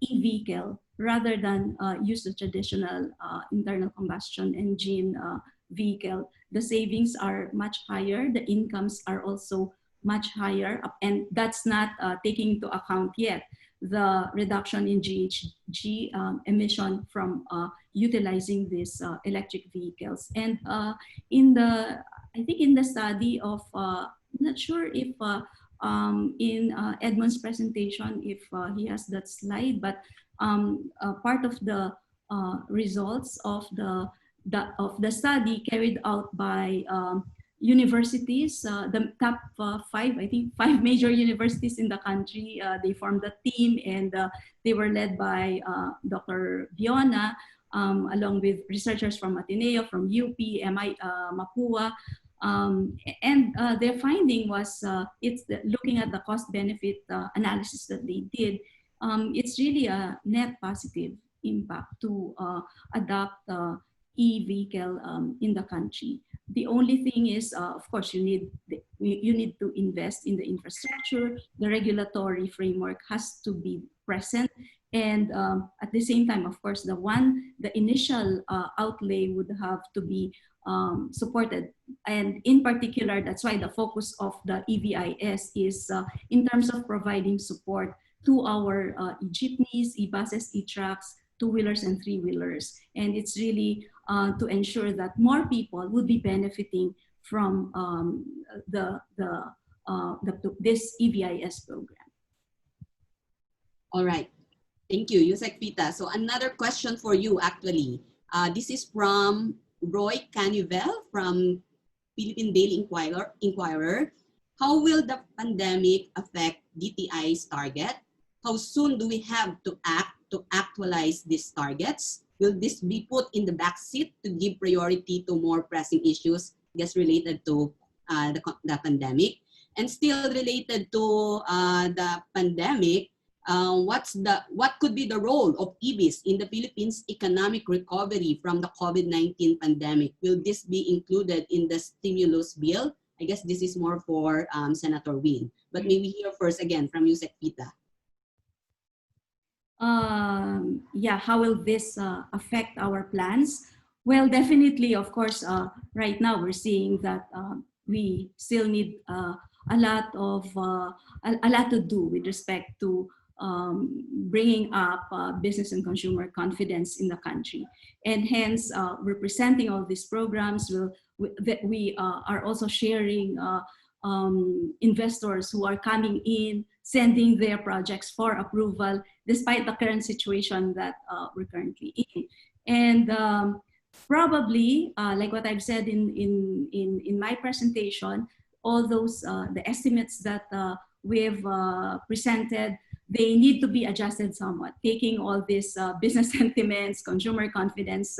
e-vehicle rather than use the traditional internal combustion engine vehicle. The savings are much higher, the incomes are also much higher, and that's not taking into account yet the reduction in GHG emission from utilizing these electric vehicles. And I think in the study of, I'm not sure if in Edmund's presentation, if he has that slide, but part of the results of the study carried out by universities, the top 5, I think 5 major universities in the country, they formed a team, and they were led by Dr. Biona, along with researchers from Ateneo, from UP, Mapua, and their finding was it's looking at the cost-benefit analysis that they did. It's really a net positive impact to adopt e-vehicle in the country. The only thing is, of course, you need to invest in the infrastructure. The regulatory framework has to be present, and at the same time, of course, the initial outlay would have to be supported. And in particular, that's why the focus of the EVIS is in terms of providing support to our e-jeepneys, e-buses, e-trucks, two-wheelers and three-wheelers. And it's really to ensure that more people would be benefiting from this EVIS program. All right. Thank you, Yusek Pita. So another question for you, actually. This is from Roy Canivel from Philippine Daily Inquirer, how will the pandemic affect DTI's target? How soon do we have to act to actualize these targets? Will this be put in the back seat to give priority to more pressing issues, I guess, related to the pandemic? And still related to the pandemic, what could be the role of EVs in the Philippines' economic recovery from the COVID-19 pandemic? Will this be included in the stimulus bill? I guess this is more for Senator Win, but maybe hear first again from you, Sec Pita. Yeah, how will this affect our plans? Well, definitely, of course, right now we're seeing that we still need a lot to do with respect to bringing up business and consumer confidence in the country. And hence, we're presenting all these programs. We are also sharing investors who are coming in, sending their projects for approval, despite the current situation that we're currently in. And probably, like what I've said in my presentation, all those, the estimates that we've presented, they need to be adjusted somewhat, taking all these business sentiments, consumer confidence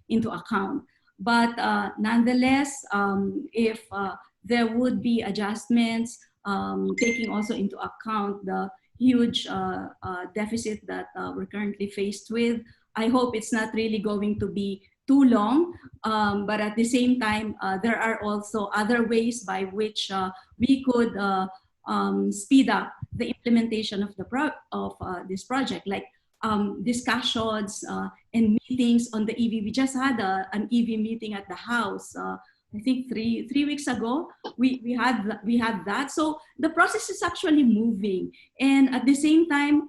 into account. But nonetheless, if there would be adjustments, taking also into account the huge deficit that we're currently faced with, I hope it's not really going to be too long, but at the same time, there are also other ways by which we could speed up the implementation of this project, like discussions and meetings on the EV. We just had an EV meeting at the House. I think three weeks ago. We had that. So the process is actually moving, and at the same time,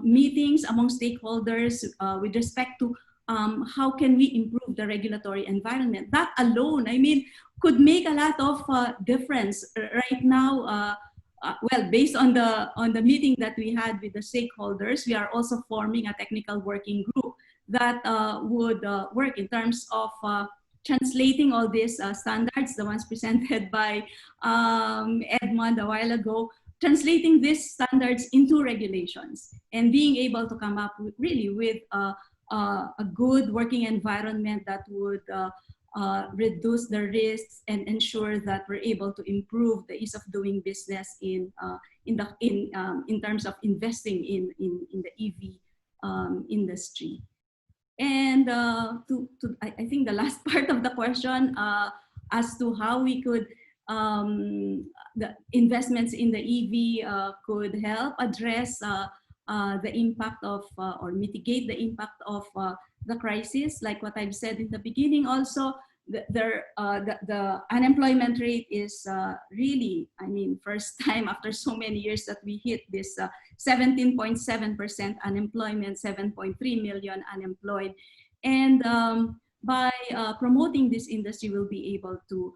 meetings among stakeholders with respect to how can we improve the regulatory environment. That alone, I mean, could make a lot of difference. Right now, well, based on the meeting that we had with the stakeholders, we are also forming a technical working group that would work in terms of translating all these standards, the ones presented by Edmond a while ago, translating these standards into regulations and being able to come up with, really with a good working environment that would reduce the risks and ensure that we're able to improve the ease of doing business in terms of investing in the EV industry. And I think the last part of the question as to how we could the investments in the EV could help address the impact of or mitigate the impact of the crisis. Like what I've said in the beginning, also the unemployment rate is really, I mean, first time after so many years that we hit this 17.7% unemployment, 7.3 million unemployed. And by promoting this industry, we'll be able to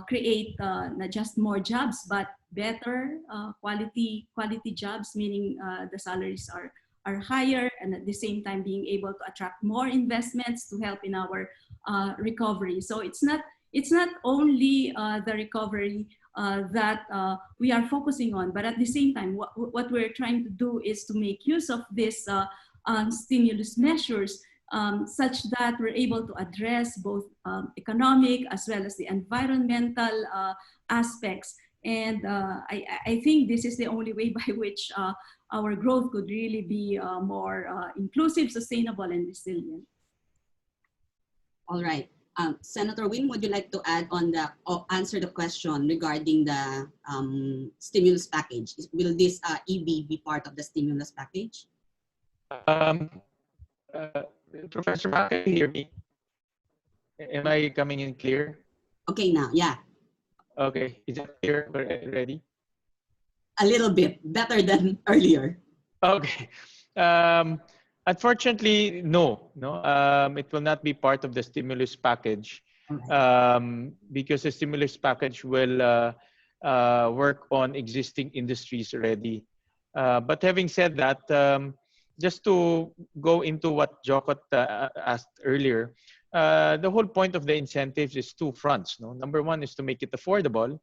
create not just more jobs, but better quality jobs, meaning the salaries are higher, and at the same time being able to attract more investments to help in our recovery. So it's not only the recovery that we are focusing on, but at the same time, what we're trying to do is to make use of this stimulus measures such that we're able to address both economic as well as the environmental aspects. And I think this is the only way by which our growth could really be more inclusive, sustainable, and resilient. All right. Senator Win, would you like to add on answer the question regarding the stimulus package? Will this EV be part of the stimulus package? Professor Ma, can you hear me? Am I coming in clear? Okay, now, yeah. Okay, is that clear already? A little bit better than earlier. Okay. Unfortunately, no. It will not be part of the stimulus package because the stimulus package will work on existing industries already. But having said that, just to go into what Jokot asked earlier, the whole point of the incentives is two fronts. No? Number one is to make it affordable.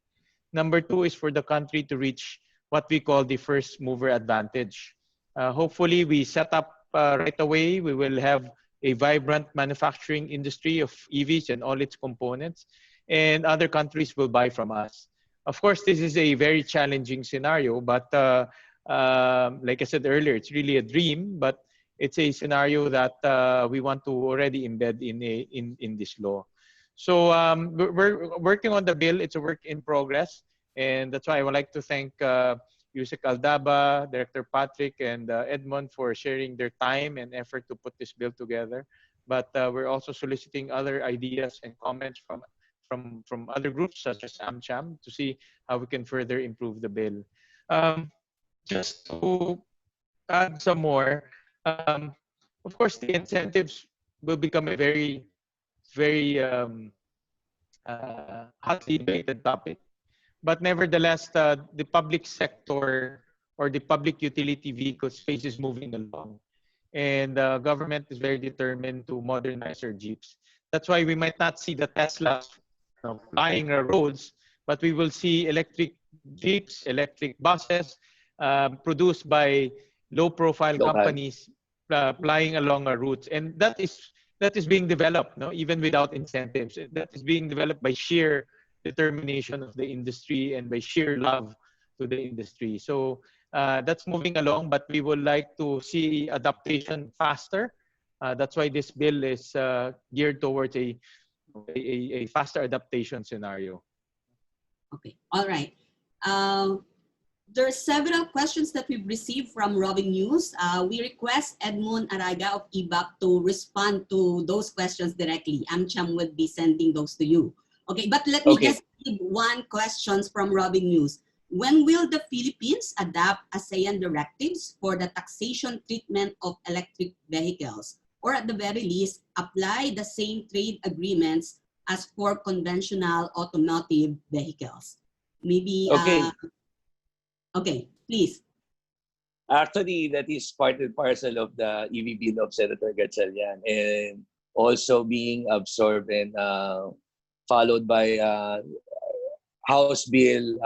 Number two is for the country to reach what we call the first mover advantage. Hopefully, we set up right away. We will have a vibrant manufacturing industry of EVs and all its components, and other countries will buy from us. Of course, this is a very challenging scenario, but like I said earlier, it's really a dream, but it's a scenario that we want to already embed in this law. So we're working on the bill. It's a work in progress, and that's why I would like to thank Yusek Aldaba, Director Patrick, and Edmond for sharing their time and effort to put this bill together. But we're also soliciting other ideas and comments from other groups such as AmCham to see how we can further improve the bill. Just to add some more, of course, the incentives will become a very, very hotly debated topic. But nevertheless, the public sector or the public utility vehicle space is moving along. And the government is very determined to modernize their Jeeps. That's why we might not see the Teslas flying our roads, but we will see electric Jeeps, electric buses produced by low-profile companies flying along our routes. And that is being developed, no? Even without incentives. That is being developed by sheer determination of the industry and by sheer love to the industry. So that's moving along, but we would like to see adaptation faster. That's why this bill is geared towards a faster adaptation scenario. Okay, all right. There are several questions that we've received from Robin News. We request Edmond Araga of EBAC to respond to those questions directly. AmCham would be sending those to you. Okay, but let me just give one question from Robin News. When will the Philippines adapt ASEAN directives for the taxation treatment of electric vehicles? Or at the very least, apply the same trade agreements as for conventional automotive vehicles? Maybe, okay, please. Actually, that is part and parcel of the EV bill of Senator Gatchalian, and also being absorbed and followed by House Bill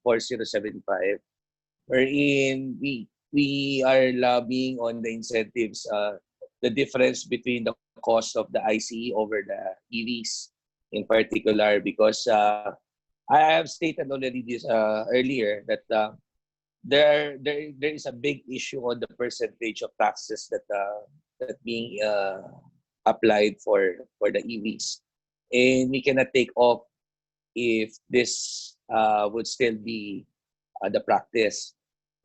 4075, wherein we are lobbying on the incentives, the difference between the cost of the ICE over the EVs in particular, because I have stated already this earlier that there is a big issue on the percentage of taxes that being applied for the EVs, and we cannot take off if this would still be the practice.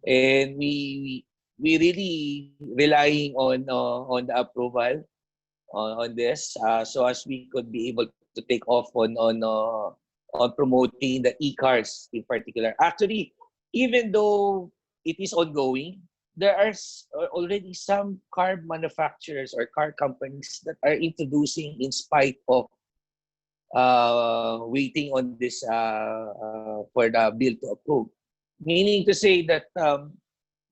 And we really relying on the approval on this, so as we could be able to take off on promoting the e-cars in particular. Actually, even though it is ongoing, there are already some car manufacturers or car companies that are introducing in spite of waiting on this for the bill to approve. Meaning to say that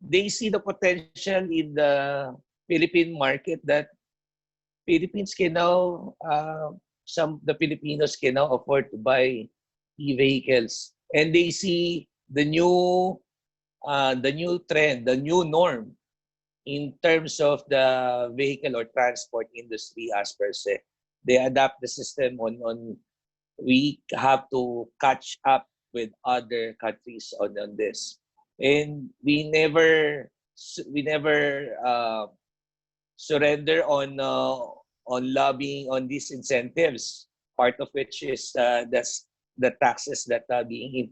they see the potential in the Philippine market, that Philippines can now, the Filipinos can now afford to buy e-vehicles, and they see the new trend, the new norm in terms of the vehicle or transport industry as per se. They adapt the system on we have to catch up with other countries on this, and we never surrender on lobbying on these incentives, part of which is that's the taxes that are being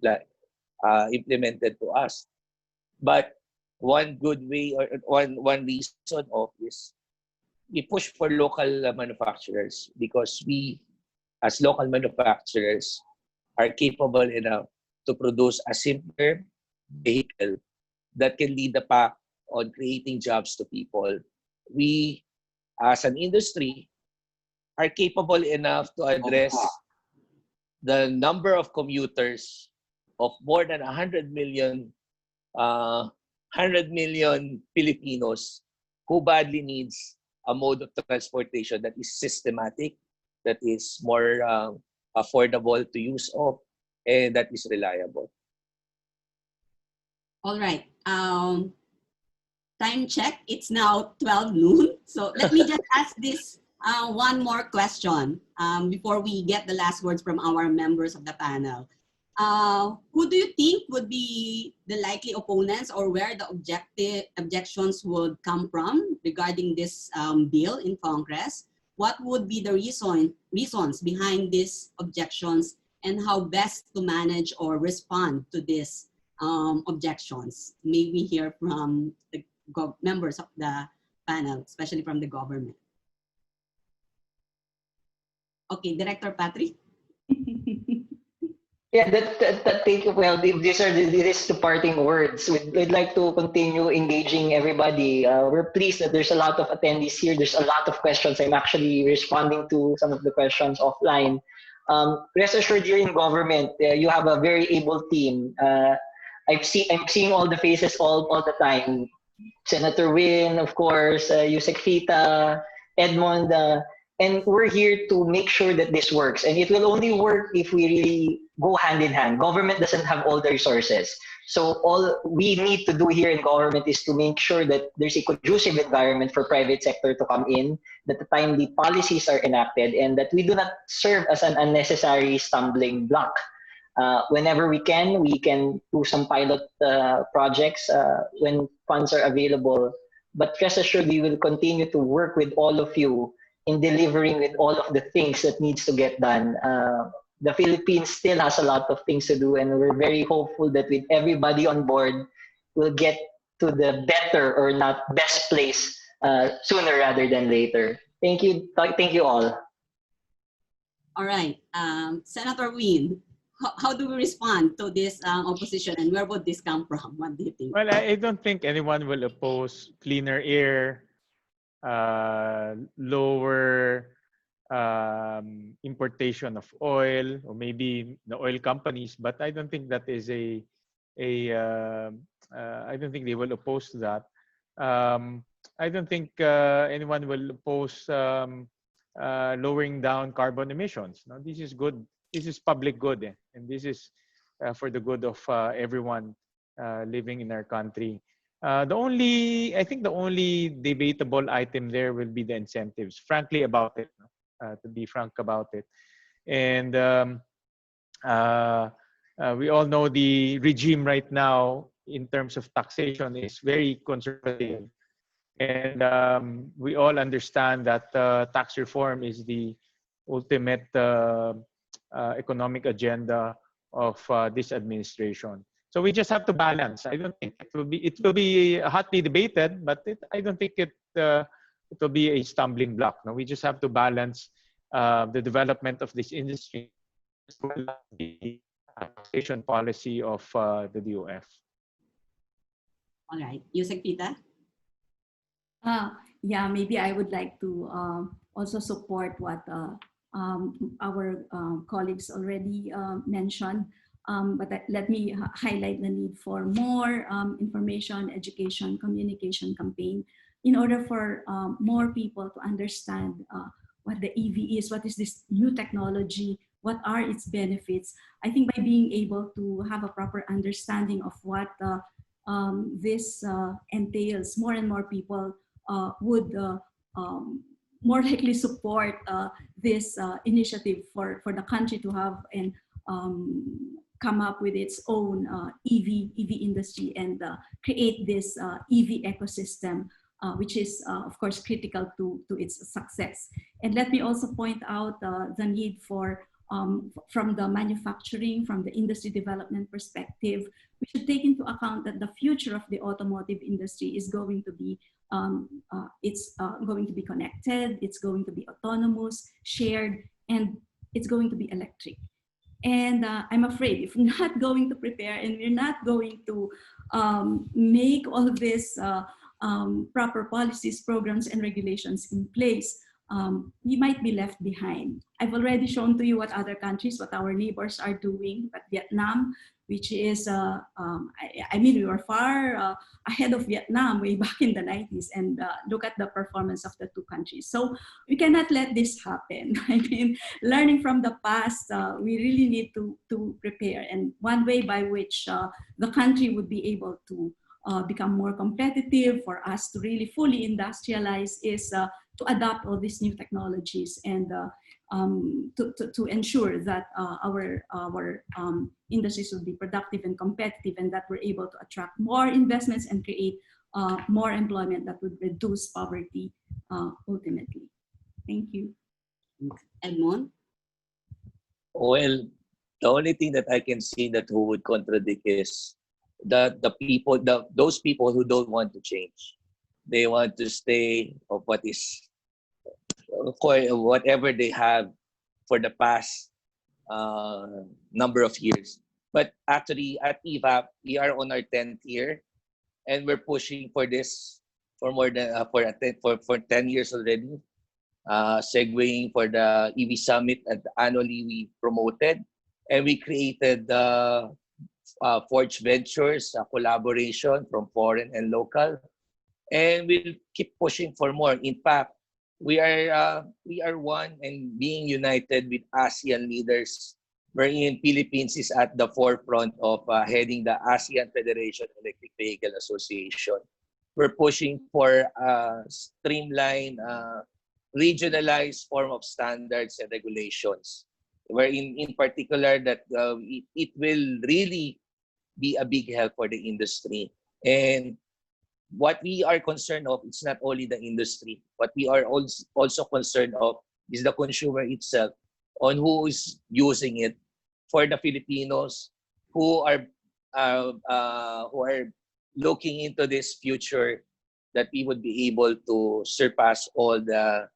implemented to us. But one good way or one reason of this, we push for local manufacturers, because we as local manufacturers are capable enough to produce a simpler vehicle that can lead the pack on creating jobs to people. We as an industry are capable enough to address the number of commuters of more than 100 million Filipinos who badly needs a mode of transportation that is systematic, that is more affordable to use of, and that is reliable. All right. Time check. It's now 12 noon. So let me just ask this one more question before we get the last words from our members of the panel. Who do you think would be the likely opponents, or where the objections would come from regarding this bill in Congress? What would be the reasons behind these objections, and how best to manage or respond to these objections? May we hear from the members of the panel, especially from the government. Okay, Director Patrick. Yeah, thank you. Well, these are these departing words. We'd like to continue engaging everybody. We're pleased that there's a lot of attendees here. There's a lot of questions. I'm actually responding to some of the questions offline. Rest assured, you're in government. You have a very able team. I'm seeing all the faces all the time. Senator Win, of course, Yusek Fita, Edmond, and we're here to make sure that this works. And it will only work if we really go hand in hand. Government doesn't have all the resources. So all we need to do here in government is to make sure that there's a conducive environment for private sector to come in, that the timely policies are enacted, and that we do not serve as an unnecessary stumbling block. Whenever we can do some pilot projects when funds are available. But rest assured, we will continue to work with all of you in delivering with all of the things that needs to get done. The Philippines still has a lot of things to do, and we're very hopeful that with everybody on board, we'll get to the better or not best place sooner rather than later. Thank you. Thank you all. All right. Senator Win, how do we respond to this opposition, and where would this come from? What do you think? Well, I don't think anyone will oppose cleaner air, lower importation of oil, or maybe the oil companies, but I don't think that is I don't think they will oppose to that. I don't think anyone will oppose lowering down carbon emissions. No, this is good. This is public good, and this is for the good of everyone living in our country. I think the only debatable item there will be the incentives, frankly about it, to be frank about it. And we all know the regime right now in terms of taxation is very conservative. And we all understand that tax reform is the ultimate economic agenda of this administration. So we just have to balance. I don't think it will be hotly debated, but I don't think it will be a stumbling block. No, we just have to balance the development of this industry as well as the taxation policy of the DOF. All right, Yusek Pita. Yeah, maybe I would like to also support what our colleagues already mentioned. But let me highlight the need for more information, education, communication campaign in order for more people to understand what the EV is, what is this new technology, what are its benefits. I think by being able to have a proper understanding of what this entails, more and more people would more likely support this initiative for the country to have and come up with its own EV industry and create this EV ecosystem, which is of course critical to its success. And let me also point out the need for from the manufacturing, from the industry development perspective, we should take into account that the future of the automotive industry is going to be going to be connected, it's going to be autonomous, shared, and it's going to be electric. And I'm afraid if we're not going to prepare and we're not going to make all of this proper policies, programs, and regulations in place, we might be left behind. I've already shown to you what other countries, what our neighbors are doing, but Vietnam, which is, I mean, we were far ahead of Vietnam way back in the 90s, and look at the performance of the two countries. So we cannot let this happen. I mean, learning from the past, we really need to prepare. And one way by which the country would be able to become more competitive, for us to really fully industrialize, is to adopt all these new technologies and to ensure that our industries will be productive and competitive, and that we're able to attract more investments and create more employment that would reduce poverty ultimately. Thank you. Edmond? Well, the only thing that I can see that who would contradict is that those people who don't want to change. They want to stay of what is, whatever they have for the past number of years. But actually at EVAP, we are on our 10th year, and we're pushing for this for more than for 10 years already. Segueing for the EV Summit that annually we promoted, and we created Forge Ventures, a collaboration from foreign and local, and we'll keep pushing for more. In fact, we are one and being united with ASEAN leaders, wherein Philippines is at the forefront of heading the ASEAN Federation Electric Vehicle Association. We're pushing for a streamlined, regionalized form of standards and regulations, wherein in particular that it will really be a big help for the industry. And what we are concerned of, it's not only the industry. What we are also concerned of is the consumer itself, on who is using it, for the Filipinos who are looking into this future, that we would be able to surpass all the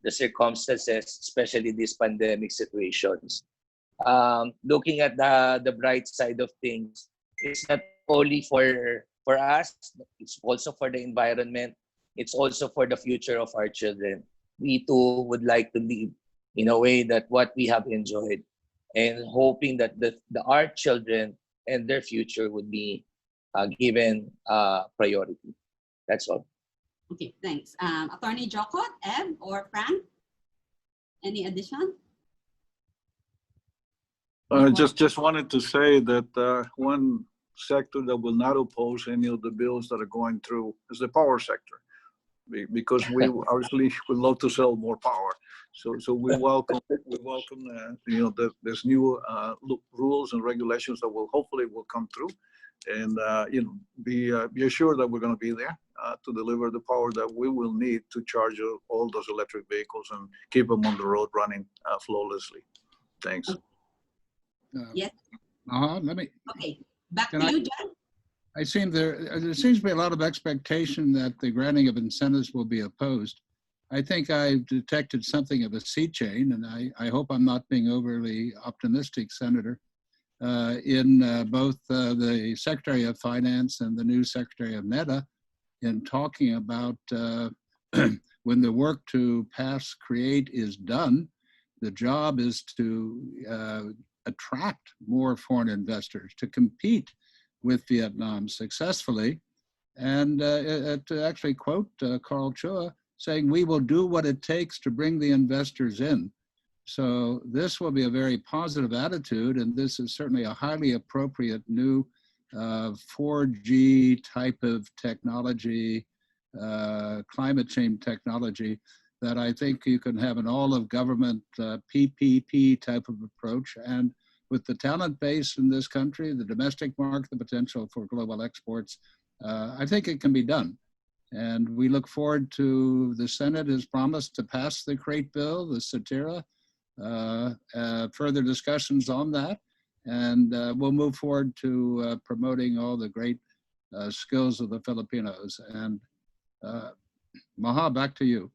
circumstances, especially these pandemic situations. Looking at the bright side of things, it's not only for us, it's also for the environment, it's also for the future of our children. We too would like to live in a way that what we have enjoyed, and hoping that our children and their future would be given priority. That's all. Okay, thanks. Attorney Jocot, Eb, or Frank? Any addition? Just wanted to say that one sector that will not oppose any of the bills that are going through is the power sector, because we obviously would love to sell more power. So we welcome there's new rules and regulations that will hopefully come through, and be assured that we're going to be there to deliver the power that we will need to charge all those electric vehicles and keep them on the road running flawlessly. Thanks. Yes. Let me. Okay, back to you, John. There seems to be a lot of expectation that the granting of incentives will be opposed. I think I've detected something of a sea change, and I hope I'm not being overly optimistic, Senator, in both the Secretary of Finance and the new Secretary of NEDA, in talking about when the work to pass CREATE is done, the job is to attract more foreign investors, to compete with Vietnam successfully, and to actually quote Carl Chua, saying, "We will do what it takes to bring the investors in." So this will be a very positive attitude, and this is certainly a highly appropriate new 4G type of technology, climate change technology, that I think you can have an all-of-government PPP type of approach. And with the talent base in this country, the domestic market, the potential for global exports, I think it can be done. And we look forward to, the Senate has promised to pass the CREATE bill, the SATIRA, further discussions on that. And we'll move forward to promoting all the great skills of the Filipinos. And Maha, back to you.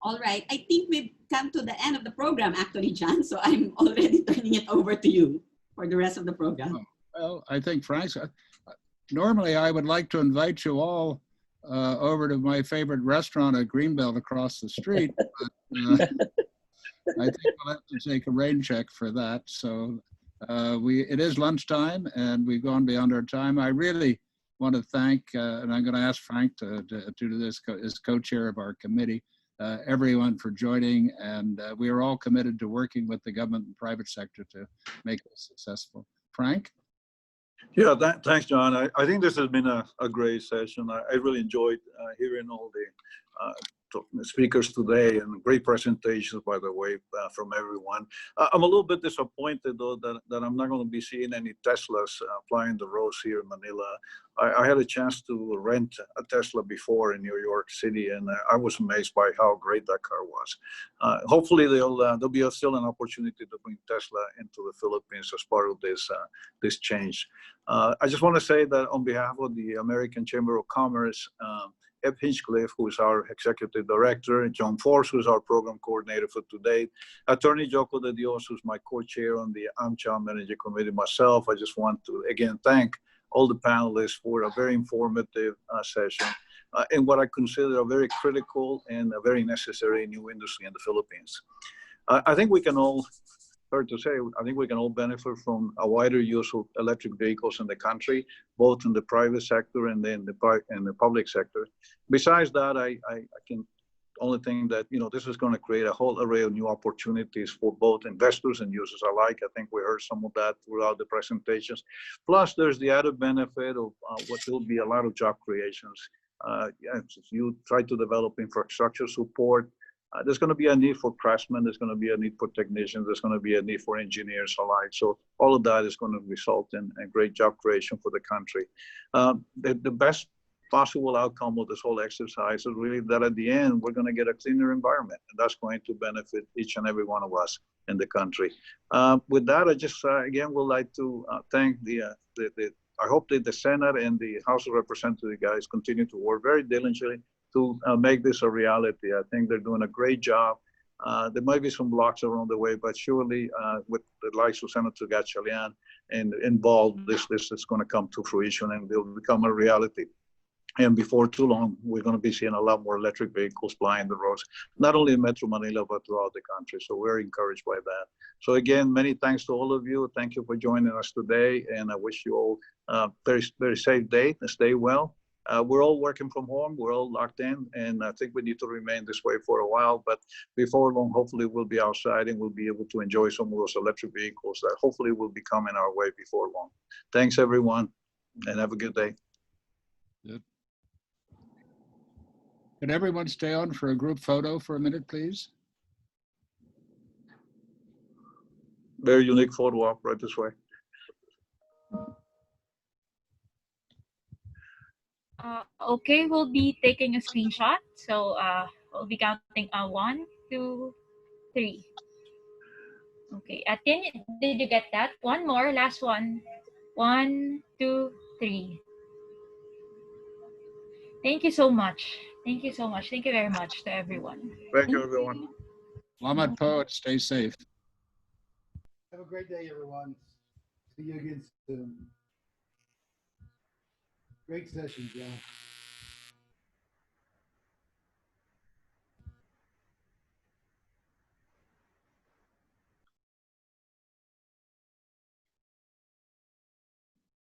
All right, I think we've come to the end of the program, actually, John. So I'm already turning it over to you for the rest of the program. Well, I think, Frank, normally I would like to invite you all over to my favorite restaurant at Greenbelt across the street. But, I think we'll have to take a rain check for that. So it is lunchtime and we've gone beyond our time. I really want to thank, and I'm going to ask Frank to do this as co-chair of our committee, everyone for joining. And we are all committed to working with the government and private sector to make this successful. Frank? Yeah, thanks, John. I think this has been a great session. I really enjoyed hearing all the speakers today, and great presentations, by the way, from everyone. I'm a little bit disappointed, though, that I'm not going to be seeing any Teslas flying the roads here in Manila. I had a chance to rent a Tesla before in New York City, and I was amazed by how great that car was. Hopefully, there'll be still an opportunity to bring Tesla into the Philippines as part of this change. I just want to say that on behalf of the American Chamber of Commerce, Eb Hinchcliffe, who is our executive director, John Force, who is our program coordinator for today, Attorney Joko de Dios, who's my co-chair on the AmCham Energy Committee, myself. I just want to again thank all the panelists for a very informative session in what I consider a very critical and a very necessary new industry in the Philippines. I think we can all, hard to say, I think we can all benefit from a wider use of electric vehicles in the country, both in the private sector and then the public sector. Besides that, I can only think that, you know, this is going to create a whole array of new opportunities for both investors and users alike. I think we heard some of that throughout the presentations. Plus, there's the added benefit of what will be a lot of job creations. As you try to develop infrastructure support, there's going to be a need for craftsmen, there's going to be a need for technicians, there's going to be a need for engineers alike. So all of that is going to result in a great job creation for the country. The best possible outcome of this whole exercise is really that at the end, we're going to get a cleaner environment, and that's going to benefit each and every one of us in the country. With that, I just, again, would like to thank I hope that the Senate and the House of Representatives guys continue to work very diligently to make this a reality. I think they're doing a great job. There might be some blocks along the way, but surely with the likes of Senator Gatchalian and involved, this is going to come to fruition and will become a reality. And before too long, we're going to be seeing a lot more electric vehicles flying the roads, not only in Metro Manila, but throughout the country. So we're encouraged by that. So again, many thanks to all of you. Thank you for joining us today. And I wish you all a very, very safe day and stay well. We're all working from home. We're all locked in. And I think we need to remain this way for a while. But before long, hopefully we'll be outside and we'll be able to enjoy some of those electric vehicles that hopefully will be coming our way before long. Thanks, everyone, and have a good day. Good. Can everyone stay on for a group photo for a minute, please? Very unique photo op right this way. Okay, we'll be taking a screenshot. So we'll be counting 1, 2, 3. Okay, did you get that? One more, last one. 1, 2, 3. Thank you so much. Thank you so much. Thank you very much to everyone. Thank you, everyone. Salamat po. Stay safe. Have a great day, everyone. See you again soon. Great session, John.